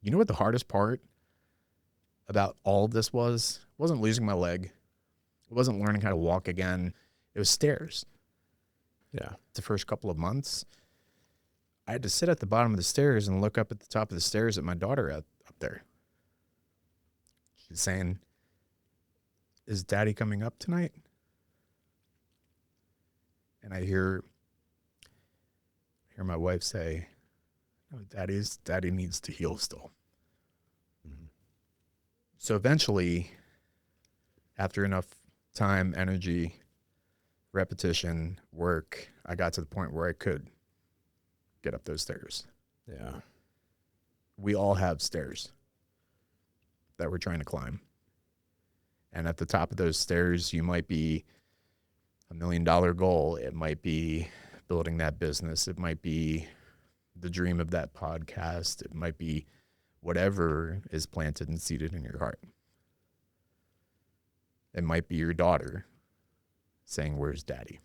You know what the hardest part about all of this was? It wasn't losing my leg. It wasn't learning how to walk again. It was stairs. Yeah. The first couple of months, I had to sit at the bottom of the stairs and look up at the top of the stairs at my daughter up there. She's saying, "Is Daddy coming up tonight?" And I hear my wife say, "No, Daddy needs to heal still." Mm-hmm. So eventually, after enough time, energy, repetition, work, I got to the point where I could get up those stairs. Yeah. We all have stairs that we're trying to climb. And at the top of those stairs, you might be $1 million goal. It might be building that business. It might be the dream of that podcast. It might be whatever is planted and seeded in your heart. It might be your daughter saying, "Where's Daddy?"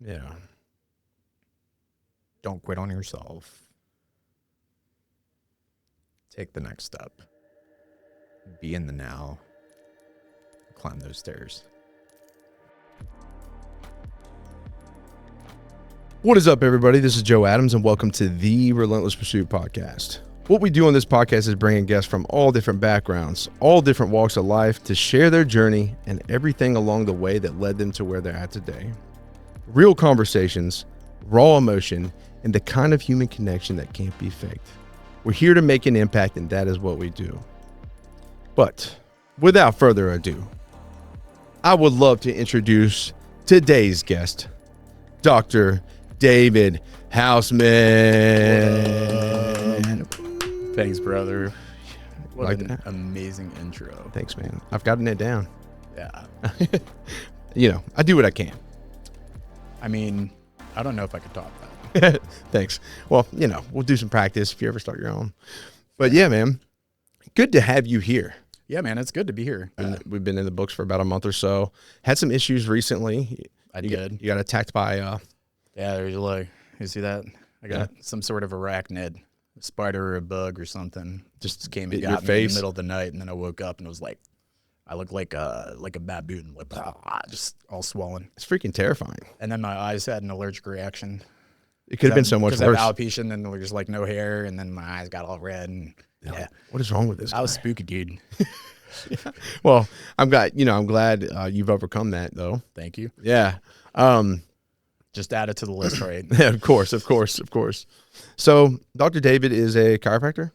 Yeah. Don't quit on yourself. Take the next step. Be in the now. Climb those stairs. What is up, everybody? This is Joe Adams, and welcome to the Relentless Pursuit podcast. What we do on this podcast is bring in guests from all different backgrounds, all different walks of life to share their journey and everything along the way that led them to where they're at today. Real conversations, raw emotion, and the kind of human connection that can't be faked. We're here to make an impact, and that is what we do. But without further ado, I would love to introduce today's guest, Dr. David Hausmann. Thanks, brother. What Like an that? amazing intro. Thanks, man. I've gotten it down. Yeah. I do what I can. I mean, I don't know if I could top that. Thanks. Well, we'll do some practice if you ever start your own. But yeah, man, good to have you here. Yeah, man, it's good to be here. We've been in the books for about a month or so. Had some issues recently. I did. You got attacked by Yeah, there's like, you see that? I got some sort of arachnid, a spider or a bug or something. Just came and your got me in face? the middle of the night, and then I woke up and it was like, I looked like a baboon, like just all swollen. it's freaking terrifying. And then my eyes had an allergic reaction. It could have been so much because I worse. have alopecia, and then there was like no hair, and then my eyes got all red, and yeah. What is wrong with this I guy? was spooky, dude. Well, I'm glad you've overcome that though. Thank you. Yeah. Just add it to the list, right? Of course. So Dr. David is a chiropractor?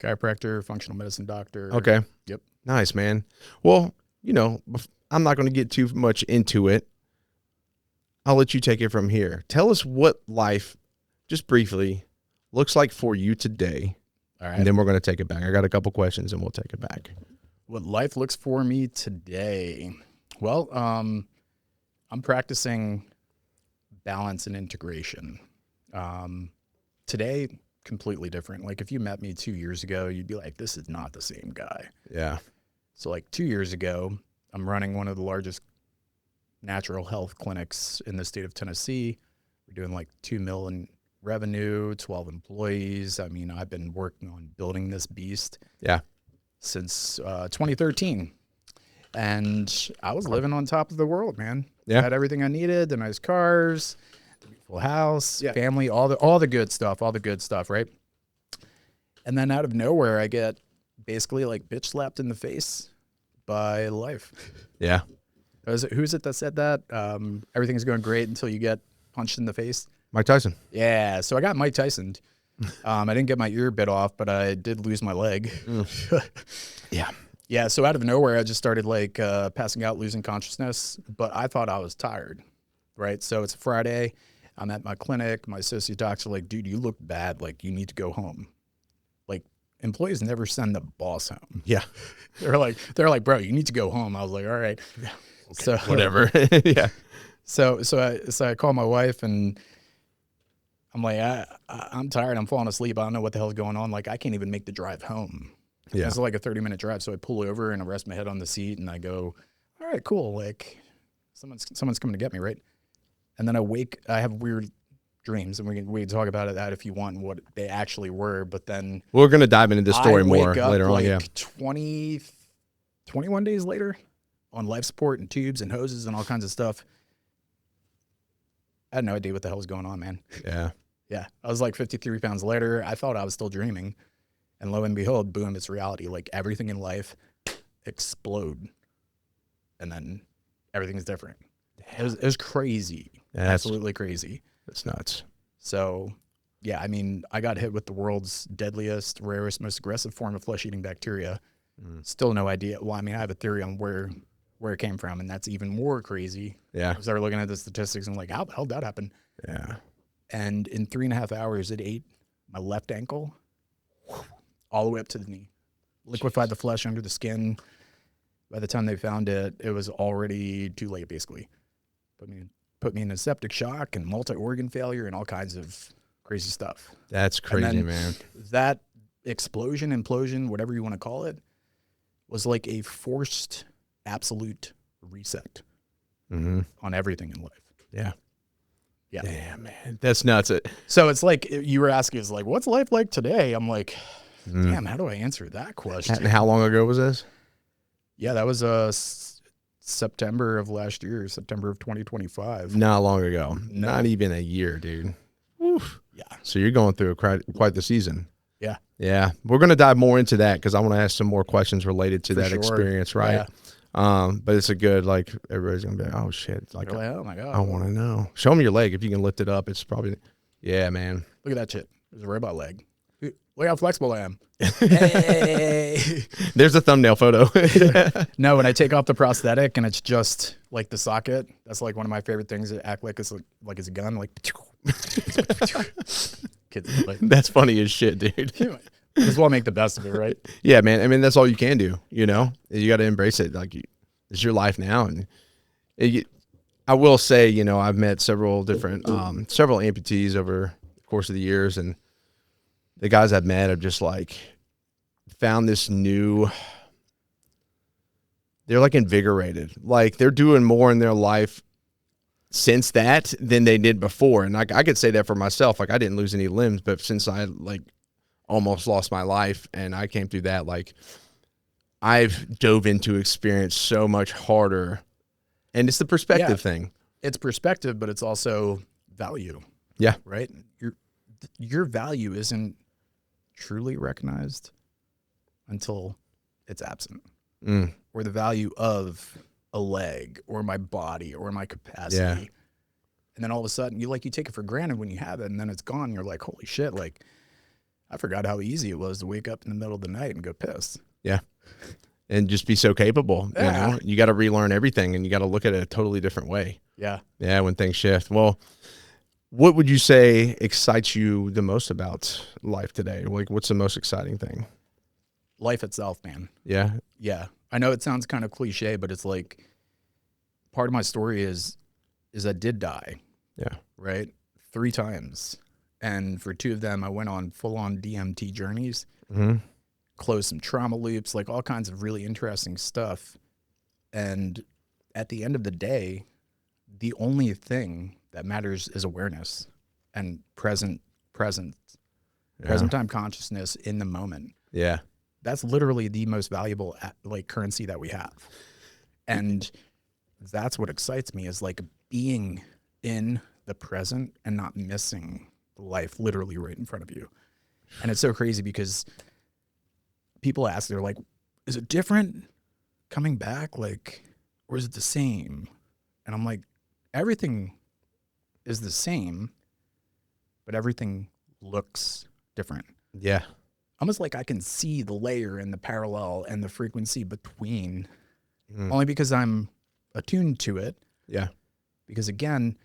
Chiropractor, functional medicine doctor. Okay. Yep. Nice, man. Well, I'm not going to get too much into it. I'll let you take it from here. Tell us what life, just briefly, looks like for you today. All right. And then we're going to take it back. I got a couple questions and we'll take it back. What life looks for me today? Well, I'm practicing balance and integration. Today, completely different. Like if you met me 2 years ago, you'd be like, this is not the same guy. Yeah. So like 2 years ago, I'm running one of the largest natural health clinics in the state of Tennessee. We're doing like $2 million in revenue, 12 employees. I mean, I've been working on building this beast. Yeah. Since 2013. And I was living on top of the world, man. Yeah. I had everything I needed, the nice cars, the beautiful house, family, all the good stuff, right? And then out of nowhere, I get basically like bitch slapped in the face by life. Yeah. Who's it that said that? Everything's going great until you get punched in the face. Mike Tyson. Yeah, so I got Mike Tyson'd. I didn't get my ear bit off, but I did lose my leg. Yeah. Yeah, so out of nowhere, I just started like passing out, losing consciousness, but I thought I was tired, right? So it's a Friday. I'm at my clinic. My associate docs are like, dude, you look bad. Like, you need to go home. Like, employees never send the boss home. Yeah. They're like, bro, you need to go home. I was like, all right. Yeah. Okay, so whatever. Yeah. So I call my wife and I'm like, I'm tired. I'm falling asleep. I don't know what the hell's going on. Like, I can't even make the drive home. Yeah. It's like a 30-minute drive. So I pull over and I rest my head on the seat and I go, all right, cool. Like, someone's coming to get me, right? And then I have weird dreams, and we can talk about that if you want, and what they actually were. But then We're going to dive into this story I more wake up later like on. Yeah. 21 days later on life support and tubes and hoses and all kinds of stuff. I had no idea what the hell was going on, man. Yeah. Yeah. I was like 53 pounds lighter. I thought I was still dreaming. And lo and behold, boom, it's reality. Like everything in life explode. And then everything's different. It was crazy. Yeah, Absolutely crazy. That's nuts. So, yeah, I mean, I got hit with the world's deadliest, rarest, most aggressive form of flesh-eating bacteria. Still no idea. Well, I mean, I have a theory on where it came from, and that's even more crazy. Yeah. I started looking at the statistics and like, how the hell did that happen? Yeah. And in 3.5 hours, it ate my left ankle all the way up to the knee. Liquefied the flesh under the skin. By the time they found it, it was already too late, basically. Put me in a septic shock and multi-organ failure and all kinds of crazy stuff. That's crazy, man. That explosion, implosion, whatever you want to call it, was like a forced absolute reset on everything in life. Yeah. Yeah. Damn, man. That's nuts. So it's like you were asking, is like, what's life like today? I'm like, damn, how do I answer that question? And how long ago was this? Yeah, that was September of last year, September of 2025. Not long ago. No. Not even a year, dude. Oof. Yeah. So you're going through quite the season. Yeah. Yeah. We're going to dive more into that because I want to ask some more questions related to that experience, right? Yeah. But it's a good, like, everybody's going to be like, oh, shit. Like, oh, my God. I want to know. Show me your leg. If you can lift it up, it's probably, yeah, man. Look at that shit. There's a robot leg. Look how flexible I am. Hey. There's a thumbnail photo. No, when I take off the prosthetic and it's just like the socket, that's like one of my favorite things that act like it's a gun. Like, kids, like, That's funny as shit, dude. just want to make the best of it, right? Yeah, man. I mean, that's all you can do, you know? You got to embrace it. Like, it's your life now. And I will say, you know, I've met several different, several amputees over the course of the years, and the guys I've met have just like found this new, they're like invigorated. Like they're doing more in their life since that than they did before. And I could say that for myself. Like I didn't lose any limbs, but since I like almost lost my life and I came through that, like I've dove into experience so much harder. And it's the perspective thing. It's perspective, but it's also value. Yeah. Right? Your value isn't truly recognized until it's absent. Or the value of a leg or my body or my capacity. Yeah. And then all of a sudden you take it for granted when you have it, and then it's gone. You're like, holy shit, like I forgot how easy it was to wake up in the middle of the night and go piss. Yeah. And just be so capable. Yeah. You know, you got to relearn everything and you got to look at it a totally different way. Yeah. Yeah. When things shift. Well, what would you say excites you the most about life today? Like, what's the most exciting thing? Life itself, man. Yeah. Yeah. I know it sounds kind of cliche, but it's like part of my story is I did die. Yeah. Right? 3 times. And for 2 of them, I went on full-on DMT journeys, closed some trauma loops, like all kinds of really interesting stuff. And at the end of the day, the only thing that matters is awareness and present time consciousness in the moment. Yeah. That's literally the most valuable like currency that we have. And that's what excites me, is like being in the present and not missing life literally right in front of you. And it's so crazy because people ask, they're like, is it different coming back? Like, or is it the same? And I'm like, everything is the same, but everything looks different. Yeah. Almost like I can see the layer and the parallel and the frequency between, only because I'm attuned to it. Yeah. Because again,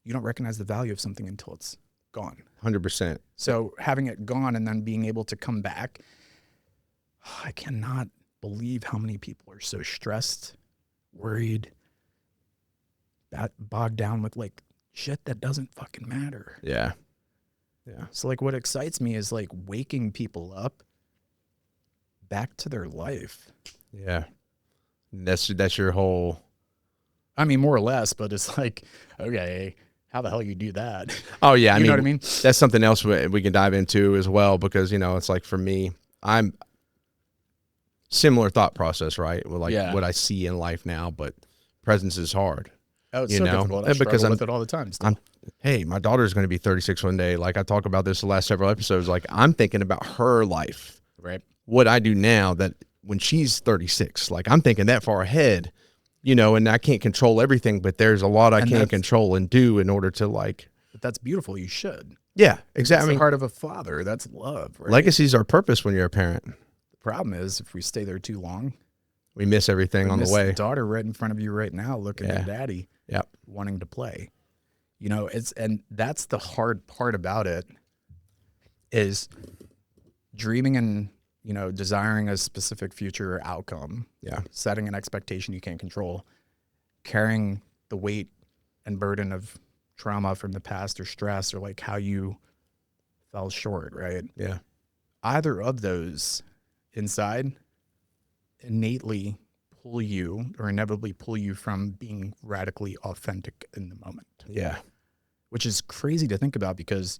you don't recognize the value of something until it's gone. 100%. So having it gone and then being able to come back, I cannot believe how many people are so stressed, worried, bogged down with like shit that doesn't fucking matter. Yeah. Yeah. So like what excites me is like waking people up back to their life. Yeah. That's your whole. I mean, more or less, but it's like, okay, how the hell you do that? Oh yeah, I You mean, know what I mean? that's something else we can dive into as well, because it's like for me, I'm similar thought process, right? With like Yeah. what I see in life now, but presence is hard. Oh, it's so difficult. I And because struggle with it all the time still. hey, my daughter's going to be 36 one day. Like I talk about this the last several episodes. Like I'm thinking about her life, Right. what I do now, that when she's 36, like I'm thinking that far ahead, and I can't control everything, but there's a lot I can control and do in order to like. But that's beautiful. You should. Yeah, exactly. That's the heart of a father. That's love. Right? Legacies are purpose when you're a parent. The problem is if we stay there too long, we miss everything on the way. Daughter right in front of you right now, looking at daddy, wanting to play. And that's the hard part about it, is dreaming and desiring a specific future outcome. Yeah, setting an expectation you can't control, carrying the weight and burden of trauma from the past or stress or like how you fell short. Right. Yeah. Either of those inside innately pull you or inevitably pull you from being radically authentic in the moment. Yeah. Which is crazy to think about, because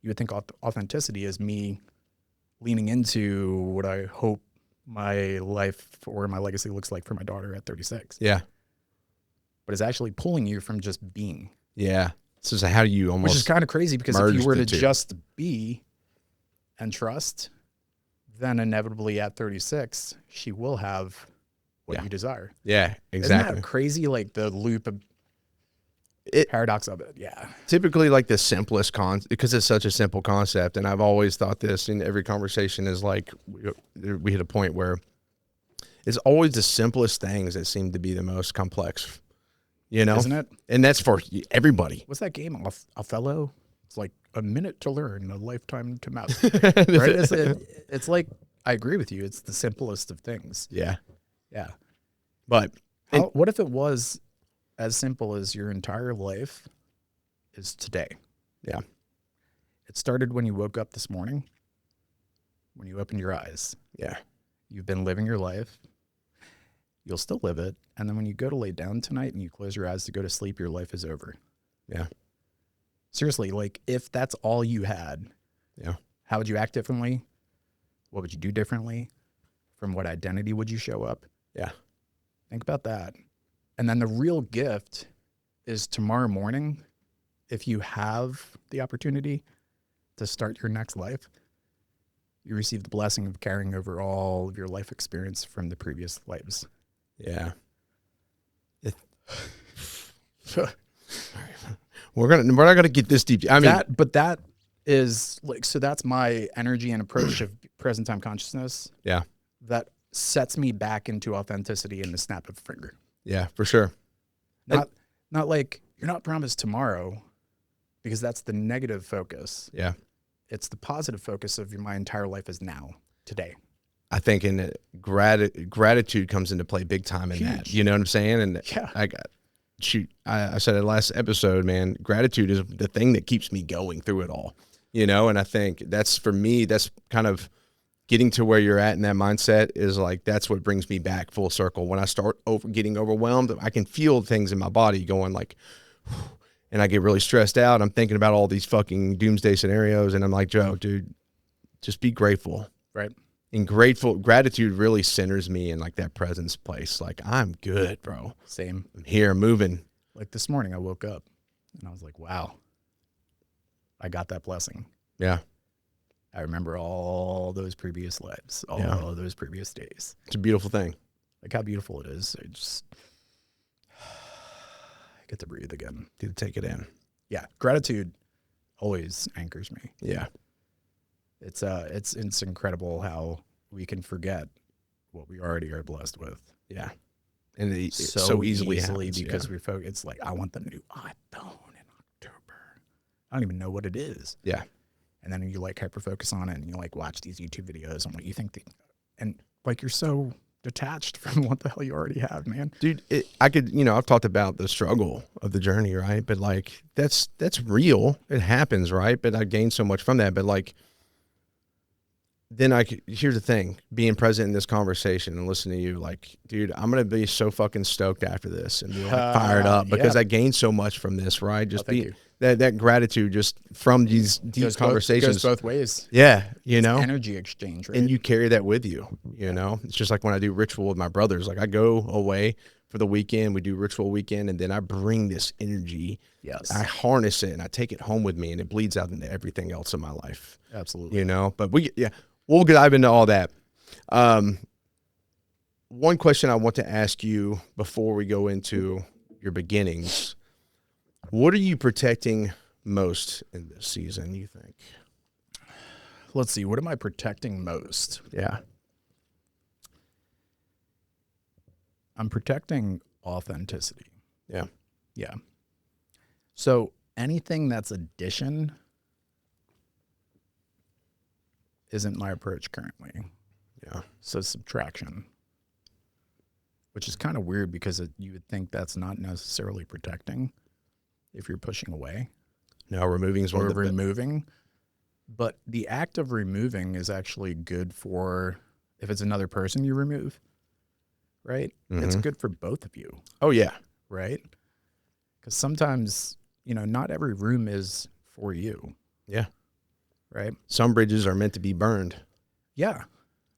you would think authenticity is me leaning into what I hope my life or my legacy looks like for my daughter at 36. Yeah. But it's actually pulling you from just being. Yeah. So how do you almost, which is kind of crazy, because if you were to just be and trust, then inevitably at 36, she will have what you desire. Yeah, exactly. Isn't that crazy? Like the loop of paradox of it. Yeah. Typically like the simplest because it's such a simple concept. And I've always thought this in every conversation is like, we hit a point where it's always the simplest things that seem to be the most complex, Isn't it? And that's for everybody. What's that game? Othello? It's like a minute to learn, a lifetime to master. Right? It's like, I agree with you. It's the simplest of things. Yeah. Yeah. But what if it was as simple as your entire life is today? Yeah. It started when you woke up this morning, when you opened your eyes. Yeah. You've been living your life. You'll still live it. And then when you go to lay down tonight and you close your eyes to go to sleep, your life is over. Yeah. Seriously, like if that's all you had, how would you act differently? What would you do differently? From what identity would you show up? Yeah. Think about that. And then the real gift is tomorrow morning, if you have the opportunity to start your next life, you receive the blessing of carrying over all of your life experience from the previous lives. Yeah. We're not gonna get this deep. I mean, that is like, so that's my energy and approach of present time consciousness. Yeah. That sets me back into authenticity in the snap of a finger. Yeah, for sure. Not like you're not promised tomorrow, because that's the negative focus. Yeah. It's the positive focus of my entire life is now, today. I think in gratitude comes into play big time in that. You know what I'm saying? And I said it last episode, man, gratitude is the thing that keeps me going through it all, and I think that's, for me, that's kind of getting to where you're at in that mindset is like, that's what brings me back full circle. When I start getting overwhelmed, I can feel things in my body going like, and I get really stressed out. I'm thinking about all these fucking doomsday scenarios. And I'm like, Joe, dude, just be grateful. Right. And gratitude really centers me in like that presence place. Like, I'm good, bro. Same. I'm here, moving. Like this morning I woke up and I was like, wow, I got that blessing. Yeah. I remember all those previous lives, all those previous days. It's a beautiful thing. Like how beautiful it is. I get to breathe again. Get to take it in. Yeah. Gratitude always anchors me. Yeah. It's incredible how we can forget what we already are blessed with. Yeah. And it so easily happens, because we focus. It's like, I want the new iPhone in October. I don't even know what it is. Yeah. And then you like hyper focus on it and you like watch these YouTube videos on what you think and like you're so detached from what the hell you already have, man. Dude, I've talked about the struggle of the journey, right? But like, that's real. It happens, right? But I gained so much from that. But like, here's the thing, being present in this conversation and listening to you, like, dude, I'm going to be so fucking stoked after this and be like fired up because I gained so much from this, right? Just that gratitude just from these deep conversations. Goes both ways. Yeah. You know, energy exchange, right? And you carry that with you, you know, it's just like when I do ritual with my brothers, like I go away for the weekend, we do ritual weekend, and then I bring this energy. Yes. I harness it and I take it home with me and it bleeds out into everything else in my life. Absolutely. You know, but we'll dive into all that. One question I want to ask you before we go into your beginnings, what are you protecting most in this season, you think? Let's see. What am I protecting most? Yeah. I'm protecting authenticity. Yeah. Yeah. So anything that's addition isn't my approach currently. Yeah. So subtraction, which is kind of weird because you would think that's not necessarily protecting if you're pushing away. No, removing is one of the removing. But the act of removing is actually good for if it's another person you remove, right? Mm-hmm. It's good for both of you. Oh, yeah. Right? Because sometimes, not every room is for you. Yeah. Right? Some bridges are meant to be burned. Yeah.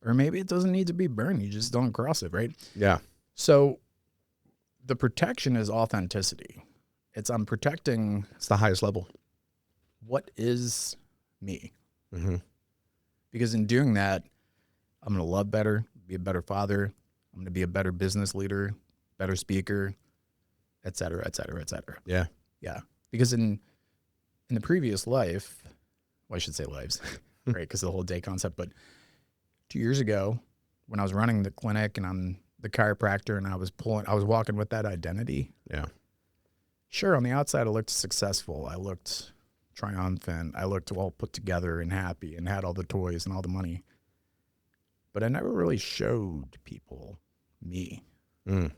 Or maybe it doesn't need to be burned. You just don't cross it, right? Yeah. So the protection is authenticity. I'm protecting. It's the highest level. What is me? Mm-hmm. Because in doing that, I'm going to love better, be a better father. I'm going to be a better business leader, better speaker, et cetera, et cetera, et cetera. Yeah. Yeah. Because in the previous life, well, I should say lives, right? Because of the whole day concept. But 2 years ago, when I was running the clinic and I'm the chiropractor and I was walking with that identity. Yeah. Sure, on the outside, I looked successful. I looked triumphant. I looked well put together and happy and had all the toys and all the money. But I never really showed people me. Mm.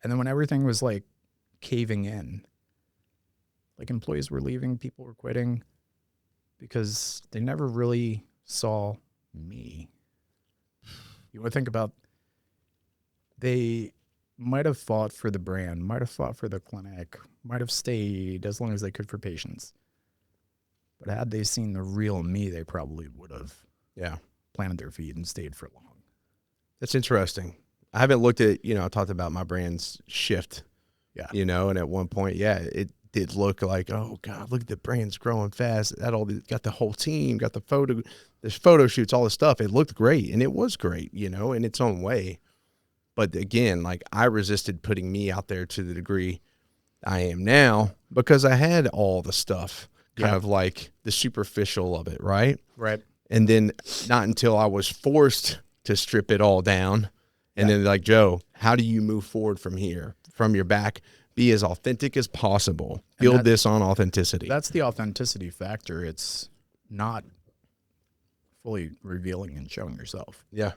And then when everything was like caving in, like employees were leaving, people were quitting because they never really saw me. You want to think about, they might have fought for the brand, might have fought for the clinic, might have stayed as long as they could for patients. But had they seen the real me, they probably would have planted their feet and stayed for long. That's interesting. I haven't looked at, I talked about my brand's shift, and at one point, it did look like, oh God, look at the brand's growing fast. Got the whole team, got there's photo shoots, all this stuff. It looked great and it was great, in its own way. But again, like I resisted putting me out there to the degree I am now because I had all the stuff, kind of like the superficial of it, right? Right. And then not until I was forced to strip it all down. And then like, Joe, how do you move forward from here, from your back? Be as authentic as possible. Build this on authenticity. That's the authenticity factor. It's not fully revealing and showing yourself. Yeah.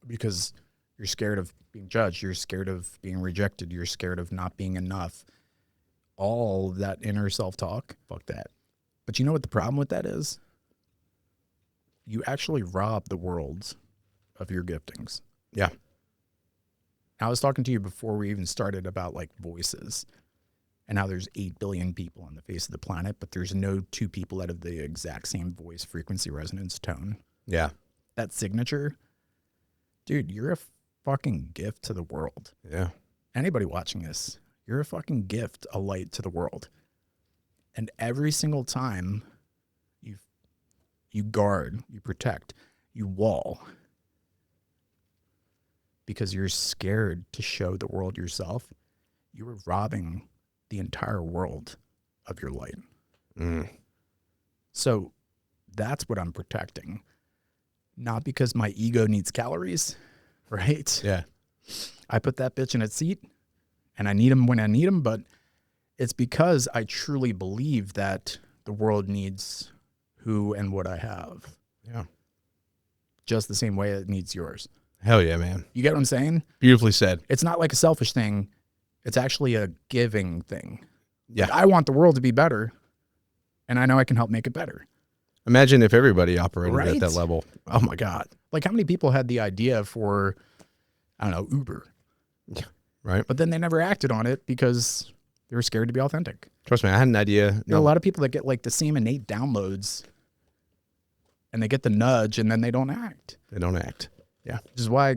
Because you're scared of being judged. You're scared of being rejected. You're scared of not being enough. All that inner self-talk. Fuck that. But you know what the problem with that is? You actually rob the world of your giftings. Yeah. I was talking to you before we even started about like voices and how there's 8 billion people on the face of the planet, but there's no two people that have the exact same voice, frequency, resonance, tone. Yeah. That signature, dude, you're a fucking gift to the world. Yeah. Anybody watching this, you're a fucking gift, a light to the world. And every single time you guard, you protect, you wall, because you're scared to show the world yourself, you are robbing the entire world of your light. Mm. So that's what I'm protecting. Not because my ego needs calories, right? Yeah. I put that bitch in its seat and I need them when I need them, but it's because I truly believe that the world needs who and what I have. Yeah. Just the same way it needs yours. Hell yeah, man. You get what I'm saying? Beautifully said. It's not like a selfish thing. It's actually a giving thing. Yeah. Like, I want the world to be better, and I know I can help make it better. Imagine if everybody operated Right? at that level. Oh my God. Like how many people had the idea for, I don't know, Uber, Right. but then they never acted on it because they were scared to be authentic. Trust me, I had an idea. There are a lot of people that get like the same innate downloads and they get the nudge and then they don't act. They don't act. Yeah. Which is why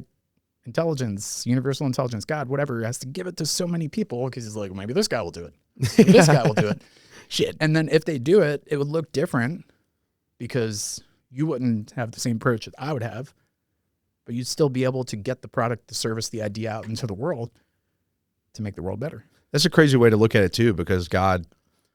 intelligence, universal intelligence, God, whatever, has to give it to so many people because he's like, maybe this guy will do it. Maybe this guy will do it. Shit. And then if they do it, it would look different because you wouldn't have the same approach that I would have, but you'd still be able to get the product, the service, the idea out into the world to make the world better. That's a crazy way to look at it too, because God,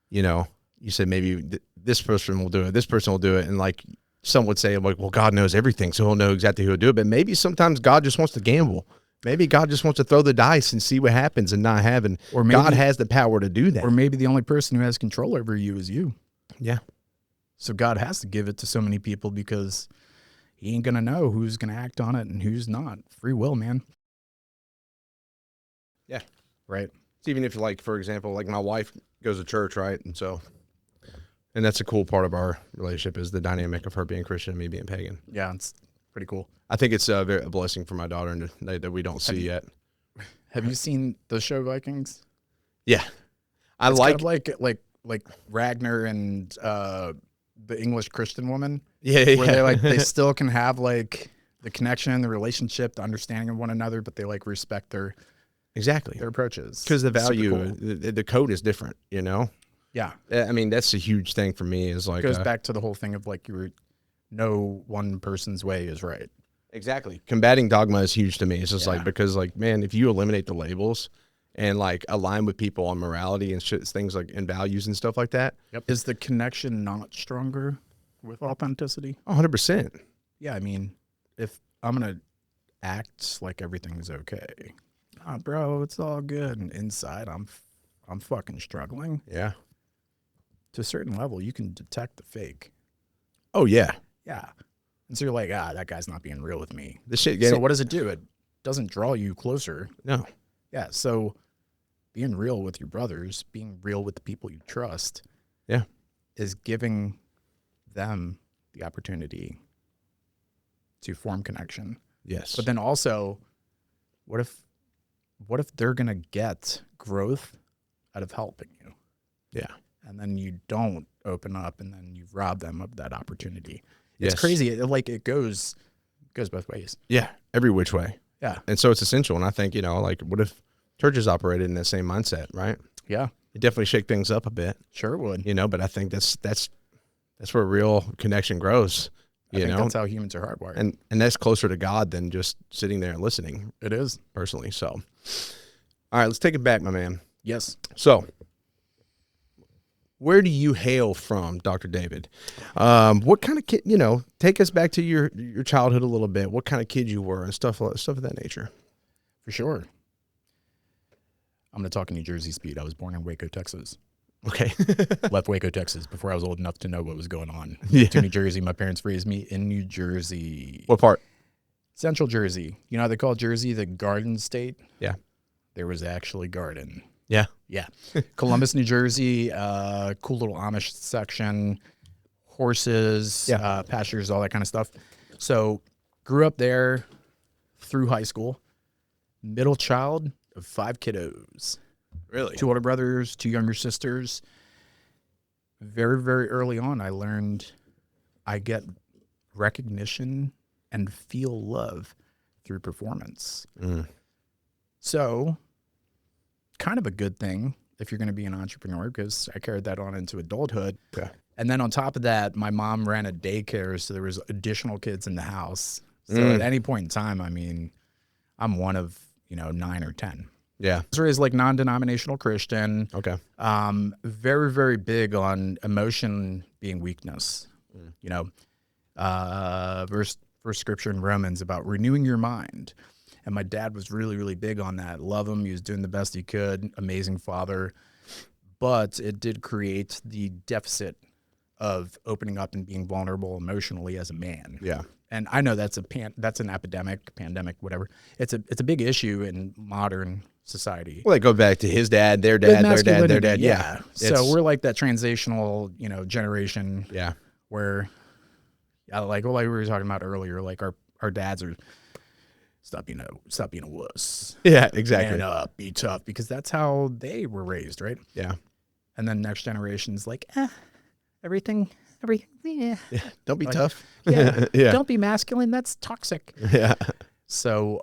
you know, you said maybe this person will do it, this person will do it. And like some would say, like, well, God knows everything, so he'll know exactly who will do it. But maybe sometimes God just wants to gamble. Maybe God just wants to throw the dice and see what happens and not having, or maybe God has the power to do that. Or maybe the only person who has control over you is you. Yeah. So God has to give it to so many people because he ain't going to know who's going to act on it and who's not. Free will, man. Yeah. Right. Even if, like, for example, like my wife goes to church, right? And so, and that's a cool part of our relationship is the dynamic of her being Christian and me being pagan. Yeah, it's pretty cool. I think it's a blessing for my daughter and that we don't see yet. Have you seen the show Vikings? Yeah. It's kind of like Ragnar and the English Christian woman. Yeah. Where they still can have like the connection, the relationship, the understanding of one another, but they like respect their approaches. Because the value, cool. the code is different, you know? Yeah. I mean, that's a huge thing for me is like. It goes back to the whole thing of like no one person's way is right. Exactly. Combating dogma is huge to me. It's just like, because like, man, if you eliminate the labels and like align with people on morality and shit, things like and values and stuff like that. Yep. Is the connection not stronger with authenticity? 100%. Yeah. I mean, if I'm going to act like everything's okay, bro, it's all good. And inside I'm fucking struggling. Yeah. To a certain level, you can detect the fake. Oh yeah. Yeah. And so you're like, that guy's not being real with me. This shit. So what does it do? It doesn't draw you closer. No. Yeah. So being real with your brothers, being real with the people you trust. Yeah. Is giving them the opportunity to form connection. Yes. But then also, what if they're going to get growth out of helping you? Yeah. And then you don't open up and then you rob them of that opportunity. Yes. It's crazy. It goes both ways. Yeah. Every which way. Yeah. And so it's essential. And I think, you know, like what if churches operated in that same mindset, right? Yeah. It definitely shake things up a bit. Sure would. You know, but I think that's where real connection grows. I think that's how humans are hardwired. And that's closer to God than just sitting there and listening. It is. Personally. So, all right, let's take it back, my man. Yes. So, where do you hail from, Dr. David? What kind of kid, you know, take us back to your childhood a little bit. What kind of kid you were and stuff of that nature. For sure. I'm going to talk in New Jersey speed. I was born in Waco, Texas. Okay. Left Waco, Texas before I was old enough to know what was going on. Yeah. To New Jersey. My parents raised me in New Jersey. What part? Central Jersey. You know how they call Jersey the Garden State? Yeah. There was actually garden. Yeah. Yeah. Columbus, New Jersey, cool little Amish section, horses, pastures, all that kind of stuff. So grew up there through high school, middle child of 5 kiddos. Really? 2 older brothers, 2 younger sisters. Very, very early on, I learned I get recognition and feel love through performance. Mm. So kind of a good thing if you're going to be an entrepreneur because I carried that on into adulthood. Yeah. And then on top of that, my mom ran a daycare, so there was additional kids in the house. So at any point in time, I mean, I'm one of, 9 or 10. Yeah. I was raised like non-denominational Christian. Okay. Very, very big on emotion being weakness. Verse scripture in Romans about renewing your mind. And my dad was really, really big on that. Love him. He was doing the best he could. Amazing father. But it did create the deficit of opening up and being vulnerable emotionally as a man. Yeah. And I know that's an epidemic, pandemic, whatever. It's a big issue in modern society. Well, they go back to his dad, their dad, their dad, their dad. Yeah. So we're like that transitional, generation. Yeah. Where Yeah, like we were talking about earlier, like our dads are stop being a wuss. Yeah, exactly. Man up, be tough, because that's how they were raised, right? Yeah. And then next generation's like, everything, yeah. Yeah. Don't be Like, tough. Yeah, Yeah. don't be masculine. That's toxic. Yeah. So,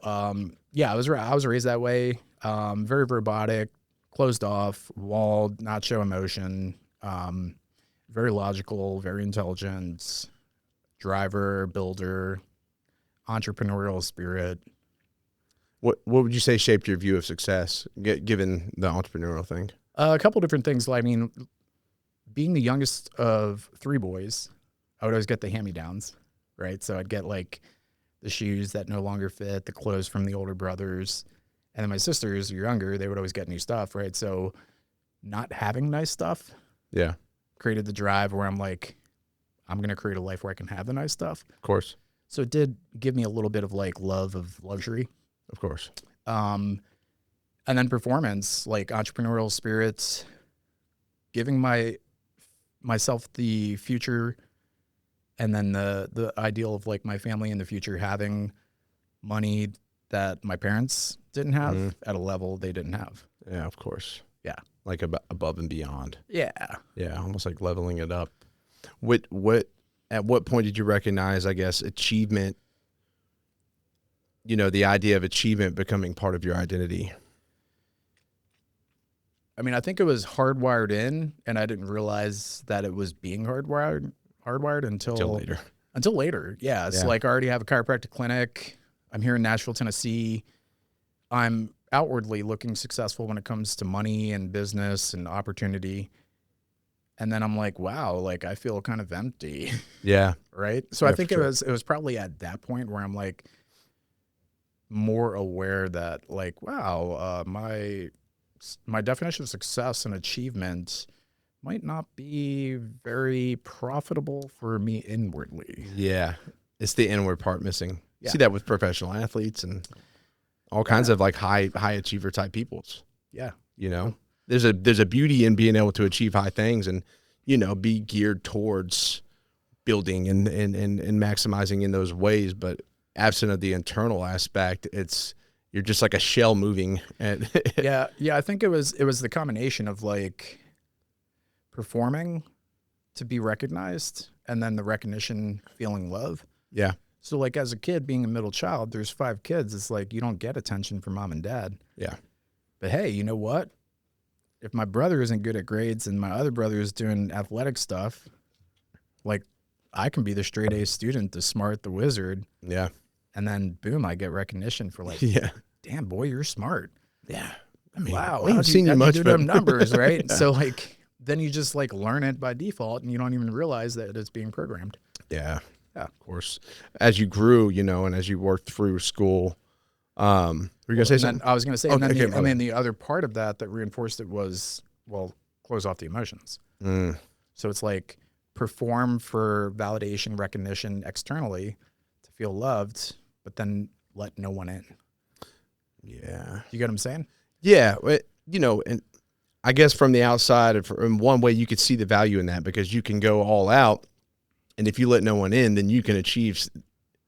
yeah, I was raised that way. Very robotic, closed off, walled, not show emotion. Very logical, very intelligent, driver, builder, entrepreneurial spirit. What would you say shaped your view of success, given the entrepreneurial thing? A couple different things. I mean, being the youngest of 3 boys, I would always get the hand-me-downs, right? So I'd get like the shoes that no longer fit, the clothes from the older brothers. And then my sisters are younger, they would always get new stuff, right? So not having nice stuff Yeah, created the drive where I'm like, I'm going to create a life where I can have the nice stuff. of course. So it did give me a little bit of like love of luxury. Of course. And then performance, like entrepreneurial spirits, giving myself the future, and then the ideal of like my family in the future having money that my parents didn't have at a level they didn't have. Yeah, of course. Yeah. Like above and beyond. Yeah. Yeah, almost like leveling it up. At what point did you recognize, I guess, achievement, the idea of achievement becoming part of your identity? I mean, I think it was hardwired in, and I didn't realize that it was being hardwired until later. Until later. Yeah. It's like I already have a chiropractic clinic. I'm here in Nashville, Tennessee. I'm outwardly looking successful when it comes to money and business and opportunity. And then I'm like, wow, like I feel kind of empty. Yeah. Right. So Yeah, I think for it sure. was probably at that point where I'm like more aware that like, wow, my definition of success and achievement might not be very profitable for me inwardly. Yeah. It's the inward part missing. Yeah. See that with professional athletes and all kinds of like high achiever type peoples. Yeah. There's a beauty in being able to achieve high things and, be geared towards building and maximizing in those ways. But absent of the internal aspect, you're just like a shell moving. And Yeah. I think it was the combination of like performing to be recognized and then the recognition feeling love. Yeah. So like as a kid being a middle child, there's 5 kids. It's like you don't get attention from mom and dad. Yeah. But hey, you know what? If my brother isn't good at grades and my other brother is doing athletic stuff, like I can be the straight A student, the smart, the wizard. Yeah. And then boom, I get recognition for like, Yeah. damn boy, you're smart. Yeah. I mean, wow. I haven't seen you much, do but them numbers, right? Yeah. So like, then you just like learn it by default and you don't even realize that it's being programmed. Yeah. Yeah. Of course. As you grew, and as you worked through school, were you going to say something? I was going to say, Okay, and then the other part of that reinforced it was, well, close off the emotions. So it's like perform for validation, recognition externally to feel loved, but then let no one in. Yeah. You get what I'm saying? Yeah. And I guess from the outside, in one way, you could see the value in that because you can go all out. And if you let no one in, then you can achieve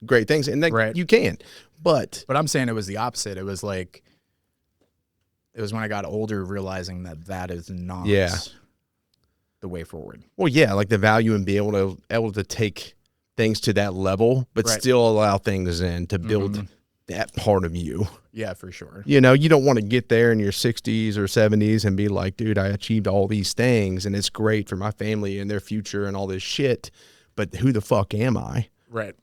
great things. And then Right. you can. But I'm saying it was the opposite. It was when I got older, realizing that is not the way forward. well, yeah, like the value in being able to take things to that level, but Right. still allow things in to build that part of you. Yeah, for sure. You don't want to get there in your 60s or 70s and be like, dude, I achieved all these things and it's great for my family and their future and all this shit. But who the fuck am I? Right.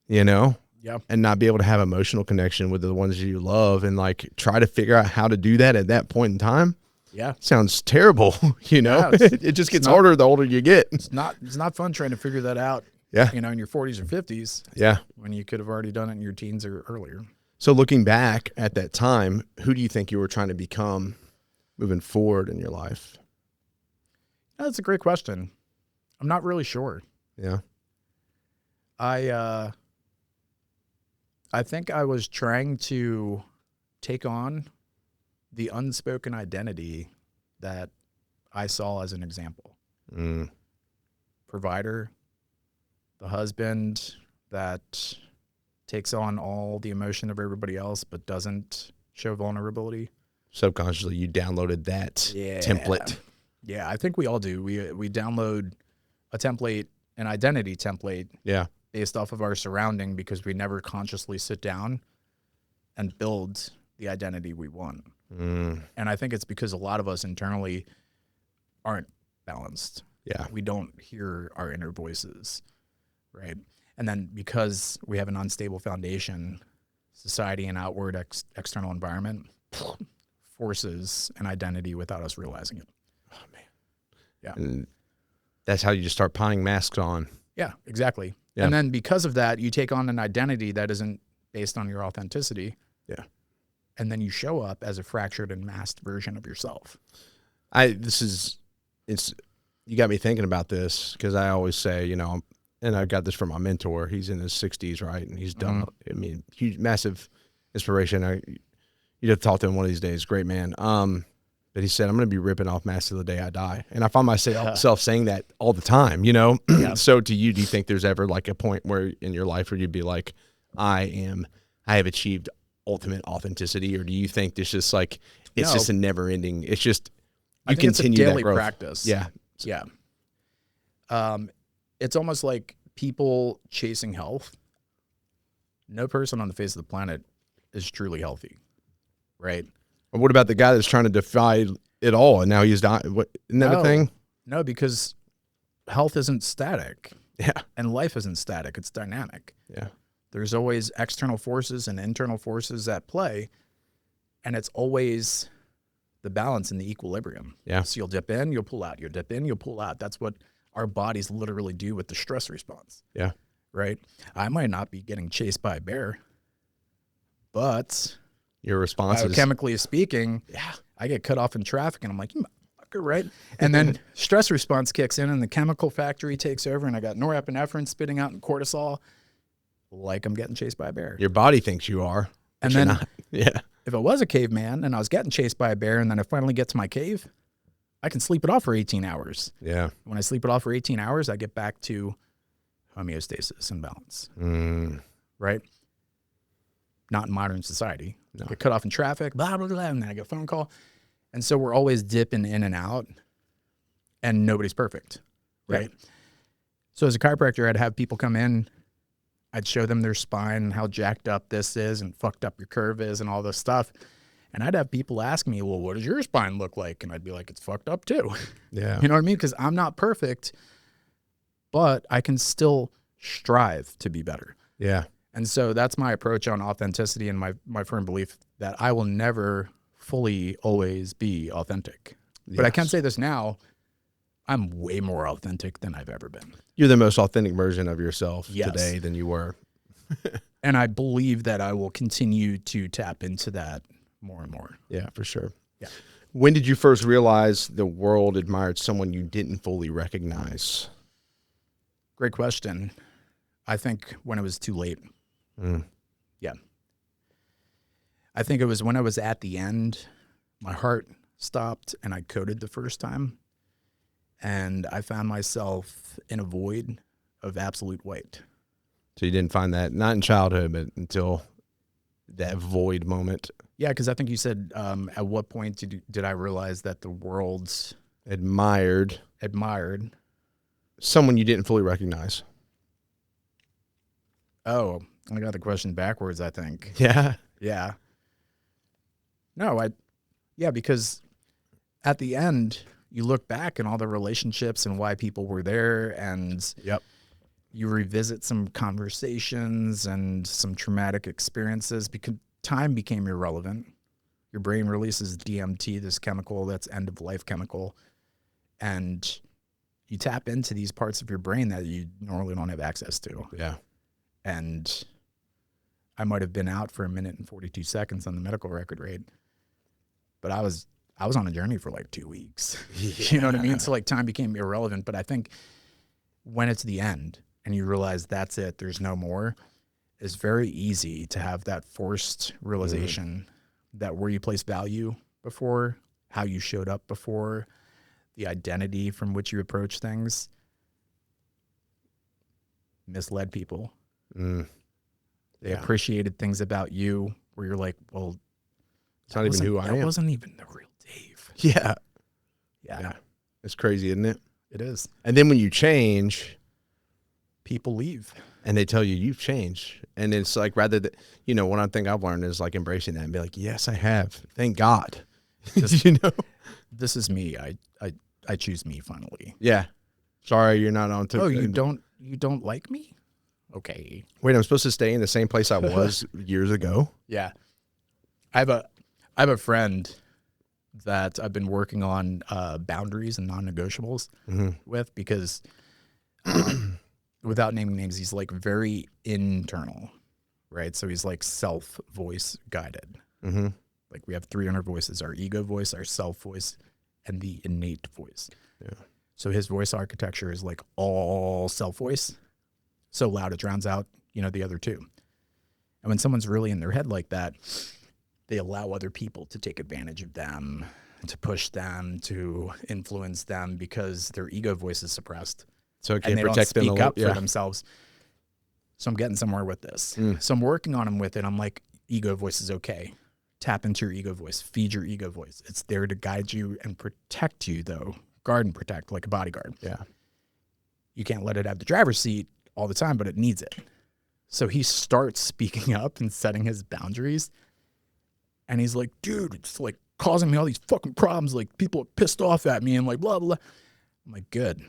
Yeah. And not be able to have emotional connection with the ones you love and like try to figure out how to do that at that point in time. Yeah. Sounds terrible. Yeah, it just gets harder the older you get. It's not fun trying to figure that out. Yeah. In your 40s or 50s. Yeah. When you could have already done it in your teens or earlier. So looking back at that time, who do you think you were trying to become moving forward in your life? That's a great question. I'm not really sure. Yeah. I think I was trying to take on the unspoken identity that I saw as an example. Provider, the husband that takes on all the emotion of everybody else but doesn't show vulnerability. Subconsciously, you downloaded that template. Yeah, I think we all do. We download a template, an identity template, Yeah. based off of our surrounding because we never consciously sit down and build the identity we want. And I think it's because a lot of us internally aren't balanced. Yeah. We don't hear our inner voices, right? And then because we have an unstable foundation, society and outward external environment forces an identity without us realizing it. Oh, man. Yeah. And that's how you just start putting masks on. Yeah, exactly. Yeah. And then because of that, you take on an identity that isn't based on your authenticity. Yeah. And then you show up as a fractured and masked version of yourself. You got me thinking about this because I always say, and I got this from my mentor. He's in his 60s, right? And he's done, huge, massive inspiration. You'd have to talk to him one of these days. Great man. But he said, I'm going to be ripping off masks till the day I die. And I find myself saying that all the time, Yeah. So to you, do you think there's ever like a point where in your life where you'd be like, I have achieved ultimate authenticity? Or do you think it's just like, it's just a never ending, it's just, you continue it's a daily that growth. practice. Yeah. Yeah. It's almost like people chasing health. No person on the face of the planet is truly healthy, right? Or what about the guy that's trying to defy it all and now he's dying? Isn't that a thing? No, because health isn't static. Yeah. And life isn't static. It's dynamic. Yeah. There's always external forces and internal forces at play. And it's always the balance and the equilibrium. Yeah. So you'll dip in, you'll pull out. You'll dip in, you'll pull out. That's what our bodies literally do with the stress response. Yeah. Right? I might not be getting chased by a bear, but Your response is biochemically speaking, I get cut off in traffic and I'm like, you motherfucker, right? And then stress response kicks in and the chemical factory takes over and I got norepinephrine spitting out and cortisol like I'm getting chased by a bear. your body thinks you are. And but you're then not. Yeah. if I was a caveman and I was getting chased by a bear and then I finally get to my cave, I can sleep it off for 18 hours. Yeah. When I sleep it off for 18 hours, I get back to homeostasis and balance, right? Not in modern society. No. Get cut off in traffic, blah, blah, blah, and then I get a phone call. And so we're always dipping in and out and nobody's perfect, right? Yeah. So as a chiropractor, I'd have people come in, I'd show them their spine and how jacked up this is and fucked up your curve is and all this stuff. And I'd have people ask me, well, what does your spine look like? And I'd be like, it's fucked up too. Yeah. You know what I mean? Because I'm not perfect, but I can still strive to be better. Yeah. And so that's my approach on authenticity and my firm belief that I will never fully always be authentic. But I can say this now, I'm way more authentic than I've ever been. You're the most authentic version of yourself Yes. today than you were. And I believe that I will continue to tap into that more and more. Yeah, for sure. Yeah. When did you first realize the world admired someone you didn't fully recognize? Great question. I think when it was too late. Yeah. I think it was when I was at the end, my heart stopped and I coded the first time. And I found myself in a void of absolute white. So you didn't find that, not in childhood, but until that void moment. Yeah, because I think you said, at what point did I realize that the world's Admired someone you didn't fully recognize. Oh, I got the question backwards, I think. Yeah. Yeah. No, because at the end, you look back and all the relationships and why people were there, and you revisit some conversations and some traumatic experiences because time became irrelevant. Your brain releases DMT, this chemical that's end of life chemical, and you tap into these parts of your brain that you normally don't have access to. Yeah. And I might have been out for 1 minute and 42 seconds on the medical record rate, but I was on a journey for like 2 weeks. You know what I mean? So like time became irrelevant. But I think when it's the end and you realize that's it, there's no more, it's very easy to have that forced realization that where you place value before, how you showed up before, the identity from which you approach things, misled people. Mm. They Yeah. appreciated things about you where you're like, well, It's not even who I am. That wasn't even the real Dave. Yeah. Yeah, It's crazy, isn't it? it is. And then when you change, People leave. and they tell you you've changed, and it's like, rather than, one thing I've learned is like embracing that and be like, yes, I have. Thank God. You know? This is me. I choose me finally. Yeah. Sorry, you're not on. Oh, you don't like me? Okay. Wait, I'm supposed to stay in the same place I was years ago? Yeah. I have a friend that I've been working on boundaries and non-negotiables with, because without naming names, he's like very internal, right? So he's like self-voice guided. Mm-hmm. Like we have 3 inner voices: our ego voice, our self voice, and the innate voice. Yeah. So his voice architecture is like all self voice, so loud it drowns out, the other 2. And when someone's really in their head like that, they allow other people to take advantage of them, to push them, to influence them, because their ego voice is suppressed. So it And can't they protect don't them. speak up for themselves. So I'm getting somewhere with this. So I'm working on him with it. I'm like, ego voice is okay. Tap into your ego voice. Feed your ego voice. It's there to guide you and protect you, though. Guard and protect, like a bodyguard. Yeah. You can't let it have the driver's seat all the time, but it needs it. So he starts speaking up and setting his boundaries. And he's like, dude, it's like causing me all these fucking problems. Like people are pissed off at me and like blah, blah, blah. I'm like, good.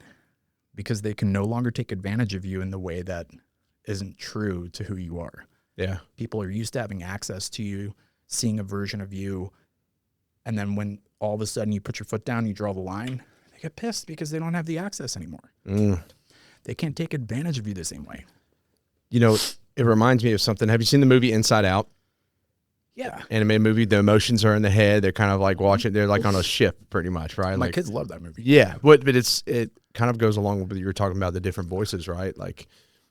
Because they can no longer take advantage of you in the way that isn't true to who you are. Yeah. People are used to having access to you, seeing a version of you. And then when all of a sudden you put your foot down, you draw the line, they get pissed because they don't have the access anymore. They can't take advantage of you the same way. It reminds me of something. Have you seen the movie Inside Out? Yeah. Animated movie. The emotions are in the head. They're kind of like watching. They're like on a ship, pretty much, right? My Like, kids love that movie. yeah, but it kind of goes along with what you were talking about, the different voices, right? Like,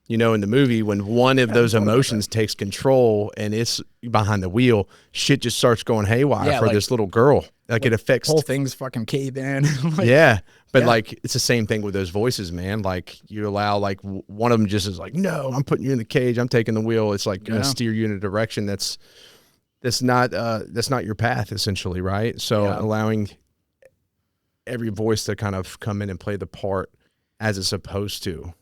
in the movie, when one of those emotions takes control and it's behind the wheel, shit just starts going haywire for this little girl. Like it affects whole thing's fucking cave in. yeah. But like, it's the same thing with those voices, man. Like you allow like one of them just is like, no, I'm putting you in the cage. I'm taking the wheel. It's like going to steer you in a direction that's not your path, essentially. Right. So allowing every voice to kind of come in and play the part as it's supposed to,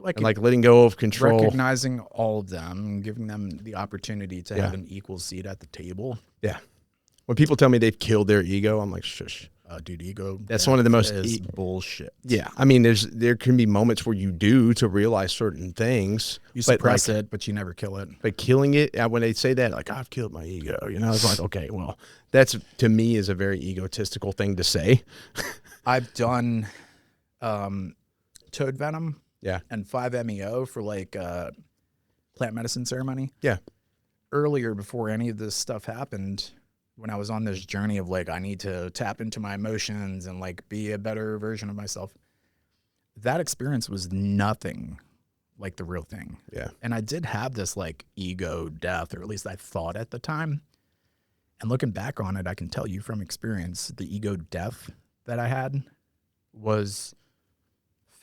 like letting go of control, recognizing all of them and giving them the opportunity to have an equal seat at the table. Yeah. When people tell me they've killed their ego, I'm like, shush. Dude, ego. That's one of the most bullshit. Yeah. I mean, there can be moments where you do to realize certain things. You suppress it, but you never kill it. But killing it, when they say that, like, I've killed my ego, it's like, okay, well, that's, to me, is a very egotistical thing to say. I've done toad venom and 5-MeO for like plant medicine ceremony. Yeah. Earlier, before any of this stuff happened, when I was on this journey of like, I need to tap into my emotions and like be a better version of myself, that experience was nothing like the real thing. Yeah. And I did have this like ego death, or at least I thought at the time. And looking back on it, I can tell you from experience, the ego death that I had was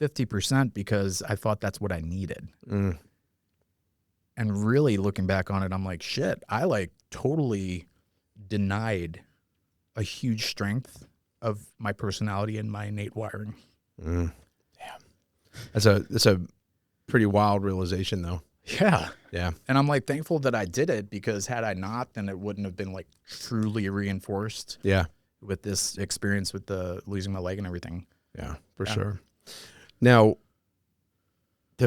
50% because I thought that's what I needed. And really looking back on it, I'm like, shit, I like totally denied a huge strength of my personality and my innate wiring. Yeah. That's a pretty wild realization though. Yeah. Yeah. And I'm like thankful that I did it, because had I not, then it wouldn't have been like truly reinforced. Yeah. With this experience with the losing my leg and everything. Yeah, for sure. Now, I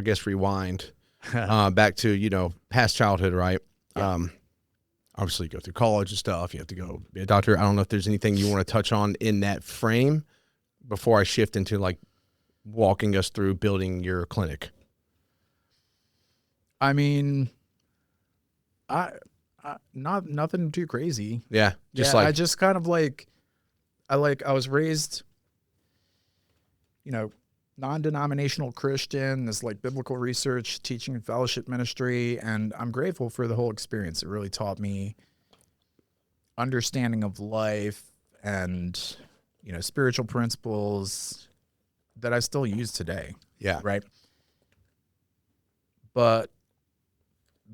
guess rewind back to, past childhood, right? Yeah. Obviously you go through college and stuff. You have to go be a doctor. I don't know if there's anything you want to touch on in that frame before I shift into like walking us through building your clinic. I mean, nothing too crazy. Yeah. I just kind of like, I was raised, non-denominational Christian, this like biblical research, teaching and fellowship ministry. And I'm grateful for the whole experience. It really taught me understanding of life and, spiritual principles that I still use today. Yeah. Right. But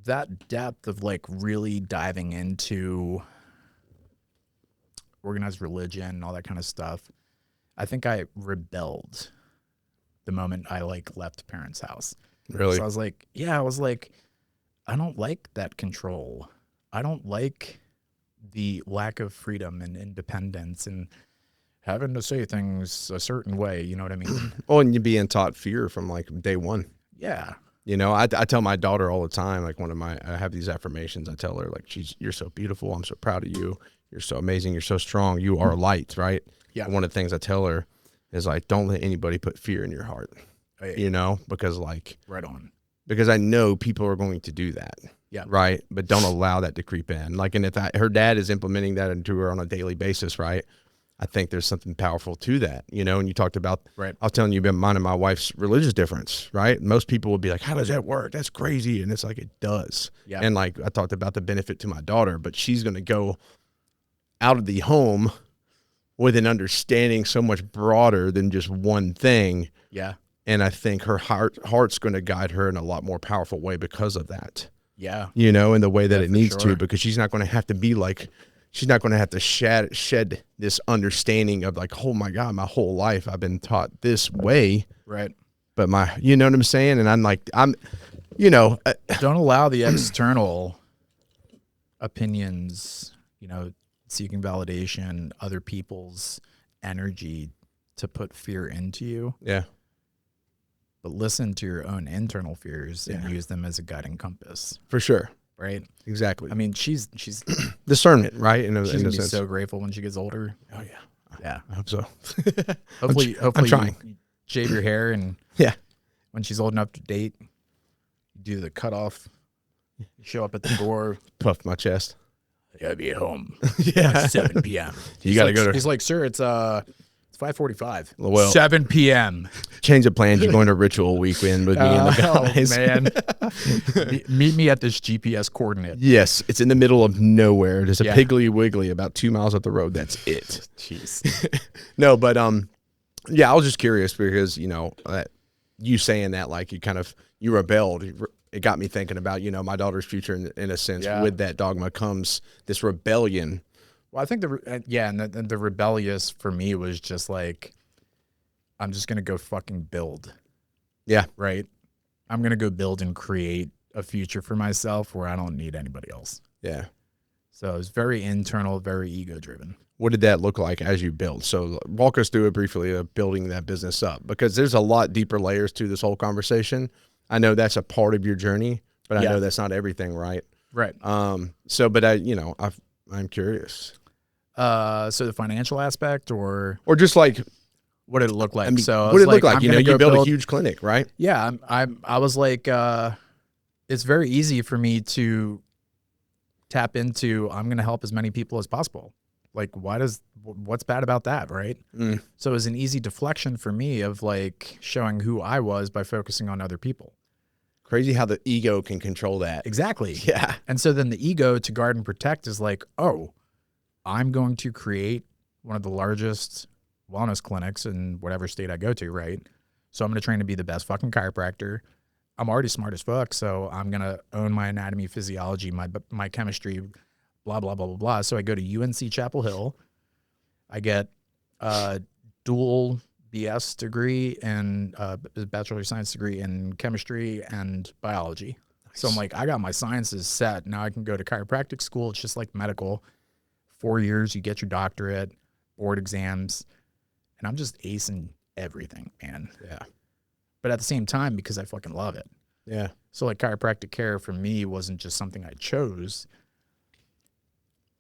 that depth of like really diving into organized religion and all that kind of stuff, I think I rebelled the moment I like left parents' house. Really? So I was like, I don't like that control. I don't like the lack of freedom and independence and having to say things a certain way. You know what I mean? Oh, and you're being taught fear from like day one. Yeah. You know, I tell my daughter all the time, like I have these affirmations. I tell her like, you're so beautiful. I'm so proud of you. You're so amazing. You're so strong. You are light, right? Yeah. And one of the things I tell her is like, don't let anybody put fear in your heart, you know, because like, Right on. because I know people are going to do that. Yeah. Right. But don't allow that to creep in. Like, and if her dad is implementing that into her on a daily basis, right, I think there's something powerful to that, you know. And you talked about, right, I was telling you about mine and my wife's religious difference, right? Most people would be like, how does that work? That's crazy. And it's like, it does. Yeah. And like, I talked about the benefit to my daughter, but she's going to go out of the home with an understanding so much broader than just one thing. Yeah. And I think her heart's going to guide her in a lot more powerful way because of that. Yeah. You know, in the way that it needs sure. to, because she's not going to have to be like, she's not going to have to shed this understanding of like, oh my God, my whole life I've been taught this way. Right. But you know what I'm saying? And you know. Don't allow the external opinions, you know, seeking validation, other people's energy to put fear into you. Yeah. But listen to your own internal fears and use them as a guiding compass. For sure. Right. Exactly. I mean, she's discernment, right? She's gonna be sense. so grateful when she gets older. Oh yeah. Yeah. I hope so. Hopefully I'm trying. You shave your hair, and when she's old enough to date, you do the cutoff. You show up at the door. Puff my chest. I gotta be at home. Yeah. At 7 p.m. You gotta go to. He's like, sir, it's 5:45. Well, 7 p.m. Change of plans. You're going to ritual weekend with me and the guys. Man. Meet me at this GPS coordinate. Yes, it's in the middle of nowhere. There's a Yeah. Piggly Wiggly about 2 miles up the road. That's it. Jeez. No, but yeah, I was just curious because, you know, you saying that, like, you rebelled. It got me thinking about, you know, my daughter's future in a sense. Yeah. With that dogma comes this rebellion. Well, I think and the rebellious for me was just like, I'm just gonna go fucking build. Yeah. Right. I'm gonna go build and create a future for myself where I don't need anybody else. Yeah. So it's very internal, very ego driven. What did that look like as you build? So walk us through it briefly of building that business up, because there's a lot deeper layers to this whole conversation. I know that's a part of your journey, but I know that's not everything, right? Right. So, but I'm curious. So the financial aspect, or just like, what did it look like? I mean, So what did it look like? I'm You know, gonna you go built a huge clinic, right? Yeah. I was like, it's very easy for me to tap into, I'm going to help as many people as possible. Like, what's bad about that? Right. Mm. So it was an easy deflection for me of like showing who I was by focusing on other people. Crazy how the ego can control that. Exactly. Yeah. And so then the ego to guard and protect is like, oh, I'm going to create one of the largest wellness clinics in whatever state I go to, right? So I'm going to train to be the best fucking chiropractor. I'm already smart as fuck, so I'm going to own my anatomy, physiology, my chemistry, blah, blah, blah, blah, blah. So I go to UNC Chapel Hill. I get a dual BS degree and a Bachelor of Science degree in chemistry and biology. Nice. So I'm like, I got my sciences set. Now I can go to chiropractic school. It's just like medical. 4 years, you get your doctorate, board exams, and I'm just acing everything, man. Yeah. But at the same time, because I fucking love it. Yeah. So like chiropractic care for me wasn't just something I chose.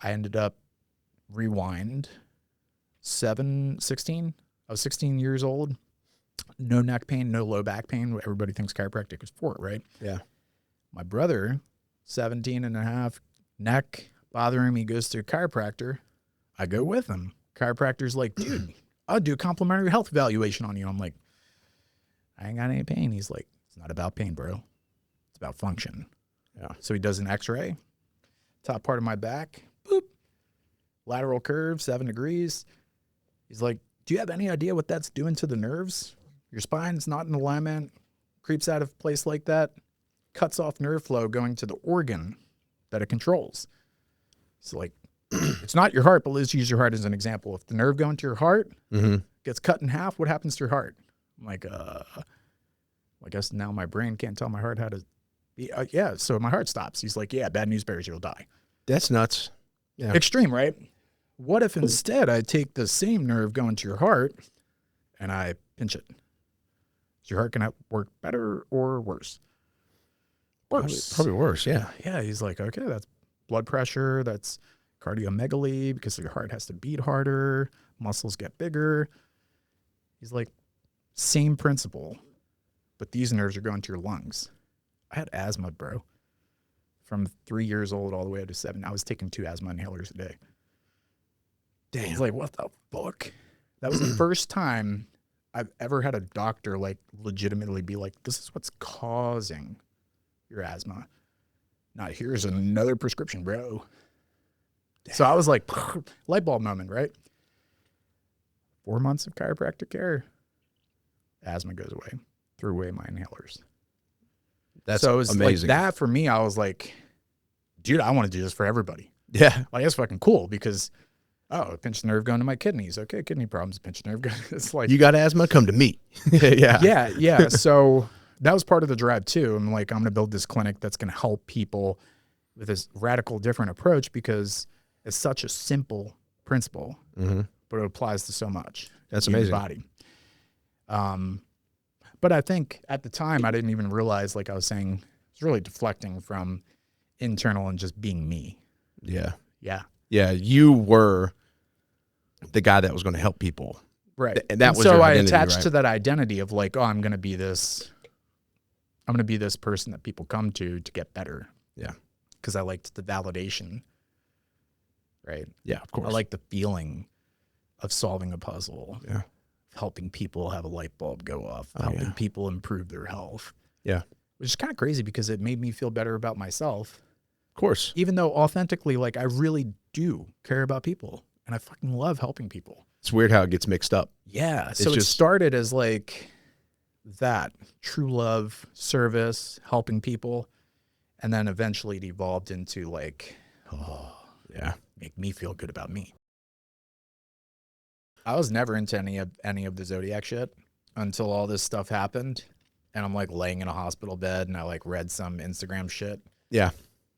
I ended up rewind 16. I was 16 years old. No neck pain, no low back pain. What everybody thinks chiropractic is for, right? Yeah. My brother, 17 and a half, neck bothering me, goes to a chiropractor. I go with him. Chiropractor's like, dude, I'll do a complimentary health evaluation on you. I'm like, I ain't got any pain. He's like, it's not about pain, bro. It's about function. Yeah. So he does an x-ray, top part of my back, boop, lateral curve, 7 degrees. He's like, do you have any idea what that's doing to the nerves? Your spine's not in alignment, creeps out of place like that, cuts off nerve flow going to the organ that it controls. So like, it's not your heart, but let's use your heart as an example. If the nerve going to your heart gets cut in half, what happens to your heart? I'm like, I guess now my brain can't tell my heart how to be. Yeah, so my heart stops. He's like, yeah, bad news bears, you'll die. That's nuts. Yeah. Extreme, right? What if instead I take the same nerve going to your heart and I pinch it? Is your heart going to work better or worse? Worse. Probably worse, yeah. Yeah, he's like, okay, that's blood pressure, that's cardiomegaly because your heart has to beat harder, muscles get bigger. He's like, same principle, but these nerves are going to your lungs. I had asthma, bro, from 3 years old all the way up to 7. I was taking 2 asthma inhalers a day. Damn. He's like, what the fuck? That was the first time I've ever had a doctor like legitimately be like, this is what's causing your asthma. Now here's another prescription, bro. Damn. So I was like, light bulb moment, right? 4 months of chiropractic care, asthma goes away. Threw away my inhalers. That's so it was amazing. Like that for me, I was like, dude, I want to do this for everybody. Yeah. Like, that's fucking cool because, oh, pinched nerve going to my kidneys. Okay, kidney problems, pinched nerve going. It's like, you got asthma? Come to me. Yeah. Yeah. So that was part of the drive too. I'm like, I'm going to build this clinic that's going to help people with this radical different approach because it's such a simple principle, but it applies to so much. That's in your amazing. body. But I think at the time I didn't even realize, like I was saying, it's really deflecting from internal and just being me. Yeah. Yeah. Yeah. You were the guy that was going to help people. Right. And that was so your I identity, attached right? to that identity of like, oh, I'm going to be this person that people come to get better. Yeah. Because I liked the validation. Right. Yeah, of course. I like the feeling of solving a puzzle. Yeah. Helping people have a light bulb go off, Oh, helping yeah. people improve their health. Yeah. Which is kind of crazy because it made me feel better about myself. Of course. Even though authentically, like I really do care about people and I fucking love helping people. It's weird how it gets mixed up. Yeah. So it just started as like that true love, service, helping people. And then eventually it evolved into like, oh, Yeah. make me feel good about me. I was never into any of the Zodiac shit until all this stuff happened. And I'm like laying in a hospital bed and I like read some Instagram shit. Yeah.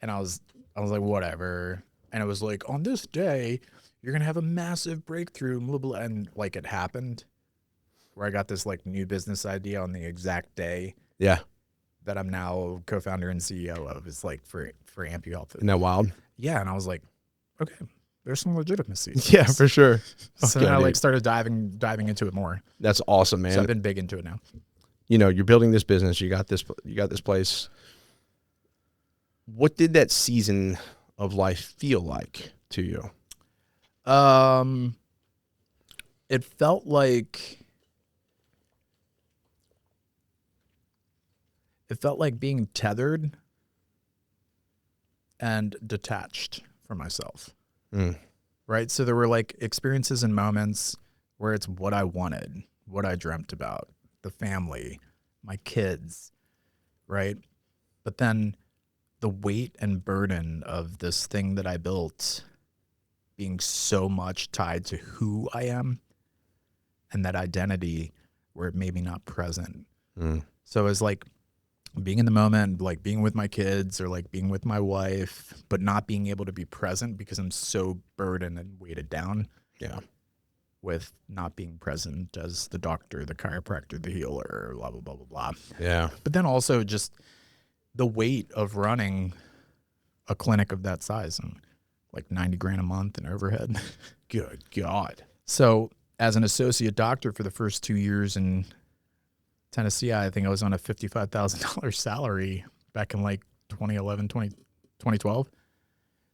And I was like, whatever. And it was like, on this day, you're going to have a massive breakthrough. Blah, blah, and like it happened where I got this like new business idea on the exact day Yeah. that I'm now co-founder and CEO of. It's like for AmpuHealth. Isn't that wild? Yeah. And I was like, okay, there's some legitimacy. Yeah, for sure. So Okay, then I like dude. started diving into it more. That's awesome, man. So I've been big into it now. You know, you're building this business. You got this place. What did that season of life feel like to you? It felt like being tethered and detached from myself. Right? So there were like experiences and moments where it's what I wanted, what I dreamt about, the family, my kids, right? But then the weight and burden of this thing that I built being so much tied to who I am and that identity where it may be not present. So it's like being in the moment, like being with my kids or like being with my wife, but not being able to be present because I'm so burdened and weighted down. Yeah. With not being present as the doctor, the chiropractor, the healer, blah, blah, blah, blah, blah. Yeah. But then also just the weight of running a clinic of that size and like 90 grand a month in overhead. Good God. So as an associate doctor for the first 2 years in Tennessee, I think I was on a $55,000 salary back in like 2012.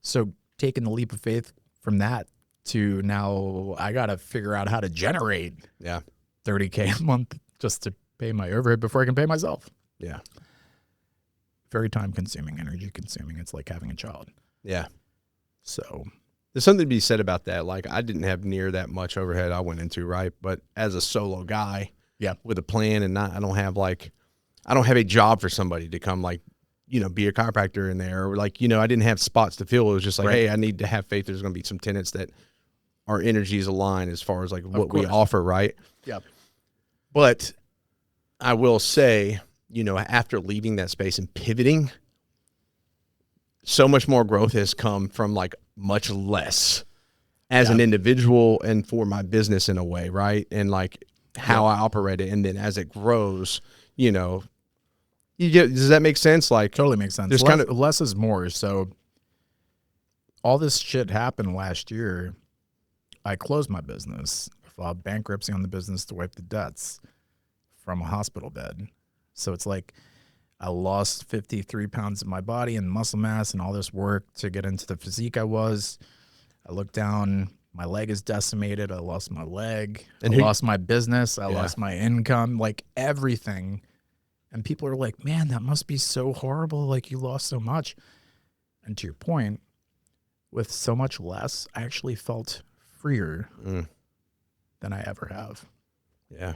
So taking the leap of faith from that to now I got to figure out how to generate $30K a month just to pay my overhead before I can pay myself. Yeah. Very time consuming, energy consuming. It's like having a child. Yeah. So There's something to be said about that. Like I didn't have near that much overhead I went into, right? But as a solo guy, Yeah. with a plan, and I don't have a job for somebody to come like, be a chiropractor in there, or like, I didn't have spots to fill. It was just like, Right. hey, I need to have faith there's going to be some tenants that our energies align as far as like what we course. offer, right? Yeah. But I will say, after leaving that space and pivoting, so much more growth has come from like much less as an individual and for my business in a way, right? And like how I operate it. And then as it grows, does that make sense? Like, Totally makes sense. There's Less is more. So all this shit happened last year. I closed my business, filed bankruptcy on the business to wipe the debts from a hospital bed. So it's like I lost 53 pounds of my body and muscle mass and all this work to get into the physique I was. I looked down, my leg is decimated. I lost my leg. I lost my business. I lost my income, like everything. And people are like, man, that must be so horrible. Like you lost so much. And to your point, with so much less, I actually felt freer than I ever have. Yeah.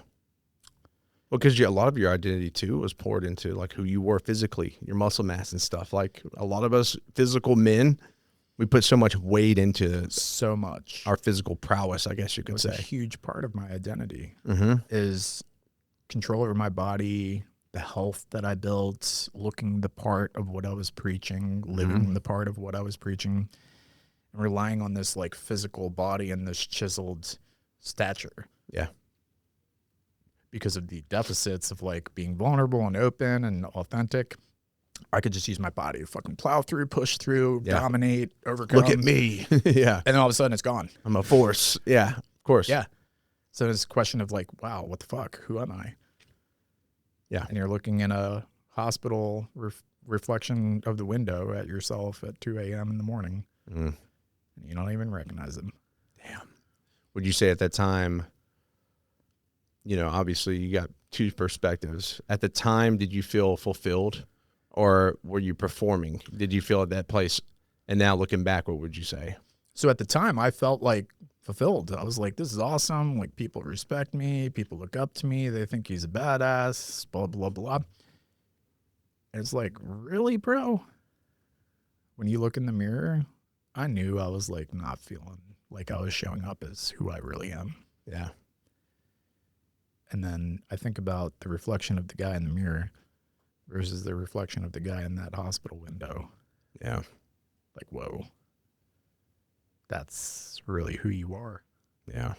Well, because a lot of your identity too was poured into like who you were physically, your muscle mass and stuff. Like a lot of us physical men, we put so much weight into So much. our physical prowess, I guess you It could was a say. huge part of my identity Mm-hmm. is control over my body, the health that I built, looking the part of what I was preaching, living the part of what I was preaching, and relying on this like physical body and this chiseled stature. Yeah. Because of the deficits of like being vulnerable and open and authentic, I could just use my body to fucking plow through, push through, dominate, overcome. Look at me. Yeah. And then all of a sudden it's gone. I'm a force. Yeah. Of course. Yeah. So it's a question of like, wow, what the fuck? Who am I? Yeah. And you're looking in a hospital reflection of the window at yourself at 2 a.m. in the morning. And you don't even recognize them. Damn. Would you say at that time, obviously you got two perspectives. At the time, did you feel fulfilled or were you performing? Did you feel at that place? And now looking back, what would you say? So at the time, I felt like fulfilled. I was like, this is awesome. Like people respect me. People look up to me. They think he's a badass, blah, blah, blah. And it's like, really, bro? When you look in the mirror, I knew I was like not feeling like I was showing up as who I really am. Yeah. And then I think about the reflection of the guy in the mirror versus the reflection of the guy in that hospital window. Yeah. Like, whoa, that's really who you are Yeah.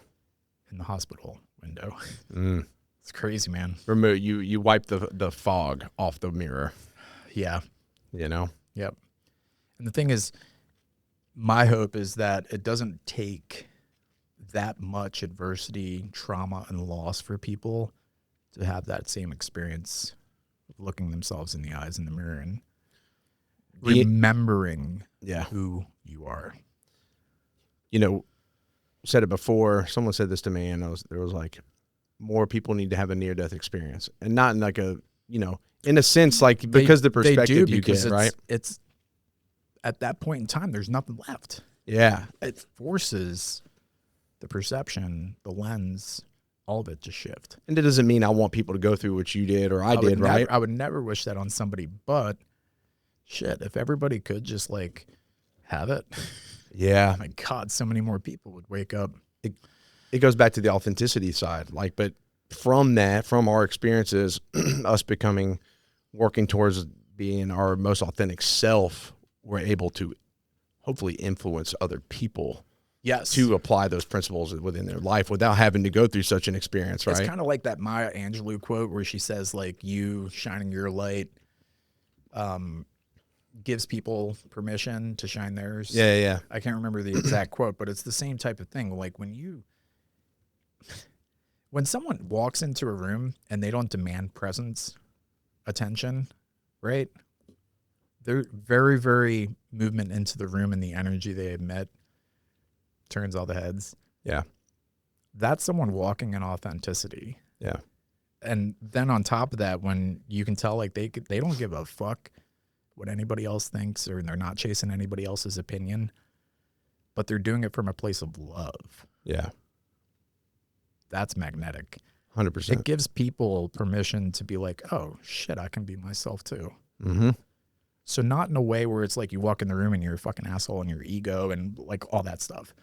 in the hospital window. Mm. It's crazy, man. Remove you wipe the fog off the mirror. Yeah. Yep. And the thing is, my hope is that it doesn't take that much adversity, trauma, and loss for people to have that same experience of looking themselves in the eyes in the mirror and remembering who you are. Said it before. Someone said this to me, and there was like, more people need to have a near-death experience, and not in like a, in a sense, like because the perspective you get, right? It's at that point in time, there's nothing left. Yeah. It forces the perception, the lens, all of it to shift. And it doesn't mean I want people to go through what you did or I did, right? I would never wish that on somebody, but shit, if everybody could just like have it, yeah. my God, so many more people would wake up. It goes back to the authenticity side. Like, but from our experiences, us working towards being our most authentic self, we're able to hopefully influence other people. Yes. To apply those principles within their life without having to go through such an experience, right? It's kind of like that Maya Angelou quote where she says, like, you shining your light gives people permission to shine theirs. Yeah. I can't remember the exact quote, but it's the same type of thing. Like when someone walks into a room and they don't demand presence, attention, right? They're very, very movement into the room and the energy they emit turns all the heads. Yeah. That's someone walking in authenticity. Yeah. And then on top of that, when you can tell like they don't give a fuck what anybody else thinks, or they're not chasing anybody else's opinion, but they're doing it from a place of love. Yeah. That's magnetic. 100%. It gives people permission to be like, oh shit, I can be myself too. Mm-hmm. So not in a way where it's like you walk in the room and you're a fucking asshole and your ego and like all that stuff.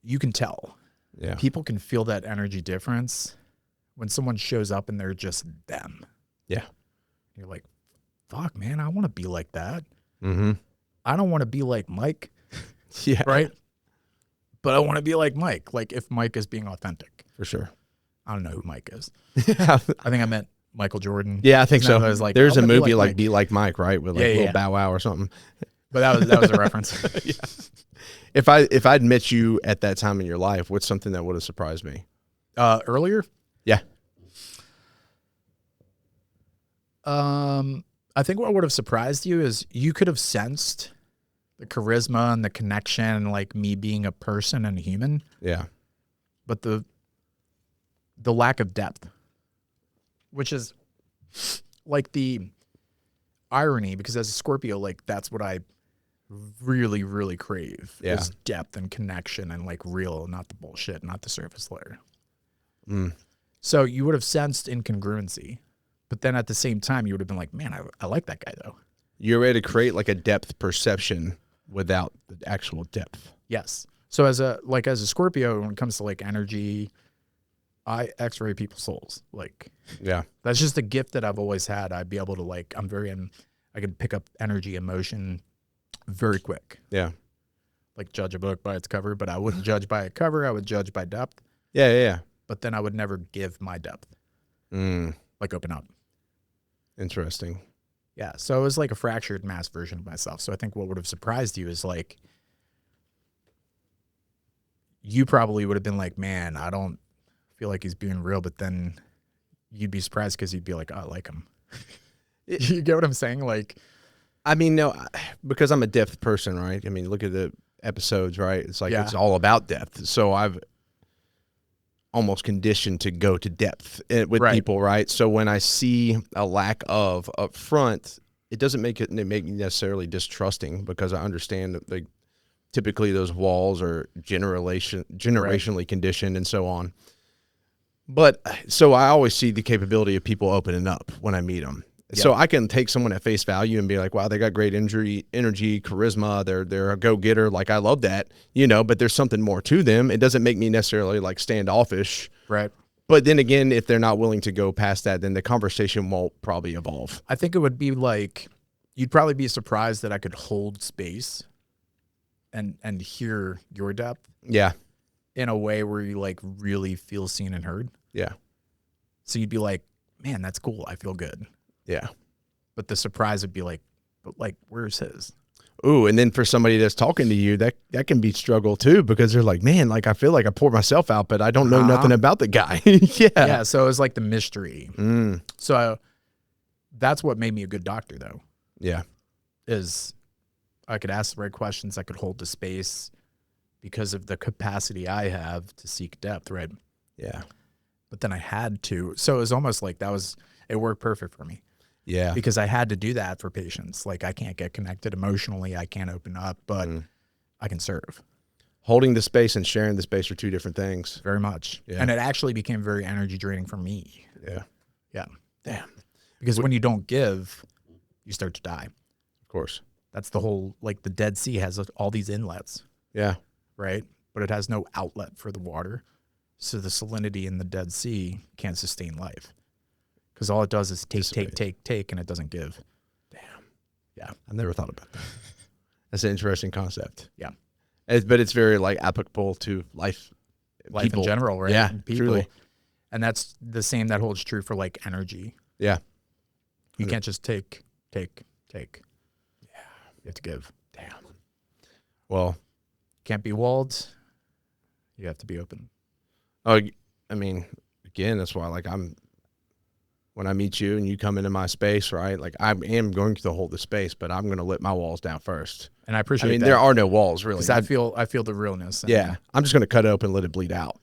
You can tell. Yeah. People can feel that energy difference when someone shows up and they're just them. Yeah. You're like, fuck, man, I want to be like that. Mm-hmm. I don't want to be like Mike. Yeah. Right? But I want to be like Mike. Like if Mike is being authentic. For sure. I don't know who Mike is. Yeah. I think I meant Michael Jordan. Yeah, I think so. I was like, there's I a wanna be movie like Mike. Be Like Mike, right? With like Yeah, little yeah. Bow Wow or something. But that was a reference. Yeah. If I'd met you at that time in your life, what's something that would have surprised me? Earlier? Yeah. I think what would have surprised you is you could have sensed the charisma and the connection and like me being a person and a human, Yeah. but the lack of depth, which is like the irony, because as a Scorpio, like that's what I really, really crave Yeah. is depth and connection and like real, not the bullshit, not the surface layer. Mm. So you would have sensed incongruency, but then at the same time, you would have been like, man, I like that guy though. You're ready to create like a depth perception without the actual depth. Yes. So as a Scorpio, when it comes to like energy, I X-ray people's souls. Like Yeah. that's just a gift that I've always had. I'd be able to like, I can pick up energy, emotion very quick. Yeah. Like judge a book by its cover, but I wouldn't judge by a cover. I would judge by depth, Yeah. Yeah. but then I would never give my depth, Mm. like open up. Interesting. Yeah. So it was like a fractured mass version of myself. So I think what would have surprised you is like, you probably would have been like, man, I don't feel like he's being real, but then you'd be surprised because you'd be like, oh, I like him. You get what I'm saying? Like, I mean, no, because I'm a depth person, right? I mean, look at the episodes, right? It's like Yeah. it's all about depth. So I've almost conditioned to go to depth with Right. people, right? So when I see a lack of up front, it doesn't make me necessarily distrusting, because I understand that like typically those walls are generationally conditioned and so on. But so I always see the capability of people opening up when I meet them. Yeah. So I can take someone at face value and be like, wow, they got great energy, charisma. They're a go-getter. Like, I love that, but there's something more to them. It doesn't make me necessarily like standoffish. right. But then again, if they're not willing to go past that, then the conversation won't probably evolve. I think it would be like, you'd probably be surprised that I could hold space and hear your depth Yeah. in a way where you like really feel seen and heard. Yeah. So you'd be like, man, that's cool. I feel good. Yeah. But the surprise would be like, but like, where's his? Ooh, and then for somebody that's talking to you, that can be struggle too, because they're like, man, like I feel like I poured myself out, but I don't know nothing about the guy. Yeah. Yeah. So it was like the mystery. Mm. So that's what made me a good doctor, though, Yeah. is I could ask the right questions. I could hold the space because of the capacity I have to seek depth, right? Yeah. But then I had to. So it was almost like it worked perfect for me Yeah. because I had to do that for patients. Like I can't get connected emotionally. I can't open up, but I can serve. Holding the space and sharing the space are two different things. Very much. Yeah. And it actually became very energy draining for me. Yeah. Yeah. Damn. Because when you don't give, you start to die. Of course. That's the whole, like the Dead Sea has all these inlets, Yeah. right? But it has no outlet for the water. So the salinity in the Dead Sea can't sustain life. Because all it does is take, and it doesn't give. Damn. Yeah. I've never thought about that. That's an interesting concept. Yeah. But it's very like applicable to life. In general, right? Yeah, And people. truly. And that's the same that holds true for like energy. Yeah. You can't just take. Yeah. You have to give. Damn. Well, Can't be walled. You have to be open. I mean, again, that's why like when I meet you and you come into my space, right? Like I am going to hold the space, but I'm going to let my walls down first. And I appreciate I mean, that. there are no walls really. Because I feel the realness. And Yeah. I'm just going to cut it open and let it bleed out.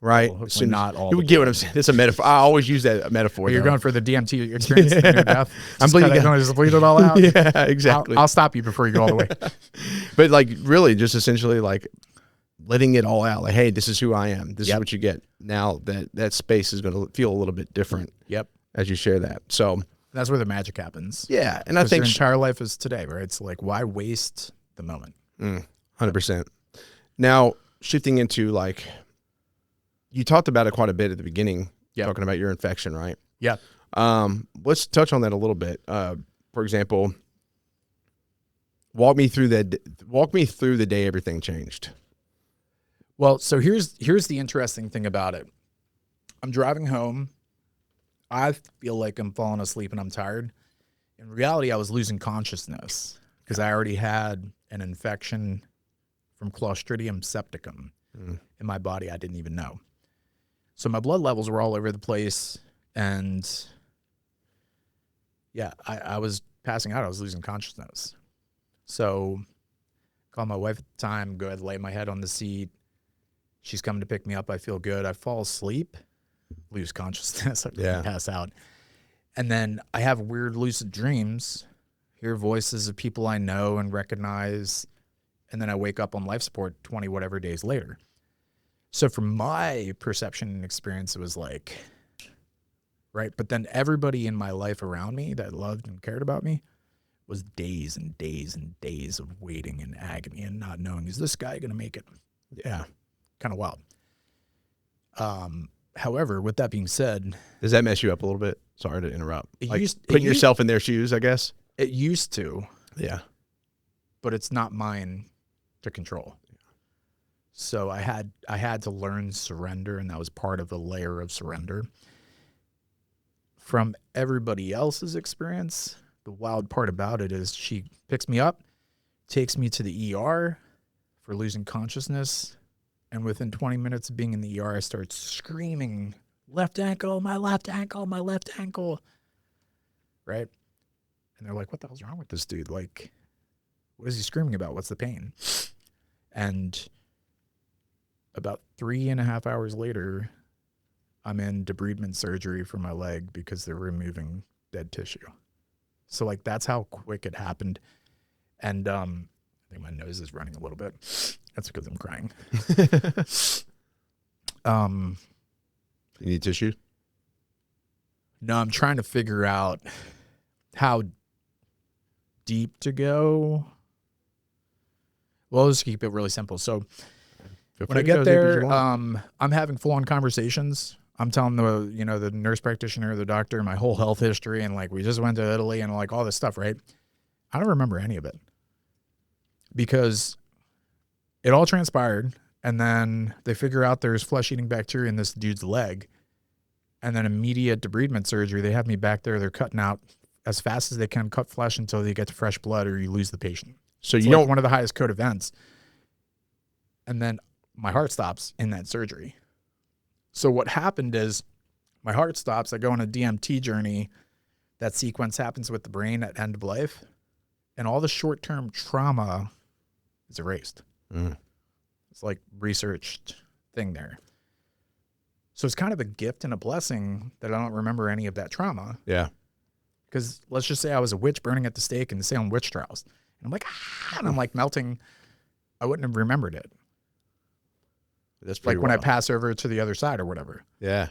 Right? Well, hopefully As soon as- not all You the would get what I'm saying. It's a metaphor. I always use that metaphor. You're though. going for the DMT experience in your death. I'm bleeding out. Just bleed it all out. Yeah, exactly. I'll stop you before you go all the way. But like really just essentially like letting it all out. Like, hey, this is who I am. This is Yep. what you get. Now that space is going to feel a little bit different Yep. as you share that. So That's where the magic happens. yeah, and I 'Cause think your entire life is today, right? It's like, why waste the moment? 100%. Now, shifting into like, you talked about it quite a bit at the beginning, Yep. talking about your infection, right? Yeah. Let's touch on that a little bit. For example, walk me through the day everything changed. Well, so here's the interesting thing about it. I'm driving home. I feel like I'm falling asleep and I'm tired. In reality, I was losing consciousness because I already had an infection from Clostridium septicum in my body I didn't even know. So my blood levels were all over the place, and yeah, I was passing out. I was losing consciousness. So called my wife at the time, go ahead, lay my head on the seat. She's coming to pick me up. I feel good. I fall asleep, lose consciousness. I pass out. And then I have weird lucid dreams, hear voices of people I know and recognize. And then I wake up on life support 20 whatever days later. So from my perception and experience, it was like, right. But then everybody in my life around me that loved and cared about me was days and days and days of waiting and agony and not knowing, is this guy going to make it? Yeah. Kind of wild. However, with that being said, Does that mess you up a little bit? Sorry to interrupt. Putting yourself in their shoes, I guess. It used to. Yeah. But it's not mine to control. So I had to learn surrender, and that was part of the layer of surrender. From everybody else's experience, the wild part about it is she picks me up, takes me to the ER for losing consciousness, and within 20 minutes of being in the ER, I start screaming, left ankle, my left ankle, my left ankle. Right? And they're like, what the hell's wrong with this dude? Like, what is he screaming about? What's the pain? And about 3.5 hours later, I'm in debridement surgery for my leg because they're removing dead tissue. So like, that's how quick it happened. And I think my nose is running a little bit. That's because I'm crying. You need tissue? No, I'm trying to figure out how deep to go. Well, let's keep it really simple. So when I get there, I'm having full-on conversations. I'm telling the nurse practitioner, the doctor, my whole health history, and like, we just went to Italy and like all this stuff, right? I don't remember any of it because it all transpired, and then they figure out there's flesh-eating bacteria in this dude's leg, and then immediate debridement surgery. They have me back there. They're cutting out as fast as they can, cut flesh until they get to fresh blood, or you lose the patient. So It's you like don't one of the highest code events. And then my heart stops in that surgery. So what happened is my heart stops. I go on a DMT journey. That sequence happens with the brain at end of life, and all the short-term trauma is erased. It's like researched thing there. So it's kind of a gift and a blessing that I don't remember any of that trauma. Yeah. Because let's just say I was a witch burning at the stake in the Salem witch trials. And I'm like, and I'm like melting. I wouldn't have remembered it. That's pretty Like when I wild. pass over to the other side or whatever. Yeah.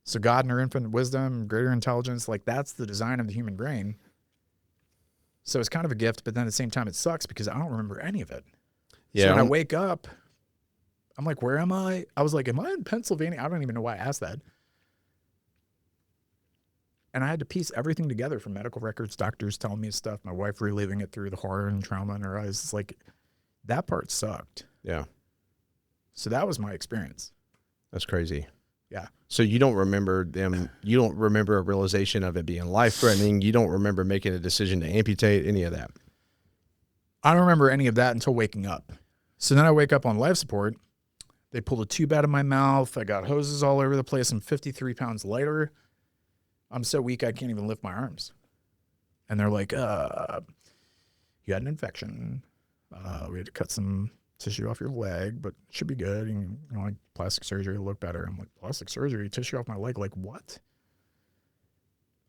So God and her infinite wisdom, greater intelligence, like that's the design of the human brain. So it's kind of a gift, but then at the same time it sucks because I don't remember any of it. Yeah. So when I wake up, I'm like, where am I? I was like, am I in Pennsylvania? I don't even know why I asked that. And I had to piece everything together from medical records, doctors telling me stuff, my wife reliving it through the horror and trauma in her eyes. It's like, that part sucked. Yeah. So that was my experience. That's crazy. Yeah. So you don't remember them. You don't remember a realization of it being life-threatening. You don't remember making a decision to amputate, any of that. I don't remember any of that until waking up. So then I wake up on life support. They pulled a tube out of my mouth. I got hoses all over the place. I'm 53 pounds lighter. I'm so weak I can't even lift my arms. And they're like, you had an infection. We had to cut some tissue off your leg, but it should be good. And, like plastic surgery will look better. I'm like, plastic surgery, tissue off my leg? Like what?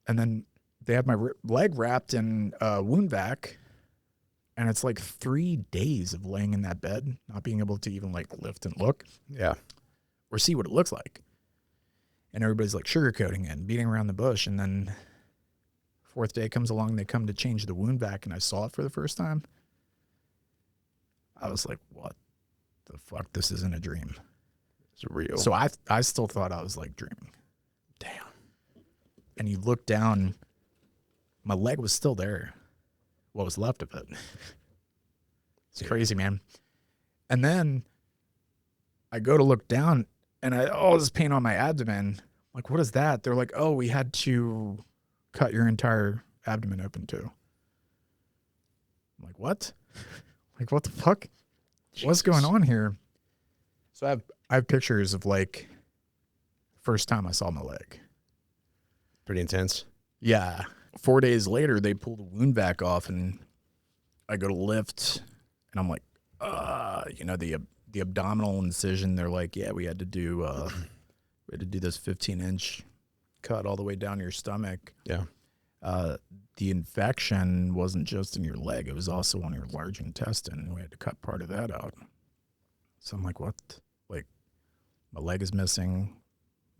And then they had my leg wrapped in wound vac. And it's like 3 days of laying in that bed, not being able to even like lift and look Yeah. or see what it looks like. And everybody's like sugarcoating it and beating around the bush. And then 4th day comes along, they come to change the wound vac, and I saw it for the first time. I was like, what the fuck? This isn't a dream. It's real. So I still thought I was like dreaming. Damn. And you look down, my leg was still there. What was left of it. It's crazy, man. And then I go to look down, and this pain on my abdomen. I'm like, what is that? They're like, oh, we had to cut your entire abdomen open too. I'm like, what? Like, what the fuck? What's going on here? So I have pictures of like first time I saw my leg. Pretty intense. Yeah. 4 days later, they pull the wound vac off, and I go to lift, and I'm like, the abdominal incision. They're like, yeah, we had to do this 15-inch cut all the way down your stomach. Yeah. The infection wasn't just in your leg; it was also on your large intestine. We had to cut part of that out. So I'm like, what? Like, my leg is missing.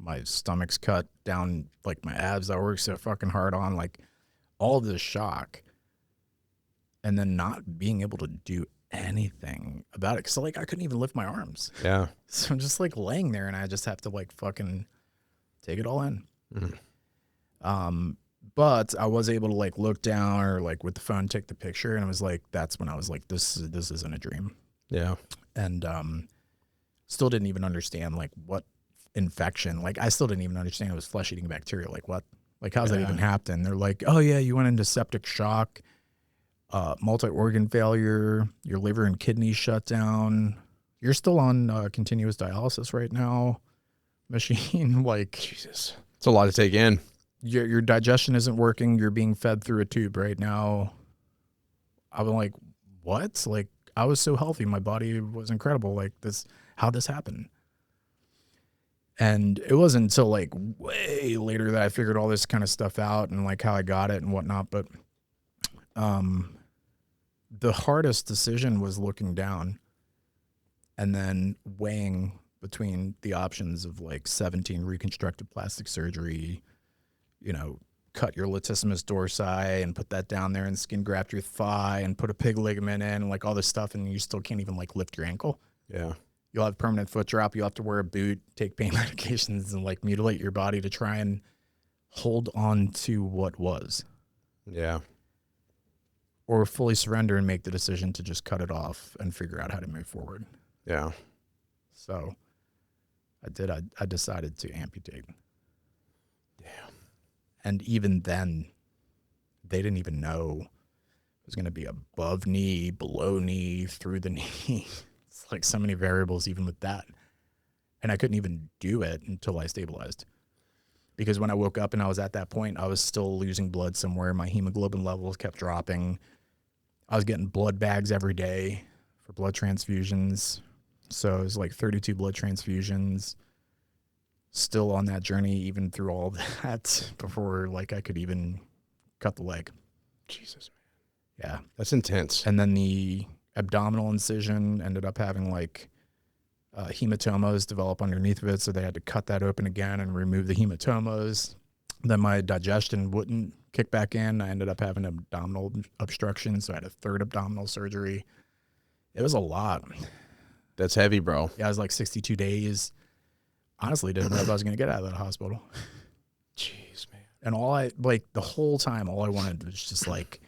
My stomach's cut down, like my abs I worked so fucking hard on, like all this shock. And then not being able to do anything about it. Cause like I couldn't even lift my arms. Yeah. So I'm just like laying there, and I just have to like fucking take it all in. Mm-hmm. But I was able to like look down or like with the phone, take the picture. And I was like, that's when I was like, this isn't a dream. Yeah. And still didn't even understand like what infection. Like I still didn't even understand it was flesh-eating bacteria. Like what? Like how's that even happen? They're like, oh yeah, you went into septic shock, multi-organ failure, your liver and kidneys shut down. You're still on continuous dialysis right now. Machine, like Jesus. It's a lot to take in. Your digestion isn't working. You're being fed through a tube right now. I was like, what? Like I was so healthy. My body was incredible. Like how'd this happen? And it wasn't until like way later that I figured all this kind of stuff out and like how I got it and whatnot. But the hardest decision was looking down and then weighing between the options of like 17 reconstructive plastic surgery, cut your latissimus dorsi and put that down there and skin graft your thigh and put a pig ligament in and like all this stuff. And you still can't even like lift your ankle. Yeah. You'll have permanent foot drop. You'll have to wear a boot, take pain medications, and like mutilate your body to try and hold on to what was. Yeah. Or fully surrender and make the decision to just cut it off and figure out how to move forward. Yeah. So I did. I decided to amputate. Damn. And even then, they didn't even know it was going to be above knee, below knee, through the knee. It's like so many variables even with that. And I couldn't even do it until I stabilized. Because when I woke up and I was at that point, I was still losing blood somewhere. My hemoglobin levels kept dropping. I was getting blood bags every day for blood transfusions. So it was like 32 blood transfusions. Still on that journey, even through all that, before like I could even cut the leg. Jesus, man. Yeah. That's intense. And then the abdominal incision ended up having like hematomas develop underneath of it. So they had to cut that open again and remove the hematomas. Then my digestion wouldn't kick back in. I ended up having abdominal obstruction. So I had a third abdominal surgery. It was a lot. That's heavy, bro. Yeah, it was like 62 days. Honestly, didn't know if I was going to get out of that hospital. Jeez, man. And the whole time, all I wanted was just like,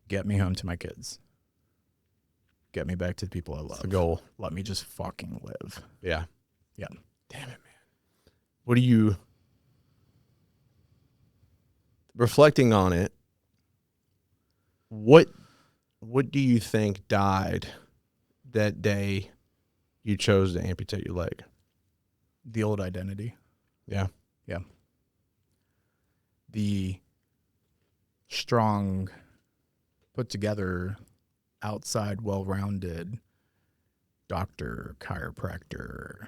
get me home to my kids. Get me back to the people I love. That's the goal. Let me just fucking live. Yeah. Yeah. Damn it, man. What do you, reflecting on it, what do you think died that day you chose to amputate your leg? The old identity. Yeah. Yeah. The strong, put together, outside, well-rounded doctor, chiropractor,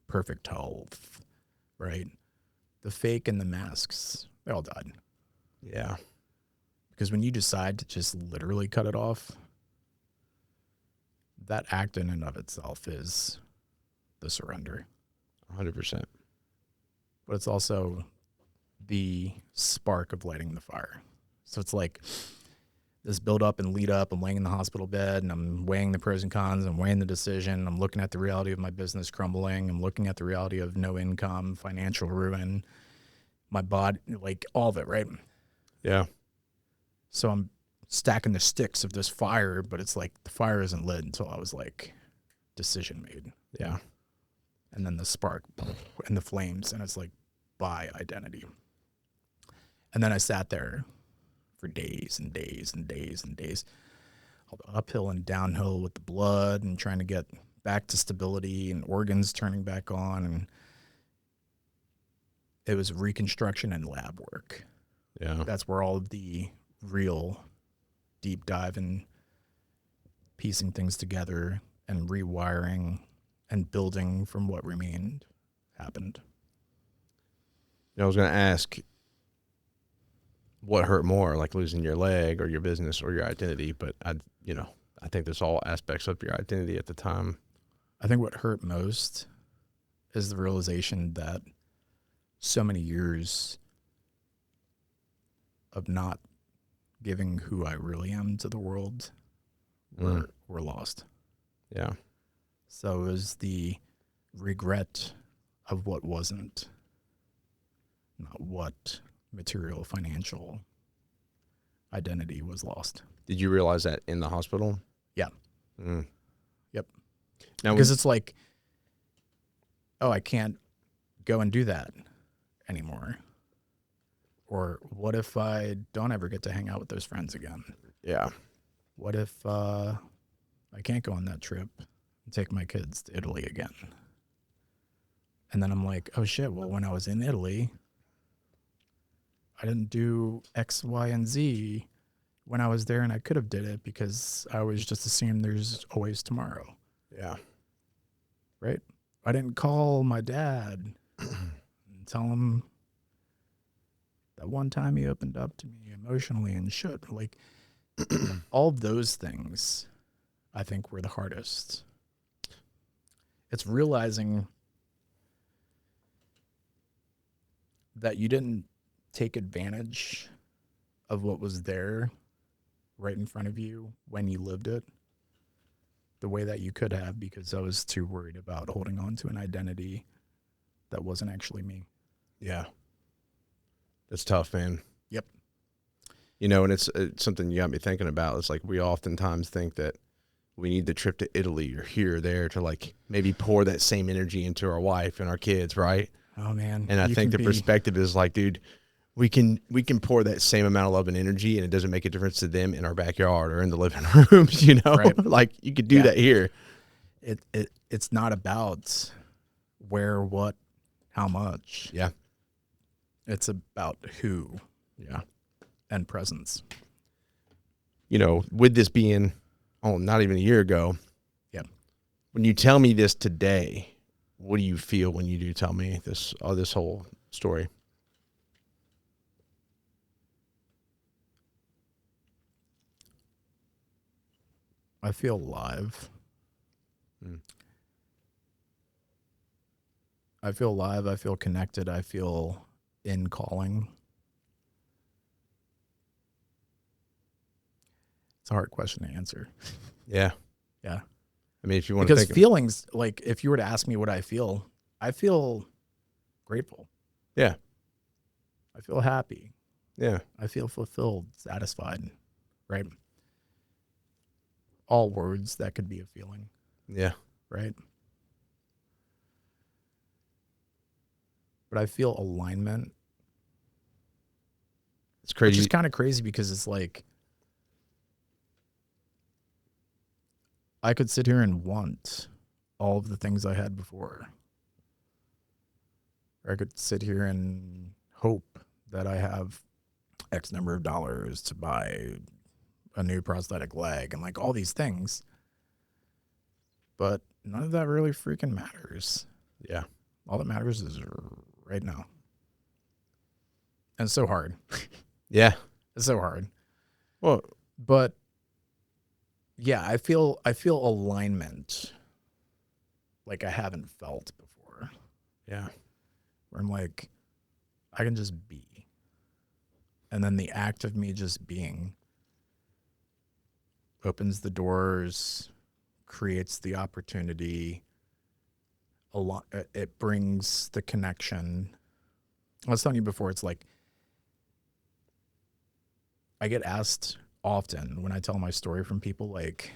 perfect health, right? The fake and the masks, they all died. Yeah. Because when you decide to just literally cut it off, that act in and of itself is the surrender. 100%. But it's also the spark of lighting the fire. So it's like this build up and lead up. I'm laying in the hospital bed and I'm weighing the pros and cons. I'm weighing the decision. I'm looking at the reality of my business crumbling. I'm looking at the reality of no income, financial ruin, my body, like all of it, right? Yeah. So I'm stacking the sticks of this fire, but it's like the fire isn't lit until I was like decision made. Yeah. And then the spark and the flames, and it's like by identity. And then I sat there for days and days and days and days, all the uphill and downhill with the blood and trying to get back to stability and organs turning back on. And it was reconstruction and lab work. Yeah. That's where all of the real deep dive and piecing things together and rewiring and building from what remained happened. I was going to ask, what hurt more, like losing your leg or your business or your identity? But I think there's all aspects of your identity at the time. I think what hurt most is the realization that so many years of not giving who I really am to the world were lost. Yeah. So it was the regret of what wasn't, not what material, financial identity was lost. Did you realize that in the hospital? Yeah. Yep. Now, because it's like, oh, I can't go and do that anymore. Or what if I don't ever get to hang out with those friends again? Yeah. What if I can't go on that trip and take my kids to Italy again? And then I'm like, oh shit, well, when I was in Italy, I didn't do X, Y, and Z when I was there, and I could have did it because I always just assumed there's always tomorrow. Yeah. Right? I didn't call my dad and tell him that one time he opened up to me emotionally and should. Like, all those things, I think, were the hardest. It's realizing that you didn't take advantage of what was there right in front of you when you lived it the way that you could have, because I was too worried about holding on to an identity that wasn't actually me. Yeah. That's tough, man. Yep. And it's something you got me thinking about. It's like we oftentimes think that we need the trip to Italy or here or there to like maybe pour that same energy into our wife and our kids, right? Oh, man. And I think the perspective is like, dude, we can pour that same amount of love and energy, and it doesn't make a difference to them in our backyard or in the living rooms, Right. Like you could do that here. It's not about where, what, how much. Yeah. It's about who. Yeah. And presence. With this being, not even a year ago. Yeah. When you tell me this today, what do you feel when you do tell me this whole story? I feel alive. I feel alive. I feel connected. I feel in calling. It's a hard question to answer. Yeah. Yeah. I mean, if you want to because think feelings, like if you were to ask me what I feel grateful. Yeah. I feel happy. Yeah. I feel fulfilled, satisfied, right? All words that could be a feeling. Yeah. Right? But I feel alignment. It's crazy. Which is kind of crazy because it's like, I could sit here and want all of the things I had before. Or I could sit here and hope that I have X number of dollars to buy a new prosthetic leg and like all these things. But none of that really freaking matters. Yeah. All that matters is right now. And it's so hard. Yeah. It's so hard. Well, But yeah, I feel alignment like I haven't felt before. yeah. Where I'm like, I can just be. And then the act of me just being opens the doors, creates the opportunity. It brings the connection. I was telling you before, it's like, I get asked often when I tell my story from people, like,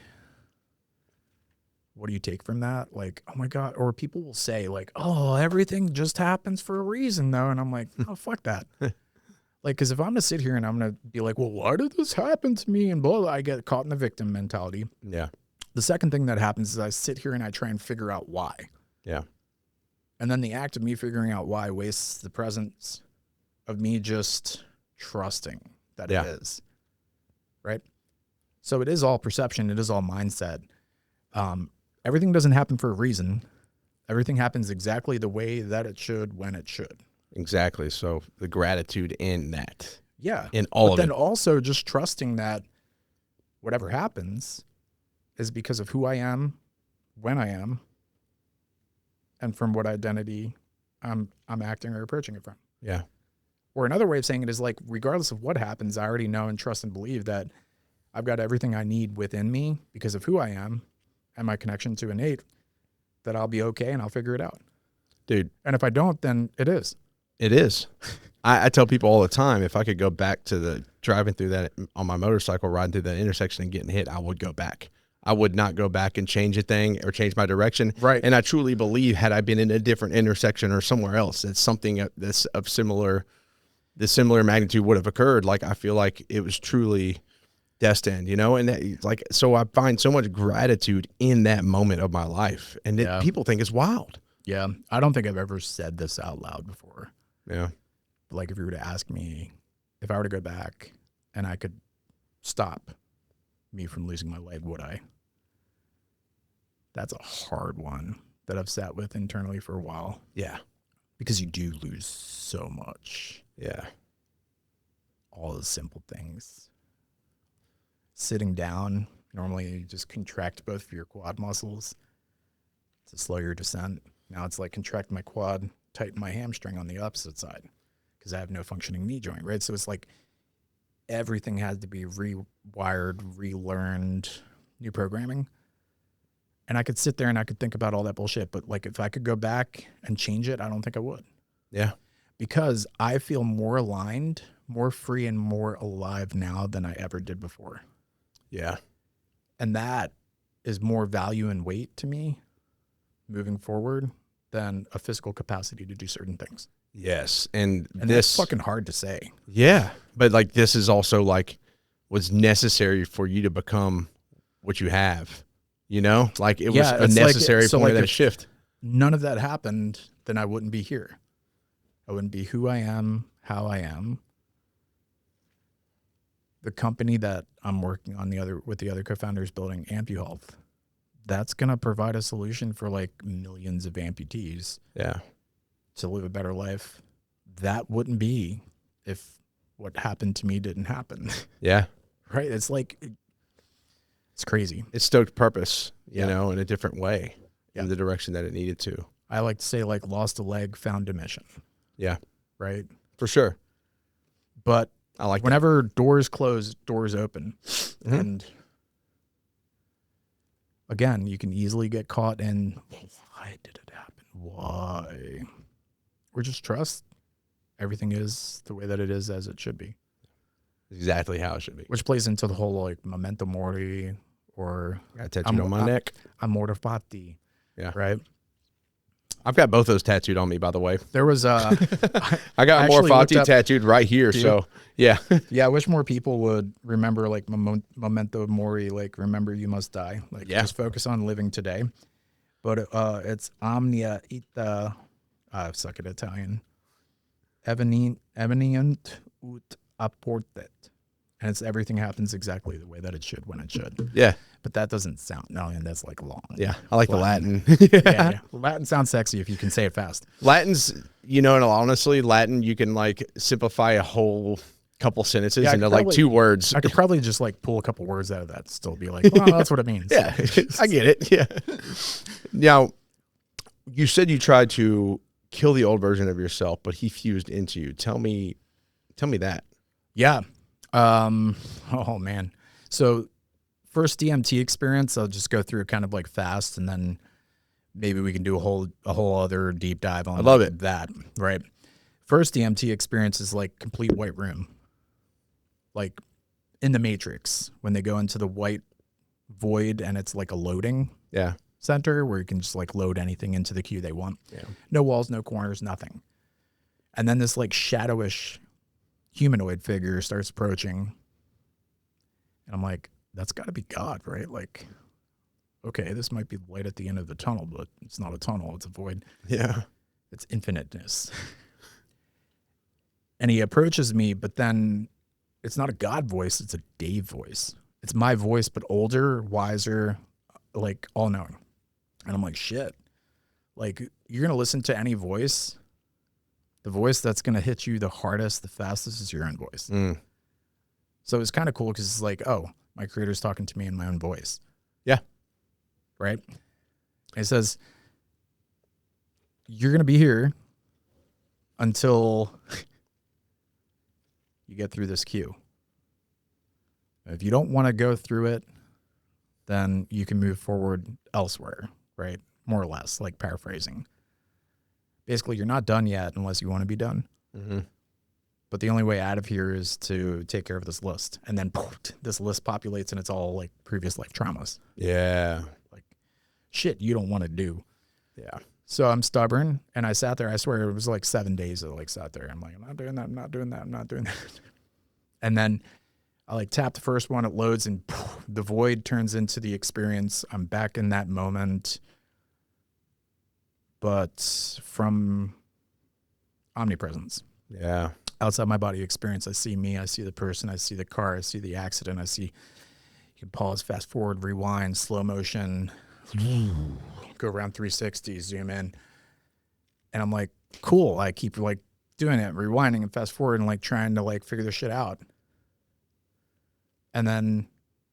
what do you take from that? Like, oh my God. Or people will say like, oh, everything just happens for a reason though. And I'm like, oh, fuck that. Like, because if I'm going to sit here and I'm going to be like, well, why did this happen to me? And blah, blah, I get caught in the victim mentality. Yeah. The second thing that happens is I sit here and I try and figure out why. Yeah. And then the act of me figuring out why wastes the presence of me just trusting that Yeah. it is. Right? So it is all perception. It is all mindset. Everything doesn't happen for a reason. Everything happens exactly the way that it should when it should. Exactly. So the gratitude in that. Yeah. In all but of then it. also just trusting that whatever happens is because of who I am, when I am, and from what identity I'm acting or approaching it from. Yeah. Or another way of saying it is like, regardless of what happens, I already know and trust and believe that I've got everything I need within me because of who I am and my connection to innate, that I'll be okay and I'll figure it out. Dude. And if I don't, then it is. It is. I tell people all the time, if I could go back to the driving through that on my motorcycle, riding through that intersection and getting hit, I would go back. I would not go back and change a thing or change my direction. Right. And I truly believe, had I been in a different intersection or somewhere else, that something that's of similar magnitude would have occurred. Like, I feel like it was truly destined, and that, like, so I find so much gratitude in that moment of my life, and people think it's wild. Yeah. I don't think I've ever said this out loud before. Yeah. But like, if you were to ask me if I were to go back and I could stop me from losing my leg, would I? That's a hard one that I've sat with internally for a while. Yeah. Because you do lose so much. Yeah. All the simple things. Sitting down, normally you just contract both of your quad muscles to slow your descent. Now it's like contract my quad, tighten my hamstring on the opposite side because I have no functioning knee joint, right? So it's like everything has to be rewired, relearned, new programming. And I could sit there and I could think about all that bullshit, but like, if I could go back and change it, I don't think I would. Yeah. Because I feel more aligned, more free, and more alive now than I ever did before. Yeah. And that is more value and weight to me moving forward than a physical capacity to do certain things. Yes. And this that's fucking hard to say. Yeah. But like, this is also like what's necessary for you to become what you have, like it was a necessary point of that shift. None of that happened, then I wouldn't be here. I wouldn't be who I am, how I am. The company that I'm working on with the other co-founders building, AmpuHealth, that's going to provide a solution for like millions of amputees. Yeah. To live a better life. That wouldn't be if what happened to me didn't happen. Yeah. Right? It's like, it's crazy. It stoked purpose, in a different way, in the direction that it needed to. I like to say, like, lost a leg, found a mission. Yeah. Right? For sure. But I like whenever doors close, doors open. Mm-hmm. And again, you can easily get caught in, why did it happen? Why? Or just trust everything is the way that it is, as it should be. Exactly how it should be. Which plays into the whole like memento mori, or got a tattooed on my neck. Amor fati. Yeah. Right. I've got both those tattooed on me, by the way. There was I got Amor fati tattooed right here. So yeah. Yeah. I wish more people would remember like memento mori, like remember you must die. Like just focus on living today. But it's omnia ita. I suck at Italian. Evenient ut apportet. And it's everything happens exactly the way that it should when it should. Yeah. But that doesn't sound, no, and that's like long. Yeah. I like Latin. the Latin. Yeah. Latin sounds sexy if you can say it fast. Latin's, and honestly, Latin, you can like simplify a whole couple sentences Yeah, I into could like probably- 2 words. I could probably just like pull a couple words out of that, still be like, well, that's what it means. Yeah, I get it. Yeah. Now, you said you tried to kill the old version of yourself, but he fused into you. Tell me that. Yeah. Oh man. So first DMT experience, I'll just go through it kind of like fast, and then maybe we can do a whole other deep dive on I love it. that. Right. First DMT experience is like complete white room. Like in the Matrix, when they go into the white void and it's like a loading Yeah. center where you can just like load anything into the queue they want. Yeah. No walls, no corners, nothing. And then this like shadowish humanoid figure starts approaching. And I'm like, that's got to be God, right? Like, okay, this might be the light at the end of the tunnel, but it's not a tunnel, it's a void. Yeah. It's infiniteness. And he approaches me, but then it's not a God voice, it's a Dave voice. It's my voice, but older, wiser, like all knowing. And I'm like, shit. Like, you're going to listen to any voice. The voice that's going to hit you the hardest, the fastest is your own voice. Mm. So it's kind of cool because it's like, oh, my creator's talking to me in my own voice. Yeah. Right? It says, you're going to be here until you get through this queue. If you don't want to go through it, then you can move forward elsewhere, right? More or less, like paraphrasing. Basically, you're not done yet unless you want to be done. Mm-hmm. But the only way out of here is to take care of this list. And then this list populates and it's all like previous life traumas. Yeah. Like shit you don't want to do. Yeah. So I'm stubborn and I sat there. I swear it was like 7 days that I like sat there. I'm like, I'm not doing that. I'm not doing that. I'm not doing that. And then I like tap the first one, it loads and the void turns into the experience. I'm back in that moment. But from omnipresence. Yeah. Outside my body experience, I see me, I see the person, I see the car, I see the accident, I see, you can pause, fast forward, rewind, slow motion, go around 360, zoom in. And I'm like, cool. I keep like doing it, rewinding and fast forward and like trying to like figure this shit out. And then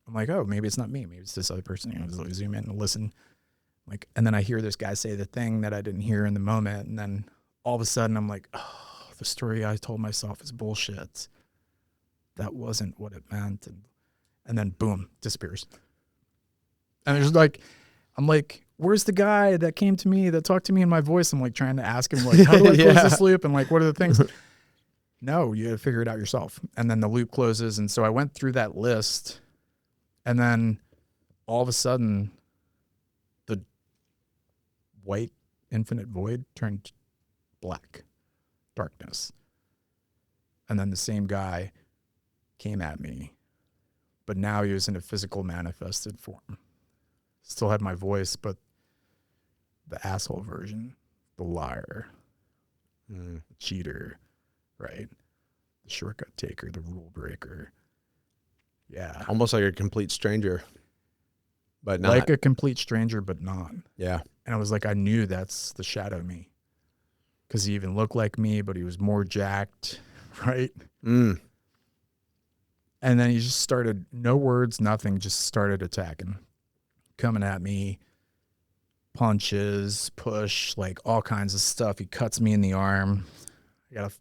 I'm like, oh, maybe it's not me. Maybe it's this other person. You know, just like zoom in and listen. Like, and then I hear this guy say the thing that I didn't hear in the moment. And then all of a sudden I'm like, oh, the story I told myself is bullshit. That wasn't what it meant. And then boom, disappears. And there's like, I'm like, where's the guy that came to me, that talked to me in my voice? I'm like trying to ask him, like, how do I close this loop? And like, what are the things? No, you gotta figure it out yourself. And then the loop closes. And so I went through that list and then all of a sudden the white infinite void turned black. Darkness. And then the same guy came at me, but now he was in a physical manifested form. Still had my voice, but the asshole version, the liar, the cheater, right? The shortcut taker, the rule breaker. Yeah. Almost like a complete stranger, but not. Like a complete stranger, but not. Yeah. And I was like, I knew that's the shadow me. Because he even looked like me, but he was more jacked, right? Mm. And then he just started, no words, nothing, just started attacking. Coming at me, punches, push, like all kinds of stuff. He cuts me in the arm. I got a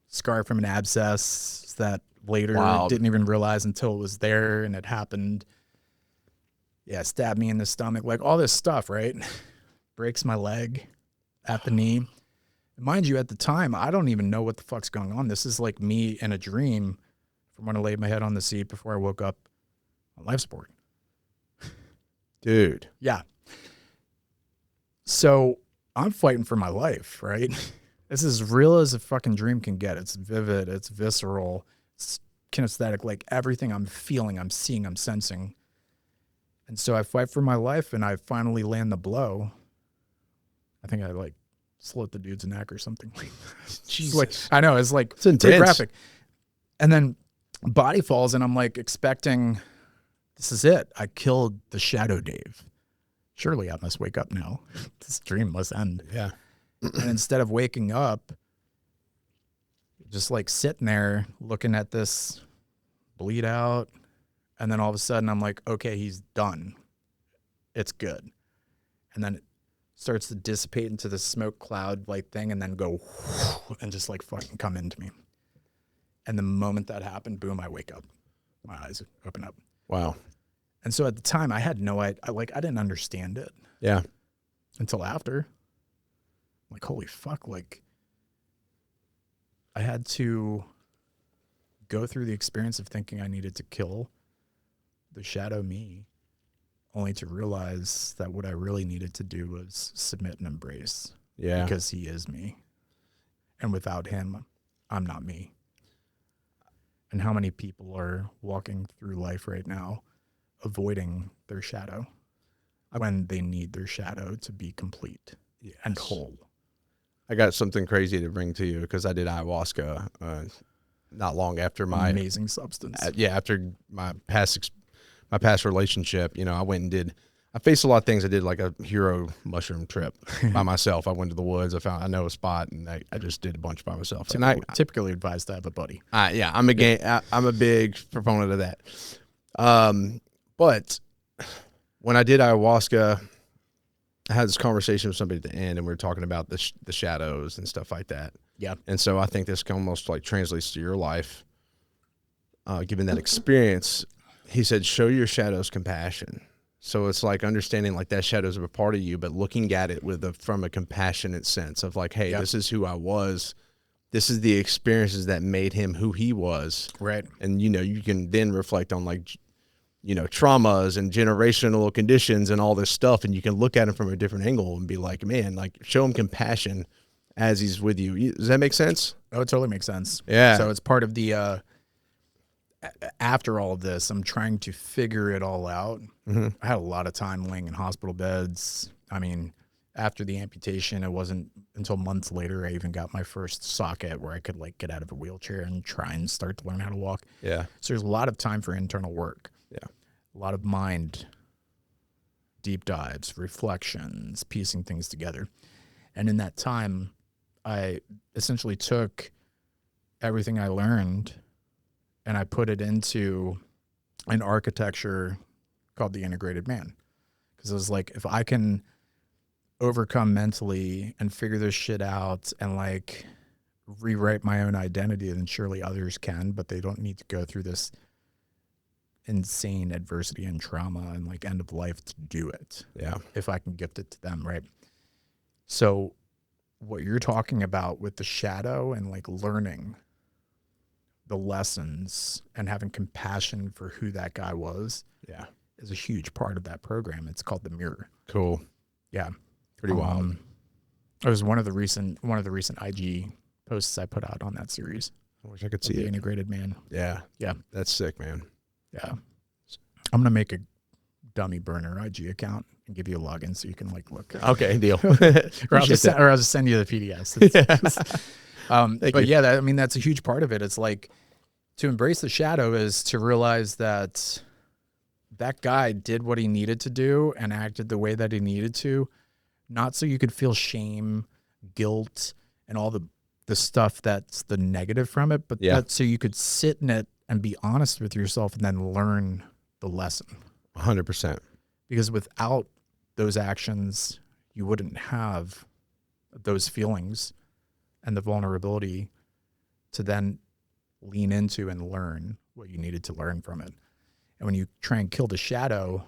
scar from an abscess that later didn't even realize until it was there and it happened. Yeah, stabbed me in the stomach, like all this stuff, right? Breaks my leg at the knee. Mind you, at the time, I don't even know what the fuck's going on. This is like me in a dream from when I laid my head on the seat before I woke up on life support. Dude. Yeah. So I'm fighting for my life, right? This is as real as a fucking dream can get. It's vivid. It's visceral. It's kinesthetic. Like everything I'm feeling, I'm seeing, I'm sensing. And so I fight for my life and I finally land the blow. I think I like slit the dude's neck or something. Jesus. Like, I know, it's like intense. pretty graphic. And then body falls and I'm like expecting, this is it. I killed the shadow Dave. Surely I must wake up now. This dream must end. Yeah. And instead of waking up, just like sitting there looking at this bleed out. And then all of a sudden I'm like, okay, he's done. It's good. And then it starts to dissipate into the smoke cloud like thing and then go and just like fucking come into me. And the moment that happened, boom, I wake up. My eyes open up. Wow. And so at the time I had no idea, I didn't understand it. Yeah. Until after. Like, holy fuck, like I had to go through the experience of thinking I needed to kill the shadow me, only to realize that what I really needed to do was submit and embrace. Yeah. Because he is me. And without him, I'm not me. And how many people are walking through life right now avoiding their shadow when they need their shadow to be complete and whole? I got something crazy to bring to you because I did ayahuasca not long after my amazing substance. After my past relationship, you know, I faced a lot of things. I did like a hero mushroom trip by myself. I went to the woods. I know a spot, and I just did a bunch by myself. And I typically advise to have a buddy. I'm a big proponent of that. But when I did ayahuasca, I had this conversation with somebody at the end, and we were talking about the shadows and stuff like that. Yeah. And so I think this almost like translates to your life, given that experience. He said, show your shadows compassion. So it's like understanding like that shadows are a part of you, but looking at it from a compassionate sense of like, hey, this is who I was. This is the experiences that made him who he was. Right. And, you know, you can then reflect on like, you know, traumas and generational conditions and all this stuff. And you can look at him from a different angle and be like, man, like show him compassion as he's with you. Does that make sense? Oh, it totally makes sense. Yeah. So it's part of the, after all of this, I'm trying to figure it all out. Mm-hmm. I had a lot of time laying in hospital beds. I mean, after the amputation, it wasn't until months later I even got my first socket where I could like get out of a wheelchair and try and start to learn how to walk. Yeah. So there's a lot of time for internal work. Yeah. A lot of mind deep dives, reflections, piecing things together. And in that time, I essentially took everything I learned and I put it into an architecture called the integrated man. Because it was like, if I can overcome mentally and figure this shit out and like rewrite my own identity, then surely others can, but they don't need to go through this insane adversity and trauma and like end of life to do it. Yeah. If I can gift it to them, right? So what you're talking about with the shadow and like learning the lessons and having compassion for who that guy was, is a huge part of that program. It's called The Mirror. Cool. Yeah. Pretty wild. It was one of the recent IG posts I put out on that series. I wish I could see The it. Integrated Man. Yeah. Yeah. That's sick, man. Yeah. I'm going to make a dummy burner IG account and give you a login so you can like look. Okay, deal. Or I'll just send you the PDFs. But yeah, I mean, that's a huge part of it. It's like to embrace the shadow is to realize that that guy did what he needed to do and acted the way that he needed to, not so you could feel shame, guilt, and all the stuff that's the negative from it, but that so you could sit in it and be honest with yourself and then learn the lesson. 100%. Because without those actions, you wouldn't have those feelings and the vulnerability to then lean into and learn what you needed to learn from it. And when you try and kill the shadow,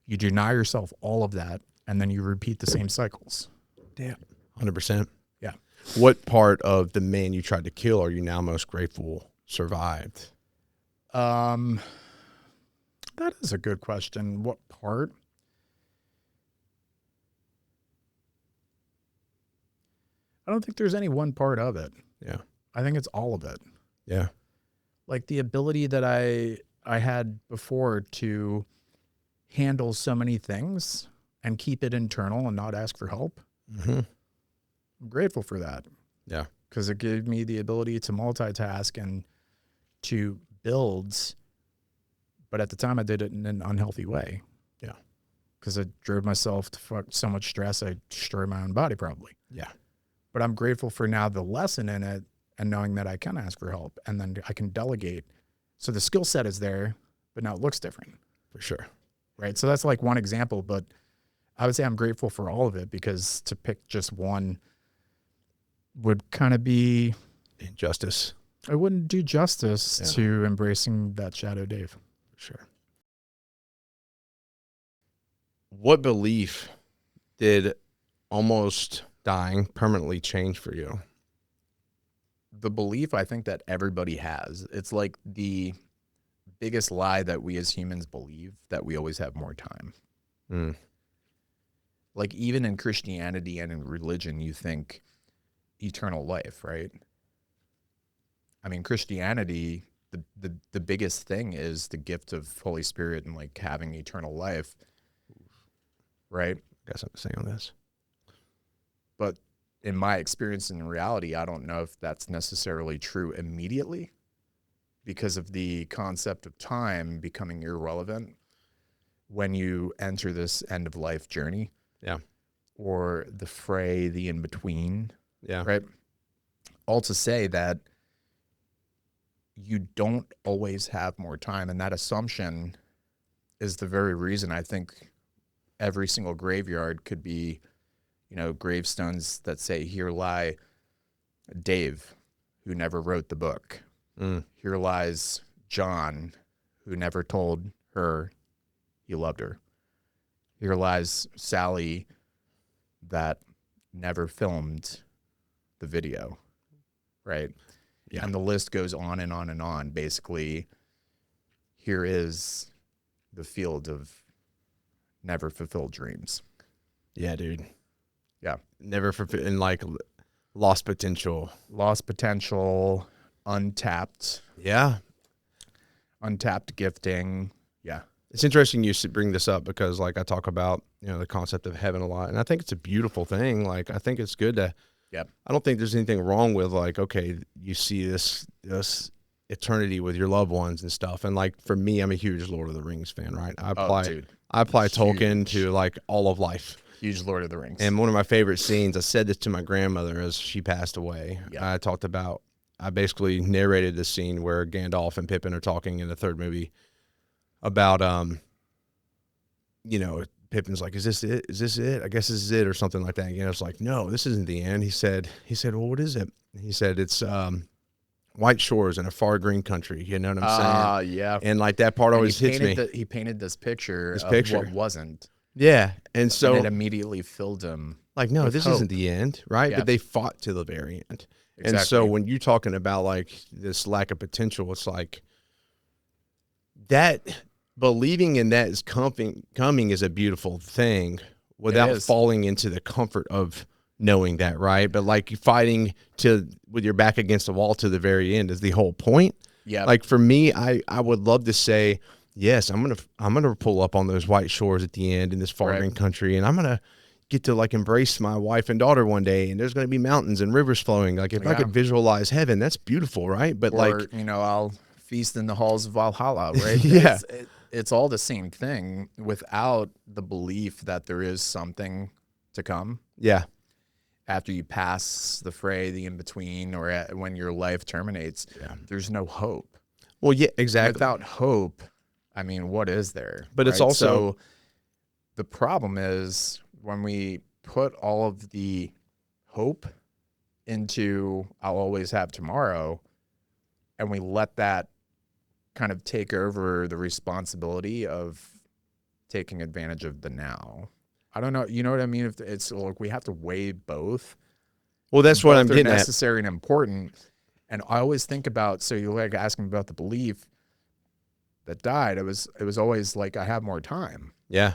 you deny yourself all of that, and then you repeat the same cycles. Damn. 100%. Yeah. What part of the man you tried to kill are you now most grateful survived? That is a good question. What part? I don't think there's any one part of it. Yeah. I think it's all of it. Yeah. Like the ability that I had before to handle so many things and keep it internal and not ask for help. Mm-hmm. I'm grateful for that. Yeah. Because it gave me the ability to multitask and to build. But at the time, I did it in an unhealthy way. Yeah. Because I drove myself to so much stress, I destroyed my own body probably. Yeah. But I'm grateful for now the lesson in it and knowing that I can ask for help and then I can delegate. So the skill set is there, but now it looks different. For sure. Right. So that's like one example, but I would say I'm grateful for all of it, because to pick just one would kind of be Injustice. I wouldn't do justice Yeah. to embracing that Shadow Dave. For sure. What belief did almost dying permanently change for you? The belief I think that everybody has, it's like the biggest lie that we as humans believe, that we always have more time. Mm. Like even in Christianity and in religion, you think eternal life, right? I mean, Christianity, the biggest thing is the gift of Holy Spirit and like having eternal life, right? Got something to say on this. But in my experience in reality, I don't know if that's necessarily true immediately, because of the concept of time becoming irrelevant when you enter this end of life journey. Yeah. Or the fray, the in-between. Yeah. Right. All to say that you don't always have more time. And that assumption is the very reason I think every single graveyard could be, you know, gravestones that say, here lie Dave, who never wrote the book. Mm. Here lies John, who never told her he loved her. Here lies Sally, that never filmed the video, right? Yeah. And the list goes on and on and on. Basically, here is the field of never fulfilled dreams. Yeah, dude. Yeah. Never and like lost potential. Lost potential, untapped gifting. Yeah. It's interesting you should bring this up, because like I talk about, you know, the concept of heaven a lot, and I think it's a beautiful thing. Like I think it's good to, Yep. I don't think there's anything wrong with like, okay, you see this eternity with your loved ones and stuff. And like for me, I'm a huge Lord of the Rings fan, right? I apply Tolkien to like all of life. Huge Lord of the Rings. And one of my favorite scenes, I said this to my grandmother as she passed away. Yeah. I basically narrated the scene where Gandalf and Pippin are talking in the third movie about, you know, Pippin's like, is this it? Is this it? I guess this is it, or something like that. And Gandalf's like, no, this isn't the end. He said, well, what is it? He said, it's white shores in a far green country. You know what I'm saying? Yeah. And like that part always hits me. He painted this picture of what wasn't. Yeah. And so and it immediately filled him. Like, no, this hope. isn't the end, right? Yeah. But they fought to the very end. Exactly. And so when you're talking about like this lack of potential, it's like that believing in that is coming is a beautiful thing without falling into the comfort of knowing that, right? But like fighting with your back against the wall to the very end is the whole point. Yeah. Like for me, I would love to say, yes, I'm gonna pull up on those white shores at the end in this far green country, and I'm gonna get to like embrace my wife and daughter one day, and there's gonna be mountains and rivers flowing. Like if I could visualize heaven, that's beautiful, right? But I'll feast in the halls of Valhalla, right? Yeah. It's all the same thing without the belief that there is something to come. Yeah. After you pass the fray, the in-between, or when your life terminates, there's no hope. Well, yeah, exactly. Without hope, I mean, what is there? But it's also... So the problem is when we put all of the hope into I'll always have tomorrow, and we let that kind of take over the responsibility of taking advantage of the now. I don't know. You know what I mean? If it's like we have to weigh both. Well, that's what I'm getting at. Necessary and important. And I always think about, so you're like asking about the belief that died. It was always like, I have more time. Yeah.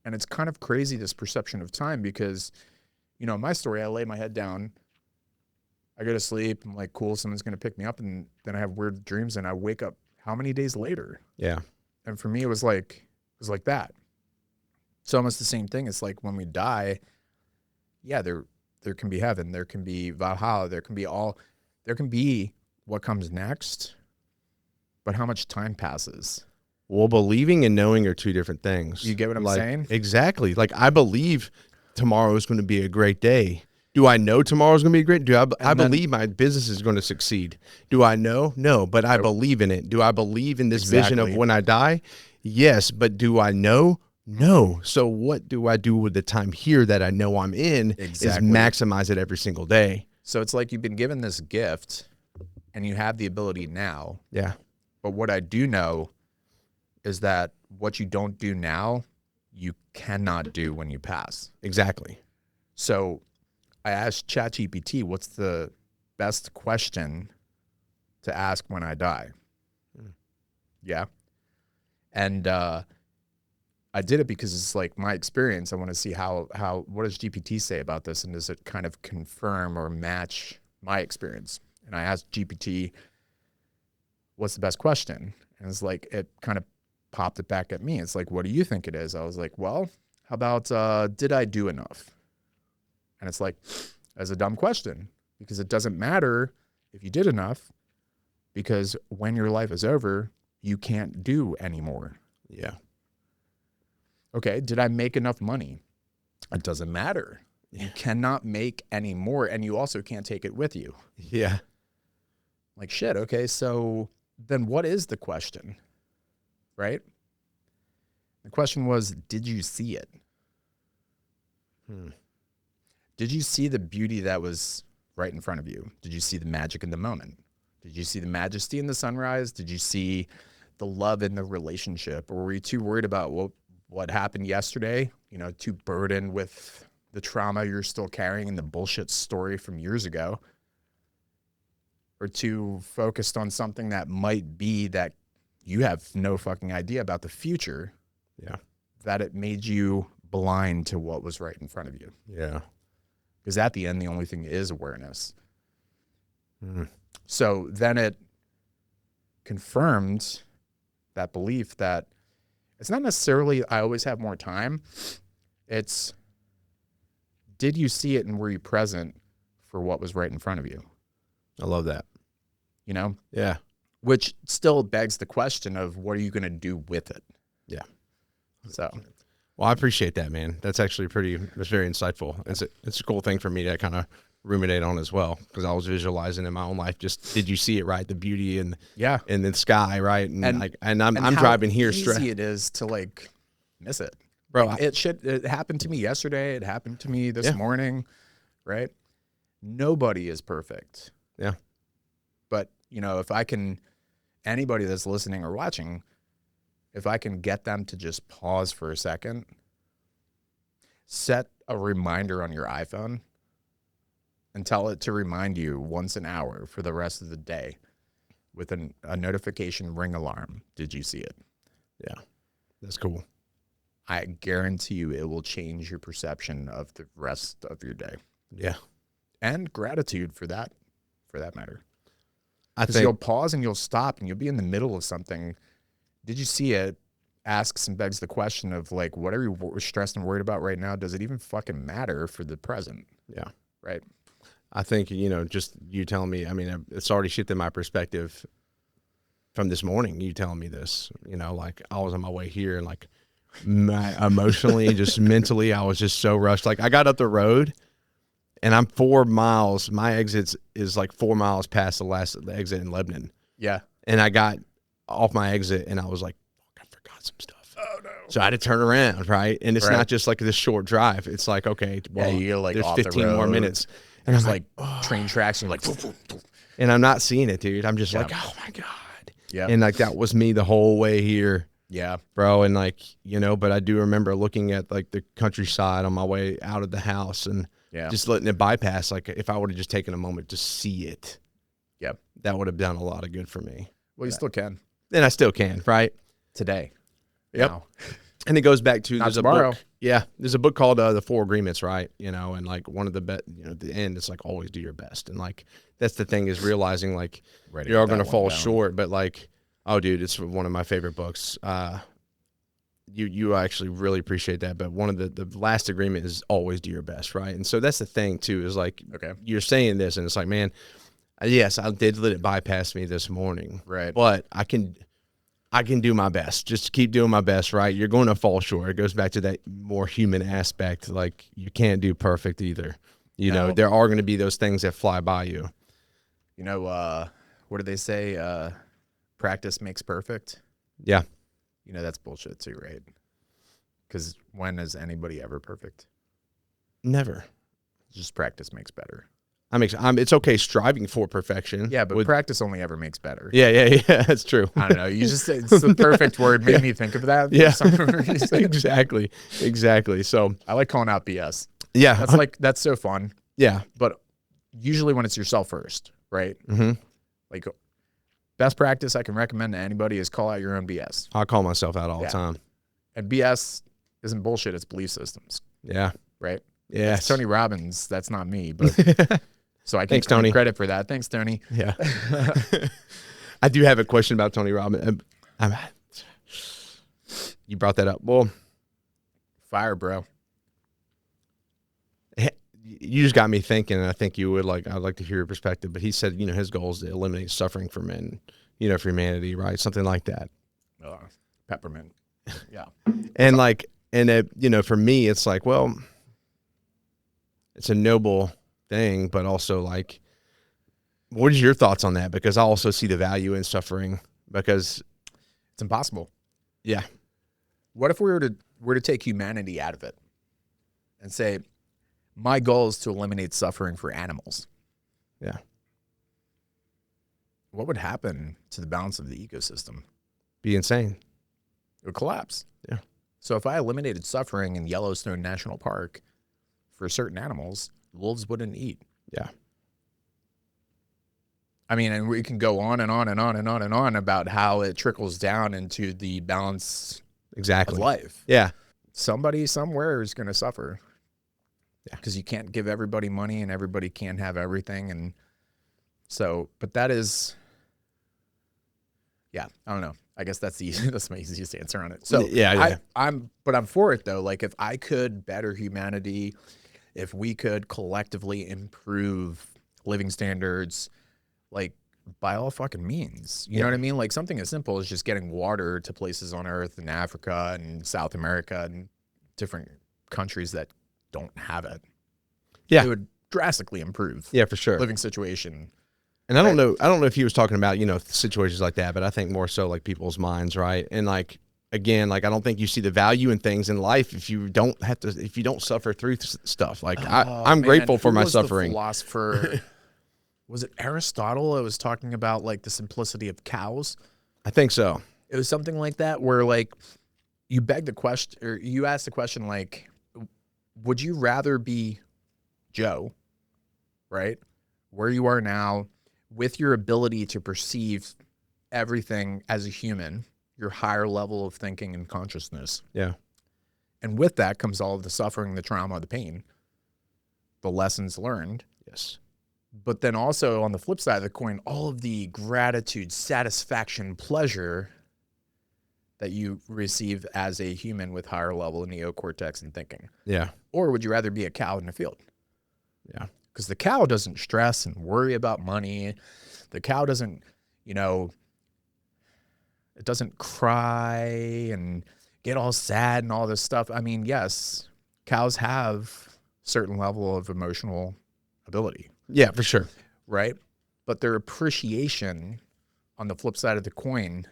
And it's kind of crazy, this perception of time, because, you know, in my story, I lay my head down, I go to sleep, I'm like, cool, someone's going to pick me up. And then I have weird dreams and I wake up how many days later? Yeah. And for me, it was like that. It's almost the same thing. It's like when we die, yeah, there can be heaven, there can be Valhalla, there can be what comes next, but how much time passes? Well, believing and knowing are two different things. You get what I'm saying? Exactly. Like I believe tomorrow is going to be a great day, Do I know tomorrow's going to be great? I then- believe my business is going to succeed. Do I know? No, but I believe in it. Do I believe in this vision of Exactly. when I die? Yes, but do I know? No. So what do I do with the time here that I know I'm in is Exactly. maximize it every single day. So it's like you've been given this gift and you have the ability now. Yeah. But what I do know is that what you don't do now, you cannot do when you pass. Exactly. So I asked ChatGPT, what's the best question to ask when I die? Yeah. And I did it because it's like my experience. I want to see how what does GPT say about this, and does it kind of confirm or match my experience? And I asked GPT, what's the best question? And it's like, it kind of popped it back at me. It's like, what do you think it is? I was like, well, how about did I do enough? And it's like, that's a dumb question, because it doesn't matter if you did enough, because when your life is over, you can't do anymore. Yeah. Okay, did I make enough money? It doesn't matter. Yeah. You cannot make any more, and you also can't take it with you. Yeah. Like, shit, okay, so then what is the question? Right? The question was, did you see it? Did you see the beauty that was right in front of you? Did you see the magic in the moment? Did you see the majesty in the sunrise? Did you see the love in the relationship? Or were you too worried about what happened yesterday? You know, too burdened with the trauma you're still carrying and the bullshit story from years ago? Or too focused on something that might be that you have no fucking idea about the future? Yeah. That it made you blind to what was right in front of you. Yeah. Because at the end, the only thing is awareness. So then it confirmed that belief that it's not necessarily I always have more time. It's, did you see it and were you present for what was right in front of you? I love that. You know? Yeah. Which still begs the question of, what are you going to do with it? Yeah. So, Well, I appreciate that, man. That's actually that's very insightful. It's a cool thing for me to kind of ruminate on as well, because I was visualizing in my own life, just, did you see it, right? The beauty in the sky, right? And I'm how driving here easy straight. it is to like miss it. Bro, Like, it happened to me yesterday. It happened to me this morning, right? Nobody is perfect. Yeah. But, you know, if I can, anybody that's listening or watching, if I can get them to just pause for a second, set a reminder on your iPhone and tell it to remind you once an hour for the rest of the day with a notification ring alarm. Did you see it? Yeah. That's cool. I guarantee you it will change your perception of the rest of your day. Yeah. And gratitude for that matter. I Because think you'll pause and you'll stop and you'll be in the middle of something. Did you see it? Asks and begs the question of like, what are you stressed and worried about right now? Does it even fucking matter for the present? Yeah. Right. I think, you know, just you telling me, I mean, it's already shifted my perspective from this morning. You telling me this, you know, like I was on my way here and like emotionally, just mentally, I was just so rushed. Like I got up the road and I'm 4 miles. My exit is like 4 miles past the exit in Lebanon. Yeah. And I got off my exit and I was like, I forgot some stuff. Oh no. So I had to turn around. Right. And it's not just like this short drive. It's like, okay, well, you're like there's off 15 the more road. minutes. And there's like train tracks and you're like, and I'm not seeing it, dude. I'm just like, oh my God. yeah. And like, that was me the whole way here, Yeah. bro. And like, you know, but I do remember looking at like the countryside on my way out of the house and just letting it bypass. Like if I would have just taken a moment to see it, that would have done a lot of good for me. Well, you still can. And I still can, right? Today. Yep. Now. And it goes back to, Not there's tomorrow. a book. Yeah. There's a book called The Four Agreements, right? You know, and like one of the you know, at the end, it's like always do your best. And like, that's the thing, is realizing like Ready you're to going to that fall one down. short, but like, oh dude, it's one of my favorite books. You actually really appreciate that. But one of the last agreement is always do your best. Right. And so that's the thing too, is like, Okay. you're saying this and it's like, man, yes, I did let it bypass me this morning, Right. but I can do my best. Just keep doing my best, right? You're going to fall short. It goes back to that more human aspect. Like you can't do perfect either. You know, No. there are going to be those things that fly by you. You know, what do they say? Practice makes perfect. Yeah. You know, that's bullshit too, right? Because when is anybody ever perfect? Never. Just practice makes better. It's okay striving for perfection. Yeah, but practice only ever makes better. Yeah. That's true. I don't know. You just it's the perfect word. Made me think of that. Yeah. For some reason. Exactly. So I like calling out BS. yeah, That's so fun. yeah. But usually when it's yourself first, right? Mm-hmm. Like best practice I can recommend to anybody is call out your own BS. I call myself out all the time. And BS isn't bullshit. It's belief systems, Yeah. right? Yeah. It's Tony Robbins. That's not me, but so I Thanks, can't Tony. take credit for that. Thanks, Tony. Yeah. I do have a question about Tony Robbins. You brought that up. Well, Fire, bro. you just got me thinking, and I think you would I'd like to hear your perspective. But he said, you know, his goal is to eliminate suffering for men, you know, for humanity, right? Something like that. Peppermint. Yeah. You know, for me, it's like, well, it's a noble thing, but also like, what is your thoughts on that? Because I also see the value in suffering because It's impossible. yeah, What if we were to take humanity out of it and say, my goal is to eliminate suffering for animals? yeah, What would happen to the balance of the ecosystem? be insane. It would collapse. Yeah. So if I eliminated suffering in Yellowstone National Park for certain animals, wolves wouldn't eat. Yeah. I mean, and we can go on and on and on and on and on about how it trickles down into the balance Exactly. of life. Yeah. Somebody somewhere is going to suffer. Yeah. Because you can't give everybody money and everybody can't have everything. And so, but that is, yeah, I don't know. I guess that's that's my easiest answer on it. So yeah. I'm for it though. Like if I could better humanity, if we could collectively improve living standards, like by all fucking means, you know what I mean? Like something as simple as just getting water to places on Earth in Africa and South America and different countries that don't have it. Yeah. It would drastically improve Yeah, for sure. living situation. And I don't know if he was talking about, you know, situations like that, but I think more so like people's minds, right? And like, again, like I don't think you see the value in things in life if you don't suffer through stuff. Like I'm grateful for my suffering. The philosopher, was it Aristotle? It was talking about like the simplicity of cows. I think so. It was something like that where like you beg the question, or you ask the question like, would you rather be Joe, right? Where you are now, with your ability to perceive everything as a human, your higher level of thinking and consciousness. Yeah. And with that comes all of the suffering, the trauma, the pain, the lessons learned. Yes. But then also on the flip side of the coin, all of the gratitude, satisfaction, pleasure that you receive as a human with higher level neocortex and thinking. Yeah. Or would you rather be a cow in the field? Yeah. Because the cow doesn't stress and worry about money. The cow doesn't, you know, it doesn't cry and get all sad and all this stuff. I mean, yes, cows have certain level of emotional ability. Yeah, for sure. Right? But their appreciation on the flip side of the coin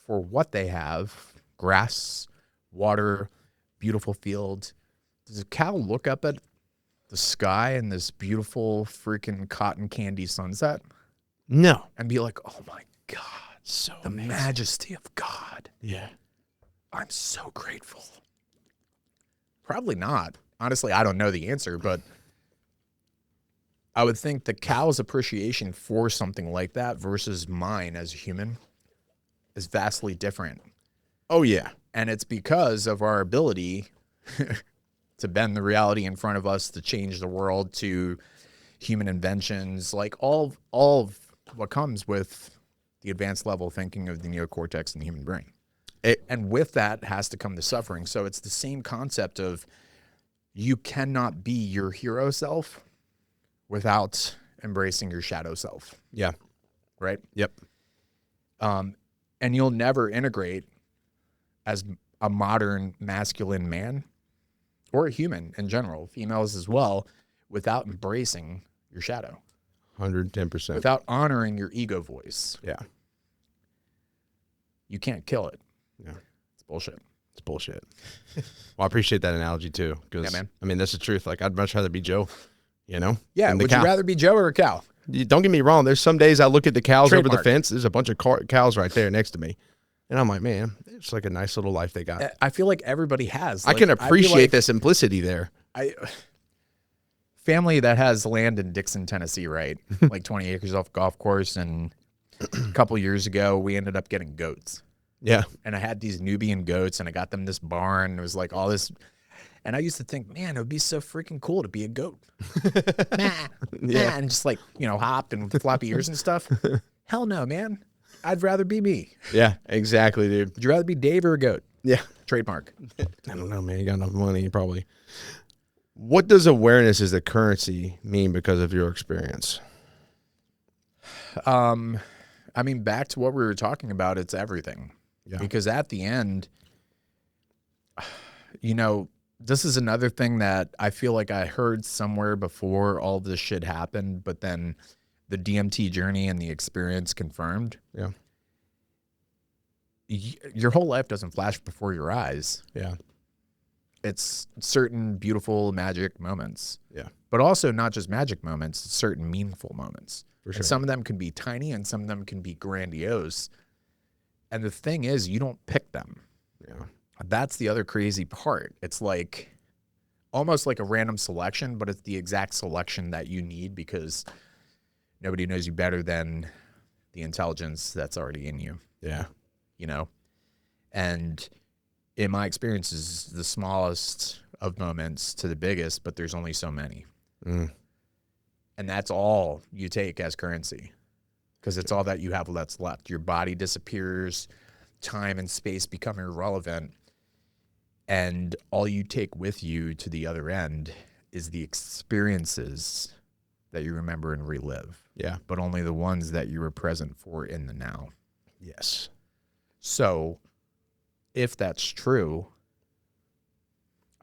for what they have, grass, water, beautiful field, does a cow look up at the sky and this beautiful freaking cotton candy sunset No. and be like, oh my God, So the amazing. majesty of God. Yeah. I'm so grateful. Probably not. Honestly, I don't know the answer, but I would think the cow's appreciation for something like that versus mine as a human is vastly different. Oh yeah. And it's because of our ability to bend the reality in front of us, to change the world, to human inventions, like all of what comes with the advanced level thinking of the neocortex in the human brain. And with that has to come the suffering. So it's the same concept of you cannot be your hero self without embracing your shadow self. Yeah. Right? Yep. And you'll never integrate as a modern masculine man or a human in general, females as well, without embracing your shadow, 110%. without honoring your ego voice. Yeah. You can't kill it. Yeah. It's bullshit. It's bullshit. Well, I appreciate that analogy too. Because, Yeah, man. I mean, that's the truth. Like, I'd much rather be Joe, you know? Yeah. than the Would cow. you rather be Joe or a cow? Don't get me wrong. There's some days I look at the cows over the Trademark. fence. There's a bunch of cows right there next to me. And I'm like, man, it's like a nice little life they got. I feel like everybody has. I Like, can feel appreciate like the simplicity there. Family that has land in Dixon, Tennessee, right? Like 20 acres off a golf course. And a couple years ago, we ended up getting goats. Yeah. And I had these Nubian goats, and I got them this barn. It was like all this. And I used to think, man, it would be so freaking cool to be a goat. And just like, hopped and with floppy ears and stuff. Hell no, man. I'd rather be me. Yeah, exactly, dude. Would you rather be Dave or a goat? Yeah. Trademark. I don't know, man. You got enough money, probably. What does awareness as the currency mean because of your experience? I mean, back to what we were talking about, it's everything. Yeah. Because at the end, this is another thing that I feel like I heard somewhere before all this shit happened, but then the DMT journey and the experience confirmed. Yeah. Your whole life doesn't flash before your eyes. Yeah. It's certain beautiful magic moments. Yeah. But also not just magic moments, it's certain meaningful moments. For sure. And some of them can be tiny and some of them can be grandiose. And the thing is, you don't pick them. Yeah. That's the other crazy part. It's like almost like a random selection, but it's the exact selection that you need because nobody knows you better than the intelligence that's already in you. Yeah. And in my experience, is the smallest of moments to the biggest, but there's only so many. Mm. And that's all you take as currency because it's all that you have that's left. Your body disappears, time and space become irrelevant. And all you take with you to the other end is the experiences that you remember and relive. Yeah. But only the ones that you were present for in the now. Yes. So if that's true,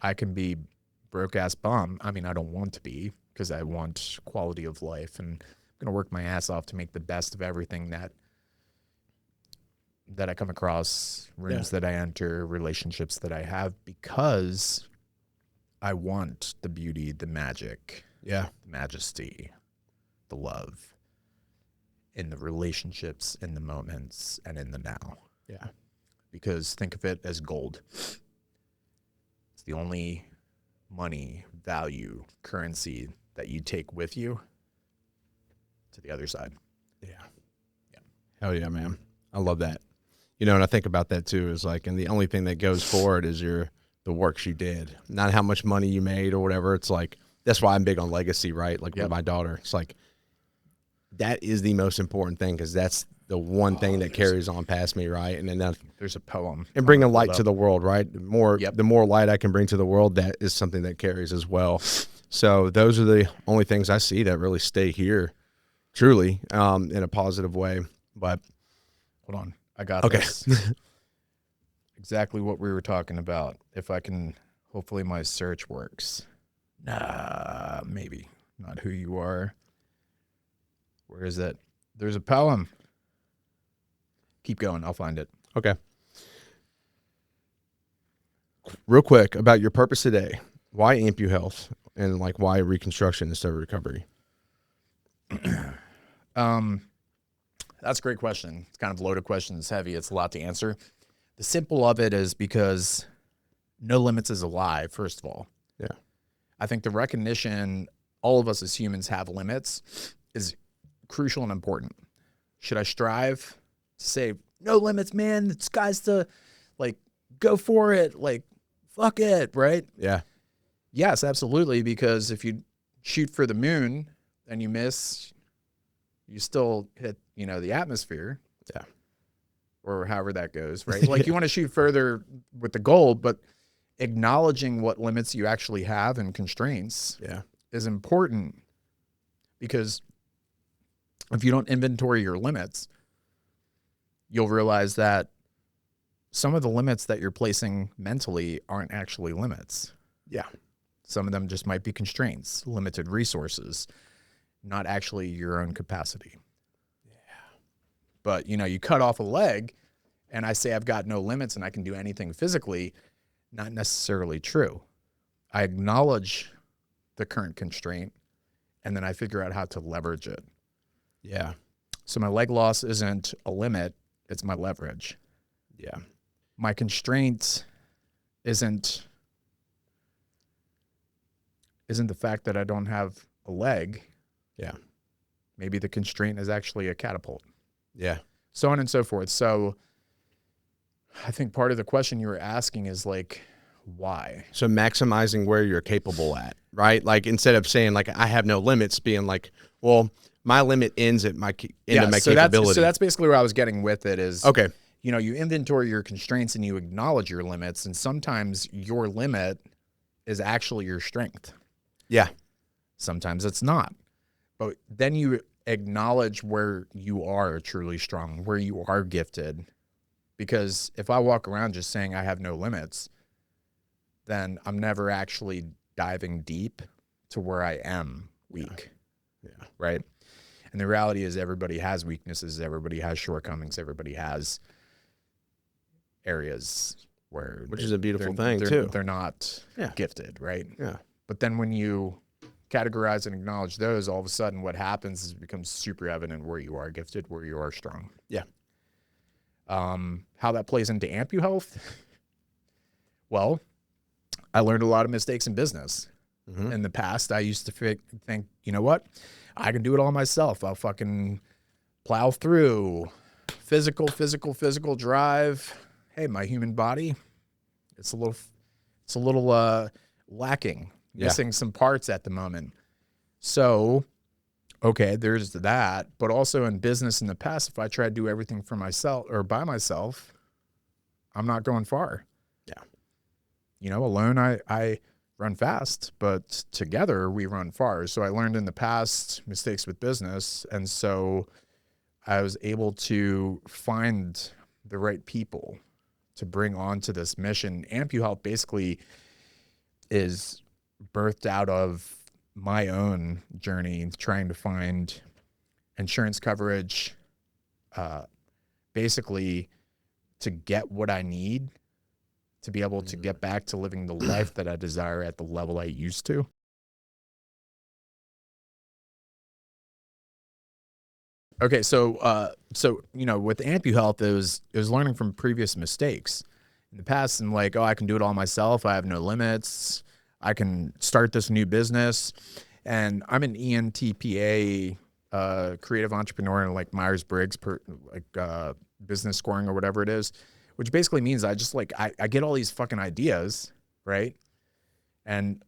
I can be broke ass bum. I mean, I don't want to be because I want quality of life and I'm going to work my ass off to make the best of everything that I come across, rooms that I enter, relationships that I have because I want the beauty, the magic, Yeah. the majesty, the love in the relationships, in the moments, and in the now. Yeah. Because think of it as gold. It's the only money, value, currency that you take with you to the other side. Yeah. Hell yeah, man. I love that. And I think about that too, is like, and the only thing that goes forward is the works you did, not how much money you made or whatever. It's like, that's why I'm big on legacy, right? Like with my daughter, it's like, that is the most important thing because that's the one thing that carries on past me, right? And then there's a poem. and bring a light to the world, right? The more light I can bring to the world, that is something that carries as well. So those are the only things I see that really stay here, truly, in a positive way. But Hold on. I got okay. this. Exactly what we were talking about. If I can, hopefully my search works. Nah, maybe. Not who you are. Where is it? There's a poem. Keep going. I'll find it. Okay. Real quick about your purpose today. Why AmpuHealth and like why reconstruction instead of recovery? That's a great question. It's kind of a loaded question. It's heavy. It's a lot to answer. The simple of it is because no limits is a lie, first of all. Yeah. I think the recognition all of us as humans have limits is crucial and important. Should I strive to say, no limits, man, the sky's the, like, go for it, like, fuck it, right? Yeah. Yes, absolutely, because if you shoot for the moon and you miss, you still hit, the atmosphere. Yeah. Or however that goes, right? Like you want to shoot further with the goal, but acknowledging what limits you actually have and constraints is important because if you don't inventory your limits, you'll realize that some of the limits that you're placing mentally aren't actually limits. Yeah. Some of them just might be constraints, limited resources, not actually your own capacity. Yeah. But, you know, you cut off a leg and I say I've got no limits and I can do anything physically, not necessarily true. I acknowledge the current constraint and then I figure out how to leverage it. Yeah. So my leg loss isn't a limit, it's my leverage. Yeah. My constraint isn't the fact that I don't have a leg. Yeah. Maybe the constraint is actually a catapult. Yeah. So on and so forth. So I think part of the question you were asking is like, why? So maximizing where you're capable at, right? Like instead of saying like I have no limits, being like, well, my limit ends at my capability. So that's basically where I was getting with it is, okay. You know, you inventory your constraints and you acknowledge your limits. And sometimes your limit is actually your strength. Yeah. Sometimes it's not. But then you acknowledge where you are truly strong, where you are gifted. Because if I walk around just saying I have no limits, then I'm never actually diving deep to where I am weak. Yeah. Right? And the reality is everybody has weaknesses, everybody has shortcomings, everybody has areas where which is a beautiful thing too. They're not gifted, right? Yeah. But then when you categorize and acknowledge those, all of a sudden what happens is it becomes super evident where you are gifted, where you are strong. Yeah. How that plays into AmpuHealth? Well, I learned a lot of mistakes in business. Mm-hmm. In the past, I used to think, you know what? I can do it all myself. I'll fucking plow through. Physical drive. Hey, my human body, it's a little lacking, missing some parts at the moment. So, okay, there's that. But also in business in the past, if I try to do everything for myself or by myself, I'm not going far. Yeah. You know, alone I run fast, but together we run far. So I learned in the past mistakes with business. And so I was able to find the right people to bring on to this mission. AmpuHealth basically is birthed out of my own journey, trying to find insurance coverage, basically to get what I need to be able to get back to living the life that I desire at the level I used to. Okay, so you know, with AmpuHealth, it was learning from previous mistakes. In the past, I'm like, oh, I can do it all myself. I have no limits. I can start this new business, and I'm an ENTPA, creative entrepreneur, and like Myers-Briggs, business scoring or whatever it is, which basically means I just like I get all these fucking ideas, right, and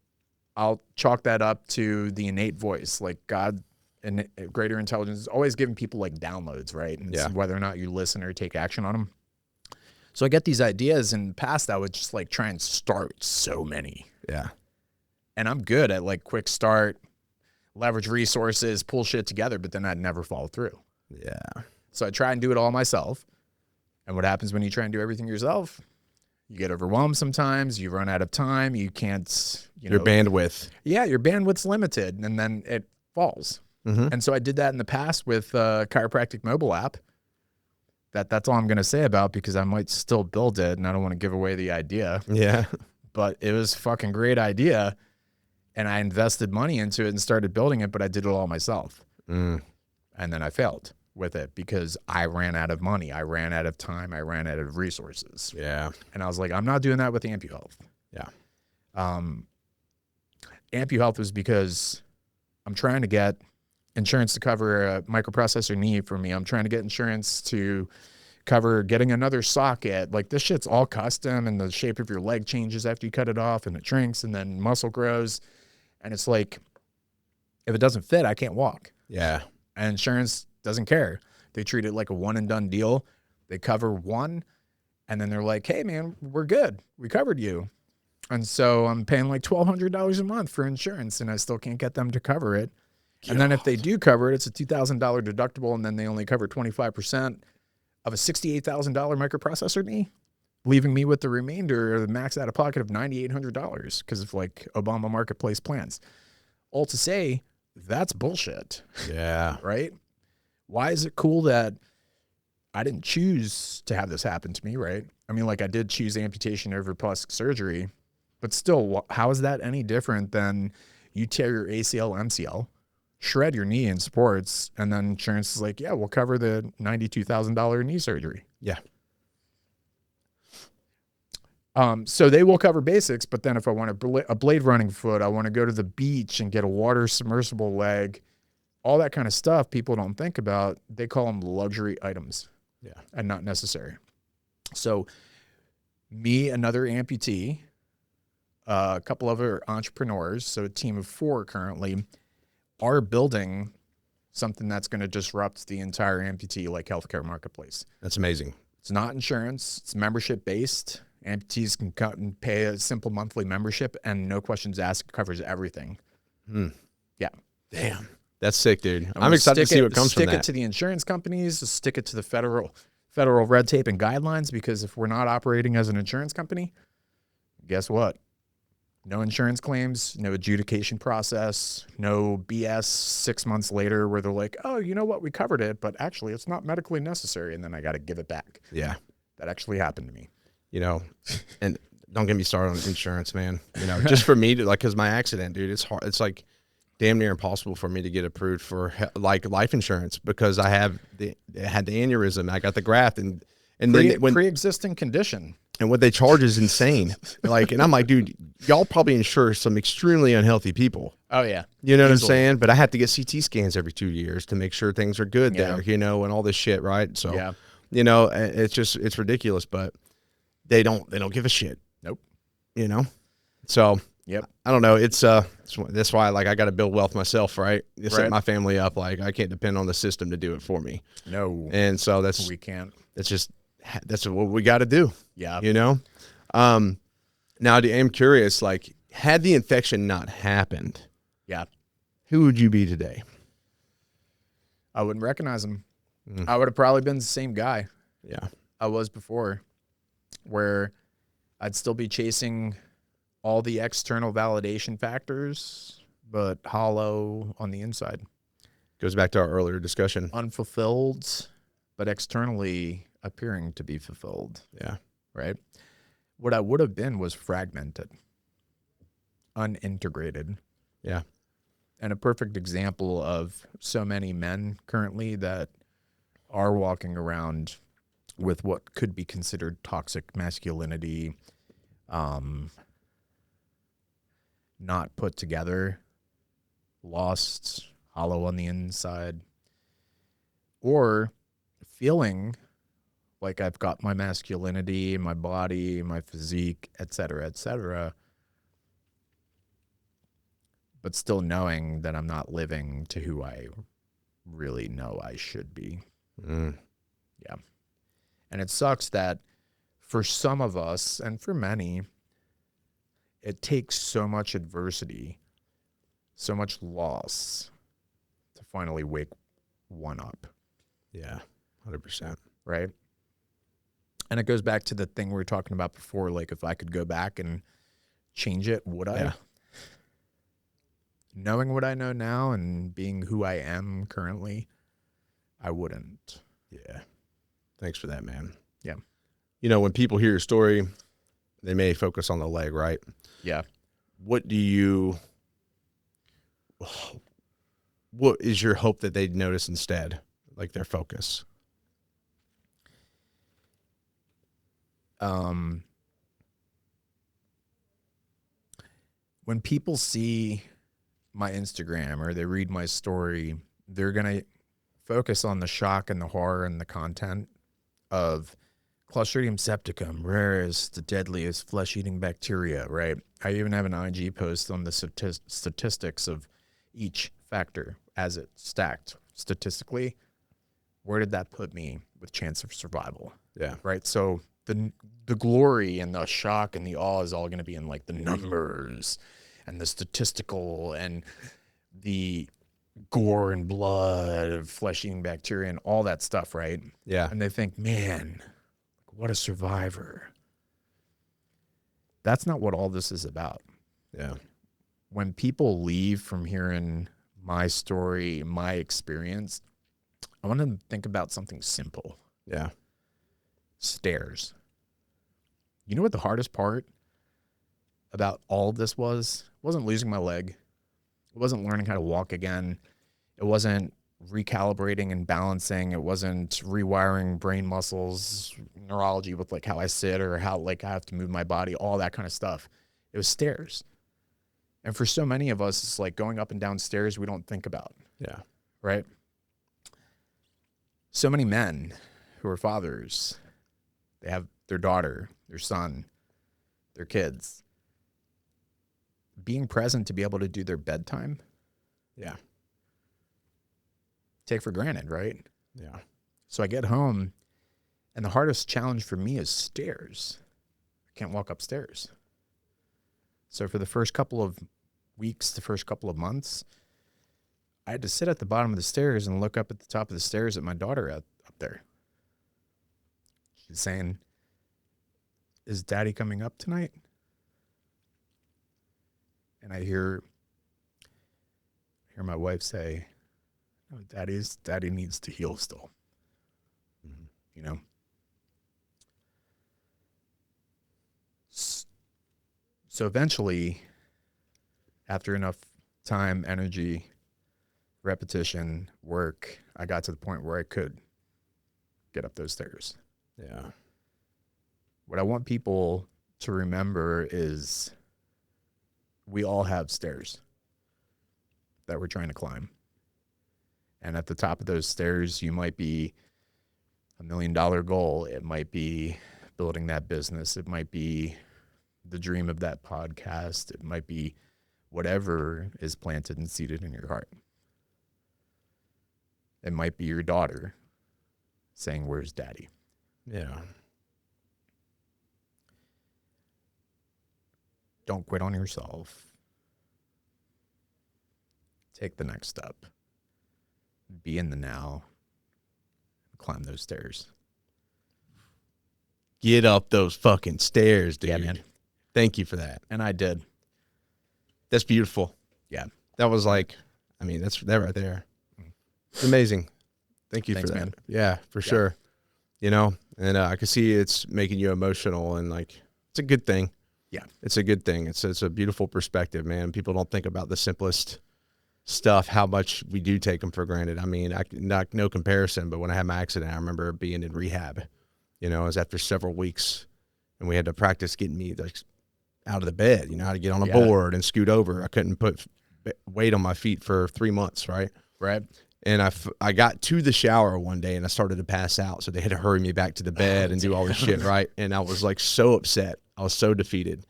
I'll chalk that up to the innate voice, like God. And greater intelligence is always giving people like downloads, right? And it's whether or not you listen or take action on them. So I get these ideas. In the past, I would just like try and start so many. Yeah. And I'm good at like quick start, leverage resources, pull shit together, but then I'd never follow through. Yeah. So I try and do it all myself. And what happens when you try and do everything yourself? You get overwhelmed sometimes. You run out of time. You can't, your bandwidth. Yeah, your bandwidth's limited, and then it falls. Mm-hmm. And so I did that in the past with Chiropractic mobile app. That's all I'm going to say about, because I might still build it and I don't want to give away the idea. Yeah. But it was a fucking great idea. And I invested money into it and started building it, but I did it all myself. And then I failed with it because I ran out of money. I ran out of time. I ran out of resources. Yeah. And I was like, I'm not doing that with AmpuHealth. Yeah. AmpuHealth was because I'm trying to get insurance to cover a microprocessor knee for me. I'm trying to get insurance to cover getting another socket. Like, this shit's all custom, and the shape of your leg changes after you cut it off, and it shrinks, and then muscle grows. And it's like, if it doesn't fit, I can't walk. Yeah. And insurance doesn't care. They treat it like a one and done deal. They cover one, and then they're like, hey man, we're good. We covered you. And so I'm paying like $1,200 a month for insurance, and I still can't get them to cover it. And then if they do cover it, it's a $2,000 deductible, and then they only cover 25% of a $68,000 microprocessor knee. leaving me with the remainder of the max out of pocket of $9,800 because of like Obama marketplace plans. All to say, that's bullshit. Yeah. Right? Why is it cool that I didn't choose to have this happen to me, right? I mean, like I did choose amputation over plastic surgery, but still, how is that any different than you tear your ACL, MCL, shred your knee in sports, and then insurance is like, yeah, we'll cover the $92,000 knee surgery. Yeah. So they will cover basics, but then if I want a blade running foot, I want to go to the beach and get a water submersible leg, all that kind of stuff people don't think about. They call them luxury items. Yeah. And not necessary. So me, another amputee, a couple other entrepreneurs, so a team of 4 currently, are building something that's going to disrupt the entire amputee like healthcare marketplace. That's amazing. It's not insurance. It's membership based. Amputees can cut and pay a simple monthly membership and no questions asked, covers everything. Yeah. Damn. That's sick, dude. I'm excited to see what comes from that. Stick it to the insurance companies, stick it to the federal red tape and guidelines, because if we're not operating as an insurance company, guess what? No insurance claims, no adjudication process, no BS 6 months later where they're like, oh, you know what? We covered it, but actually it's not medically necessary. And then I got to give it back. Yeah. That actually happened to me. You know, and don't get me started on insurance, man. You know, just for me to like, cause my accident, dude, it's hard. It's like damn near impossible for me to get approved for like life insurance because I had the aneurysm. I got the graft and then when pre-existing condition. And what they charge is insane. Like, and I'm like, dude, y'all probably insure some extremely unhealthy people. Oh yeah. You know what I'm saying? But I have to get CT scans every 2 years to make sure things are good there, you know, and all this shit. Right. So, you know, it's ridiculous, but they don't give a shit. Nope. You know? So, yep. I don't know. That's why like I got to build wealth myself, right? Set my family up. Like I can't depend on the system to do it for me. No. And so we can't. That's what we got to do. Yeah. You know? Now I'm curious, like, had the infection not happened, who would you be today? I wouldn't recognize him. I would have probably been the same guy. Yeah. I was before, where I'd still be chasing all the external validation factors, but hollow on the inside. Goes back to our earlier discussion. Unfulfilled, but externally appearing to be fulfilled. Yeah. Right? What I would have been was fragmented, unintegrated. Yeah. And a perfect example of so many men currently that are walking around with what could be considered toxic masculinity, not put together, lost, hollow on the inside, or feeling like I've got my masculinity, my body, my physique, et cetera, but still knowing that I'm not living to who I really know I should be. Yeah. And it sucks that for some of us, and for many, it takes so much adversity, so much loss to finally wake one up. Yeah, 100%. Right? And it goes back to the thing we were talking about before, like if I could go back and change it, would I? Yeah. Knowing what I know now and being who I am currently, I wouldn't. Yeah. Thanks for that, man. Yeah. You know, when people hear your story, they may focus on the leg, right? Yeah. What is your hope that they'd notice instead, like their focus? When people see my Instagram or they read my story, they're going to focus on the shock and the horror and the content of Clostridium septicum, rarest, the deadliest flesh-eating bacteria, right? I even have an IG post on the statistics of each factor as it stacked statistically. Where did that put me with chance of survival? Yeah. Right? So the glory and the shock and the awe is all going to be in like the numbers and the statistical and the gore and blood of flesh-eating bacteria and all that stuff, right? Yeah. And they think, man, what a survivor. that's not what all this is about. Yeah. When people leave from hearing my story, my experience, I want them to think about something simple. Yeah. Stairs. You know what the hardest part about all of this was? It wasn't losing my leg. It wasn't learning how to walk again. It wasn't recalibrating and balancing. It wasn't rewiring brain muscles, neurology with like how I sit or how like I have to move my body, all that kind of stuff. It was stairs. And for so many of us, it's like going up and down stairs we don't think about. Yeah. Right? So many men who are fathers, they have their daughter, their son, their kids. Being present to be able to do their bedtime, Yeah. take for granted, right? Yeah. So I get home, and the hardest challenge for me is stairs. I can't walk upstairs. So for the first couple of weeks, the first couple of months, I had to sit at the bottom of the stairs and look up at the top of the stairs at my daughter up there. She's saying, "Is Daddy coming up tonight?" And I hear my wife say, "No, Daddy needs to heal still." Mhm. You know? So eventually, after enough time, energy, repetition, work, I got to the point where I could get up those stairs. Yeah. What I want people to remember is we all have stairs that we're trying to climb. And at the top of those stairs, you might be $1 million goal. It might be building that business. It might be the dream of that podcast. It might be whatever is planted and seated in your heart. It might be your daughter saying, "Where's Daddy?" Yeah. Don't quit on yourself. Take the next step. Be in the now. Climb those stairs. Get up those fucking stairs, dude. Yeah, man. Thank you for that. And I did. That's beautiful. Yeah. That was like, I mean, that's that right there. It's amazing. Thank you Thanks, for that. man. Yeah, for sure. You know, and I can see it's making you emotional, and like, it's a good thing. Yeah. It's a good thing. It's a beautiful perspective, man. People don't think about the simplest stuff, how much we do take them for granted. I mean, no comparison, but when I had my accident, I remember being in rehab. You know, it was after several weeks, and we had to practice getting me like out of the bed, you know, how to get on a board and scoot over. I couldn't put weight on my feet for 3 months, right? Right. And I got to the shower one day and I started to pass out. So they had to hurry me back to the bed and do all this shit, right? And I was like so upset. I was so defeated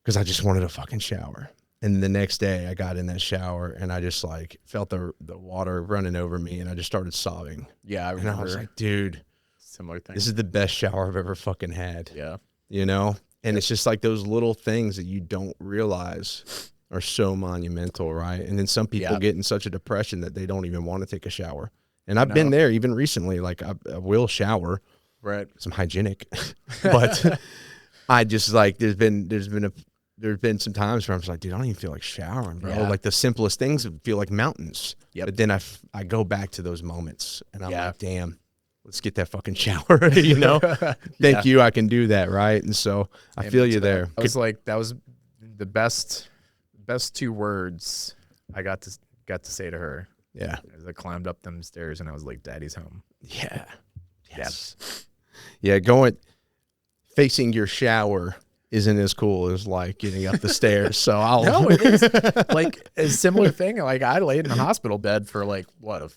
because I just wanted a fucking shower. And the next day I got in that shower and I just like felt the water running over me and I just started sobbing. Yeah, I And remember. I was like, dude, Similar thing. this is the best shower I've ever fucking had. Yeah. You know? And it's just like those little things that you don't realize are so monumental, right? And then some people get in such a depression that they don't even want to take a shower. And I've been there even recently. Like I will shower, Right. some hygienic, but I just like there's been some times where I'm just like, dude, I don't even feel like showering, bro. Yeah. Like the simplest things feel like mountains. Yep. But then I go back to those moments and I'm Yeah. like, damn, let's get that fucking shower, you know? Thank you, I can do that, right? And so I feel you there. I was like, that was the best 2 words I got to say to her. Yeah. As I climbed up them stairs and I was like, "Daddy's home." Yeah. Yes. Yeah, facing your shower isn't as cool as like getting up the stairs. So I'll No, it is like a similar thing. Like I laid in the hospital bed for like what a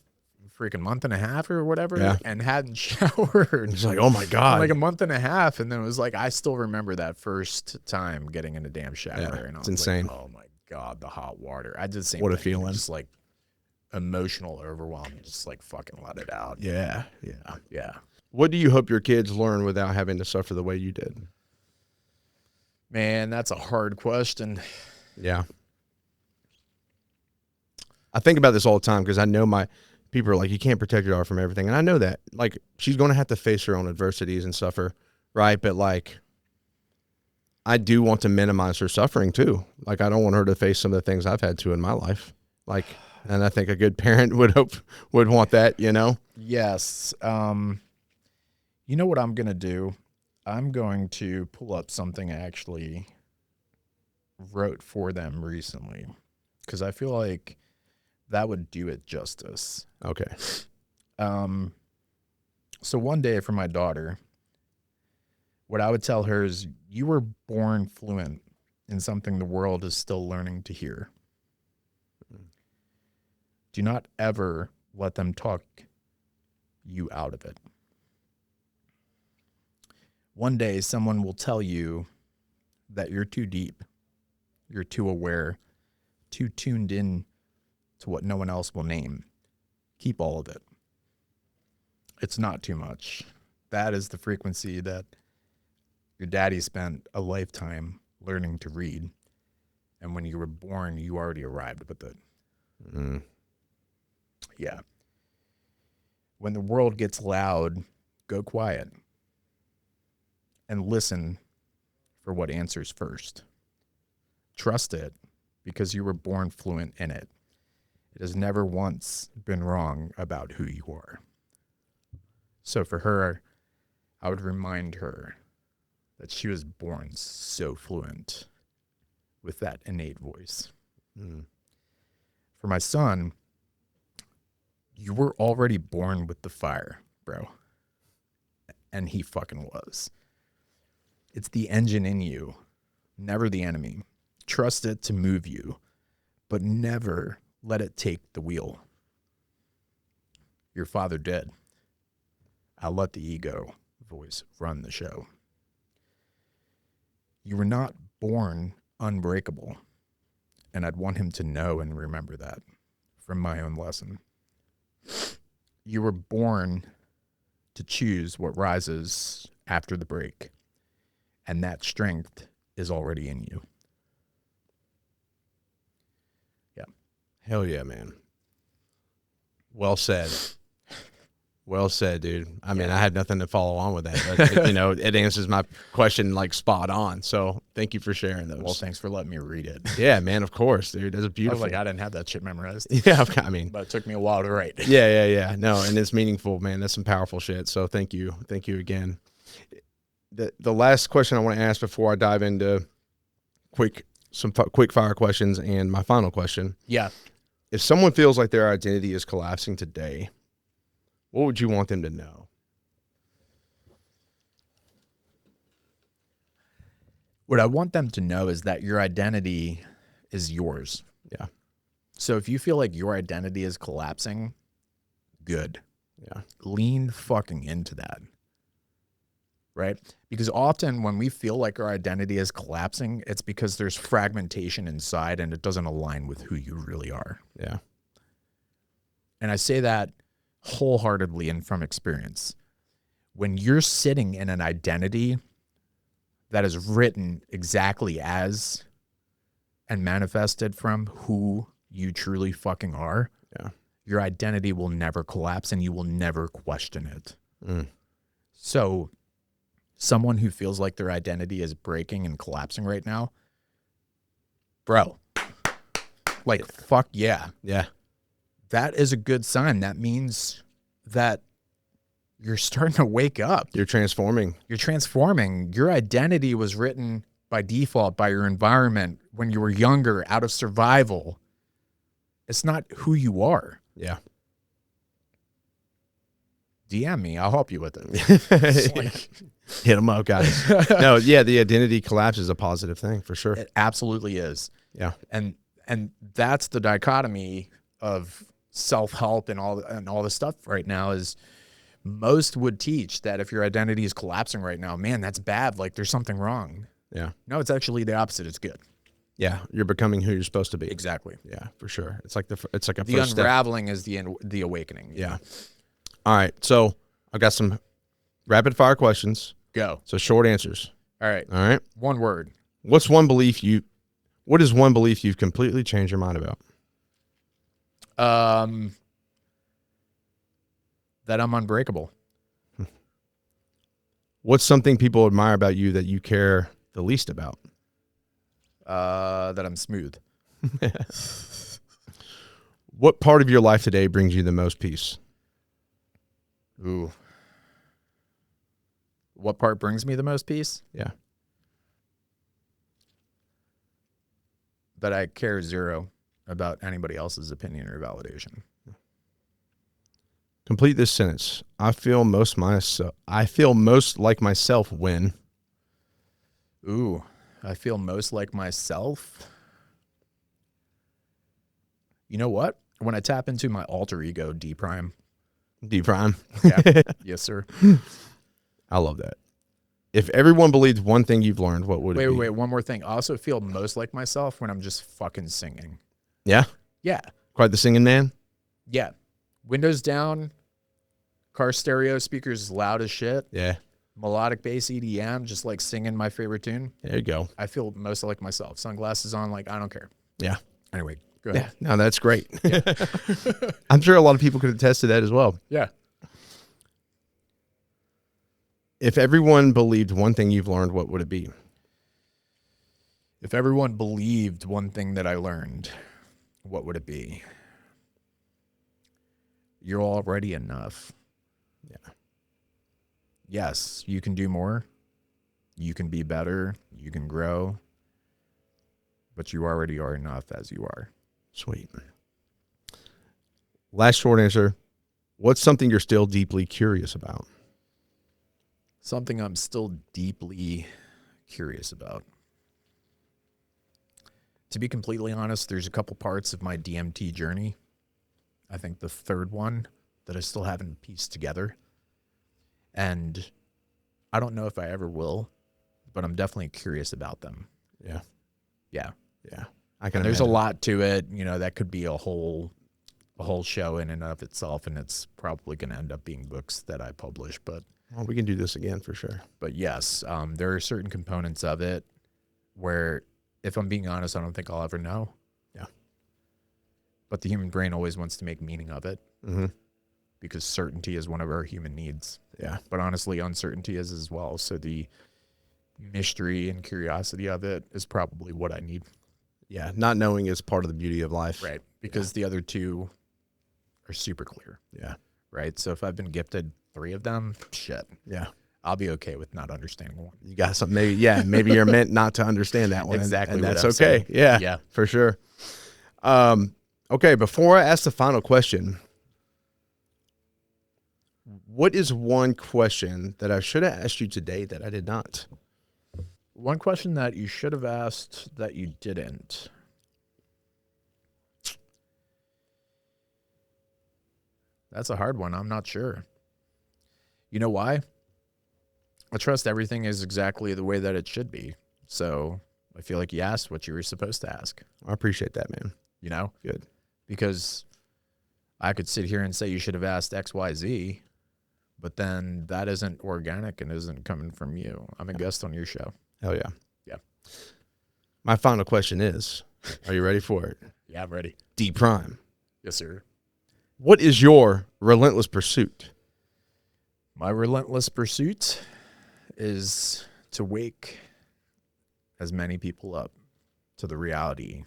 freaking month and a half or whatever, and hadn't showered. It's like, oh my God. Like a month and a half, and then it was like I still remember that first time getting in a damn shower, Yeah, and I it's was insane. like, "Oh my God, the hot water!" I did the same. What a thing. feeling. Just like emotional overwhelm, just like fucking let it out. Yeah. Yeah. What do you hope your kids learn without having to suffer the way you did? Man, that's a hard question. Yeah. I think about this all the time because I know my people are like, you can't protect your daughter from everything. And I know that. Like, she's going to have to face her own adversities and suffer, right? But, like, I do want to minimize her suffering too. Like, I don't want her to face some of the things I've had to in my life. Like, and I think a good parent would want that, you know? Yes. You know what I'm going to do? I'm going to pull up something I actually wrote for them recently, because I feel like that would do it justice. Okay. So one day for my daughter, what I would tell her is, you were born fluent in something the world is still learning to hear. Do not ever let them talk you out of it. One day, someone will tell you that you're too deep, you're too aware, too tuned in to what no one else will name. Keep all of it. It's not too much. That is the frequency that your daddy spent a lifetime learning to read. And when you were born, you already arrived with it. Mm. Yeah. When the world gets loud, go quiet and listen for what answers first. Trust it, because you were born fluent in it. It has never once been wrong about who you are. So for her, I would remind her that she was born so fluent with that innate voice. Mm. For my son, you were already born with the fire, bro. And he fucking was. It's the engine in you, never the enemy. Trust it to move you, but never let it take the wheel. Your father did. I'll let the ego voice run the show. You were not born unbreakable, and I'd want him to know and remember that from my own lesson. You were born to choose what rises after the break, and that strength is already in you. Yeah. Hell yeah, man. Well said. Well said, dude. I mean, I had nothing to follow on with that. But, you know, it answers my question like spot on. So thank you for sharing those. Well, thanks for letting me read it. Yeah, man, of course, dude. That's I beautiful. was like, I didn't have that shit memorized. Yeah, I mean, But it took me a while to write. yeah. No, and it's meaningful, man. That's some powerful shit. So thank you. Thank you again. The last question I want to ask before I dive into quick fire questions and my final question. Yeah. If someone feels like their identity is collapsing today, what would you want them to know? What I want them to know is that your identity is yours. Yeah. So if you feel like your identity is collapsing, good. Yeah. Lean fucking into that. Right? Because often when we feel like our identity is collapsing, it's because there's fragmentation inside and it doesn't align with who you really are. Yeah. And I say that wholeheartedly and from experience. When you're sitting in an identity that is written exactly as and manifested from who you truly fucking are, Yeah. your identity will never collapse and you will never question it. Mm. So someone who feels like their identity is breaking and collapsing right now, bro, like, fuck yeah. Yeah. That is a good sign. That means that you're starting to wake up. You're transforming. You're transforming. Your identity was written by default by your environment when you were younger, out of survival. It's not who you are. Yeah. DM me. I'll help you with it. It's like, hit them up, guys. No, yeah, the identity collapse is a positive thing for sure. it absolutely is. Yeah. And that's the dichotomy of self-help and all this stuff right now is most would teach that if your identity is collapsing right now, man, that's bad. Like there's something wrong. Yeah. No, it's actually the opposite. It's good. Yeah. You're becoming who you're supposed to be. Exactly. Yeah, for sure. It's like a The first step. unraveling is the awakening. Yeah. All right. So I've got some rapid fire questions. Go. So short answers. All right. All right. One word. What is one belief you've completely changed your mind about? That I'm unbreakable. What's something people admire about you that you care the least about? That I'm smooth. What part of your life today brings you the most peace? Ooh. What part brings me the most peace? Yeah. That I care zero about anybody else's opinion or validation. Complete this sentence. I feel most like myself when. Ooh, I feel most like myself. You know what? When I tap into my alter ego, D prime. D prime. Yeah. Yes, sir. I love that. If everyone believed one thing you've learned, what would it be? Wait, one more thing. I also feel most like myself when I'm just fucking singing. Yeah? Yeah. Quite the singing man? Yeah. Windows down, car stereo speakers loud as shit, Yeah. melodic bass EDM, just like singing my favorite tune. There you go. I feel most like myself. Sunglasses on, like, I don't care. Yeah. Anyway, go ahead. Yeah. No, that's great. I'm sure a lot of people could attest to that as well. Yeah. If everyone believed one thing you've learned, what would it be? If everyone believed one thing that I learned, what would it be? You're already enough. Yeah. Yes, you can do more. You can be better. You can grow. But you already are enough as you are. Sweet. Last short answer. What's something you're still deeply curious about? Something I'm still deeply curious about. To be completely honest, there's a couple parts of my DMT journey. I think the third one that I still haven't pieced together. And I don't know if I ever will, but I'm definitely curious about them. Yeah. Yeah. Yeah. I can. There's a lot to it. You know, that could be a whole show in and of itself, and it's probably going to end up being books that I publish. But Well, we can do this again for sure. But yes, there are certain components of it where, if I'm being honest, I don't think I'll ever know. Yeah. But the human brain always wants to make meaning of it Mm-hmm. because certainty is one of our human needs. Yeah. But honestly, uncertainty is as well. So the mystery and curiosity of it is probably what I need. Yeah. Not knowing is part of the beauty of life. Right. Because the other two are super clear. Yeah. Right. So if I've been gifted 3 of them, shit. Yeah. I'll be okay with not understanding one. You got something. Maybe you're meant not to understand that one. Exactly. And what that's I'm okay. saying. Yeah. Yeah. For sure. Okay. Before I ask the final question, what is one question that I should have asked you today that I did not? One question that you should have asked that you didn't. That's a hard one. I'm not sure. You know why? I trust everything is exactly the way that it should be. So I feel like you asked what you were supposed to ask. I appreciate that, man. You know? Good. Because I could sit here and say you should have asked X, Y, Z, but then that isn't organic and isn't coming from you. I'm a guest on your show. Hell yeah. Yeah. My final question is, are you ready for it? Yeah, I'm ready. D Prime. Yes, sir. What is your relentless pursuit? My relentless pursuit is to wake as many people up to the reality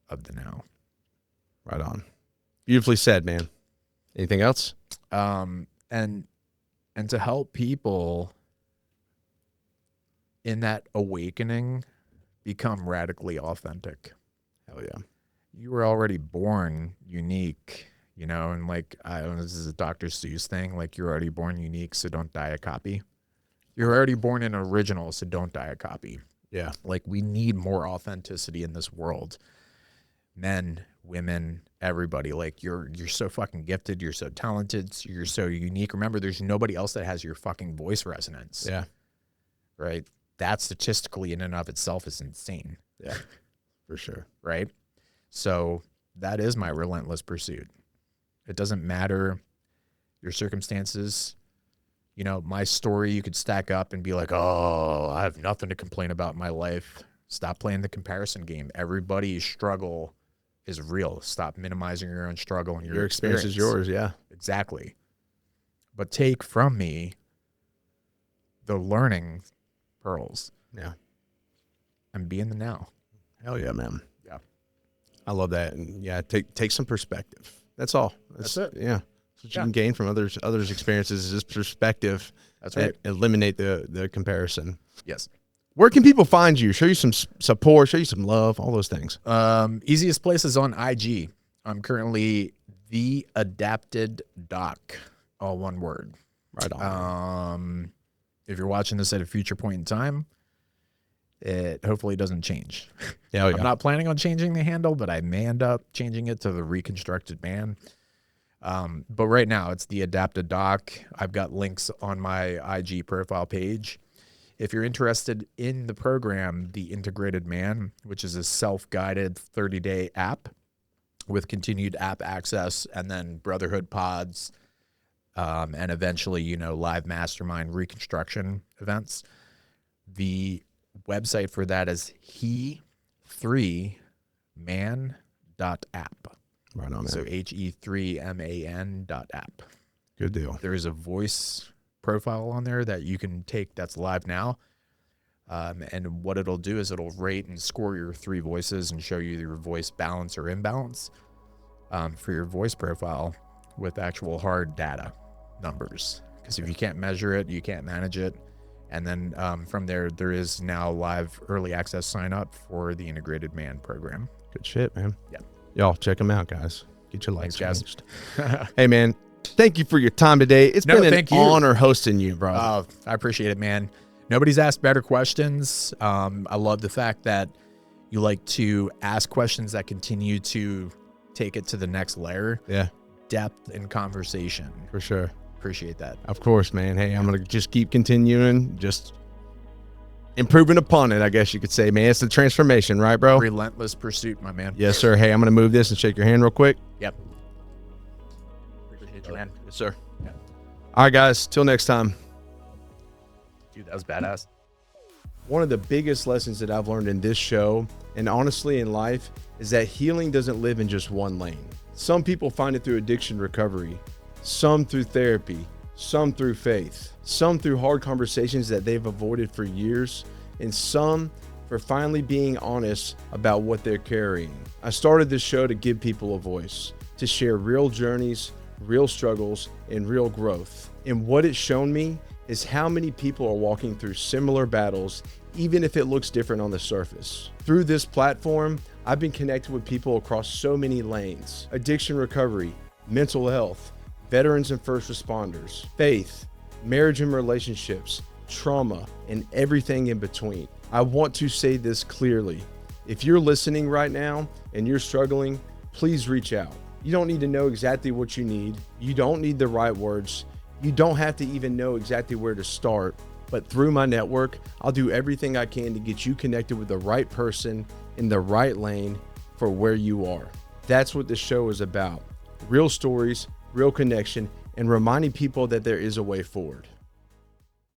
of the now. Right on. Beautifully said, man. Anything else? And to help people in that awakening become radically authentic. Hell yeah. You were already born unique, you know, and like, I don't know, this is a Dr. Seuss thing. Like, you're already born unique, so don't die a copy. You're already born an original, so don't die a copy. Yeah. Like, we need more authenticity in this world. Men, women, everybody. Like, you're so fucking gifted. You're so talented. You're so unique. Remember, there's nobody else that has your fucking voice resonance. Yeah. Right? That statistically in and of itself is insane. Yeah. For sure. Right? So that is my relentless pursuit. It doesn't matter your circumstances. You know, my story, you could stack up and be like, oh, I have nothing to complain about in my life. Stop playing the comparison game. Everybody's struggle is real. Stop minimizing your own struggle and your experience is yours. Yeah. Exactly. But take from me the learning pearls. Yeah. and be in the now. Hell yeah, man. Yeah. I love that. And yeah, take some perspective. That's all. That's it. Yeah. That's what you Yeah. can gain from others' experiences is just perspective. That's right. Eliminate the comparison. Yes. Where can people find you? Show you some support, show you some love, all those things. Easiest place is on IG. I'm currently the Adapted Doc, all one word. Right on. If you're watching this at a future point in time, it hopefully doesn't change. Yeah, I'm not planning on changing the handle, but I may end up changing it to the Reconstructed Man. But right now it's the Adapted Doc. I've got links on my IG profile page. If you're interested in the program, The Integrated Man, which is a self-guided 30-day app with continued app access and then brotherhood pods, and eventually, live mastermind reconstruction events. The website for that is he3man.app. Right on, man. So he3man.app. Good deal. There is a voice profile on there that you can take that's live now. And what it'll do is it'll rate and score your 3 voices and show you your voice balance or imbalance for your voice profile with actual hard data numbers. Because if you can't measure it, you can't manage it. And then from there is now live early access sign up for the Integrated Man program. Good shit, man. Yeah. Y'all check them out, guys. Get your lights Thanks, changed. Hey, man. Thank you for your time today. It's been an honor hosting you, bro. Oh, I appreciate it, man. Nobody's asked better questions. I love the fact that you like to ask questions that continue to take it to the next layer. Yeah. Depth in conversation. For sure. Appreciate that. Of course, man. Hey, I'm going to just keep continuing, just improving upon it, I guess you could say, man. It's the transformation, right, bro? Relentless pursuit, my man. Yes, sir. Hey, I'm going to move this and shake your hand real quick. Yep. Appreciate you, man. Yes, sir. Yeah. All right, guys. Till next time. Dude, that was badass. One of the biggest lessons that I've learned in this show, and honestly in life, is that healing doesn't live in just one lane. Some people find it through addiction recovery, some through therapy, some through faith, some through hard conversations that they've avoided for years, and some for finally being honest about what they're carrying. I started this show to give people a voice, to share real journeys, real struggles, and real growth. And what it's shown me is how many people are walking through similar battles, even if it looks different on the surface. Through this platform, I've been connected with people across so many lanes: addiction recovery, mental health, veterans and first responders, faith, marriage and relationships, trauma, and everything in between. I want to say this clearly. If you're listening right now and you're struggling, please reach out. You don't need to know exactly what you need. You don't need the right words. You don't have to even know exactly where to start. But through my network, I'll do everything I can to get you connected with the right person in the right lane for where you are. That's what this show is about. Real stories, real connection, and reminding people that there is a way forward.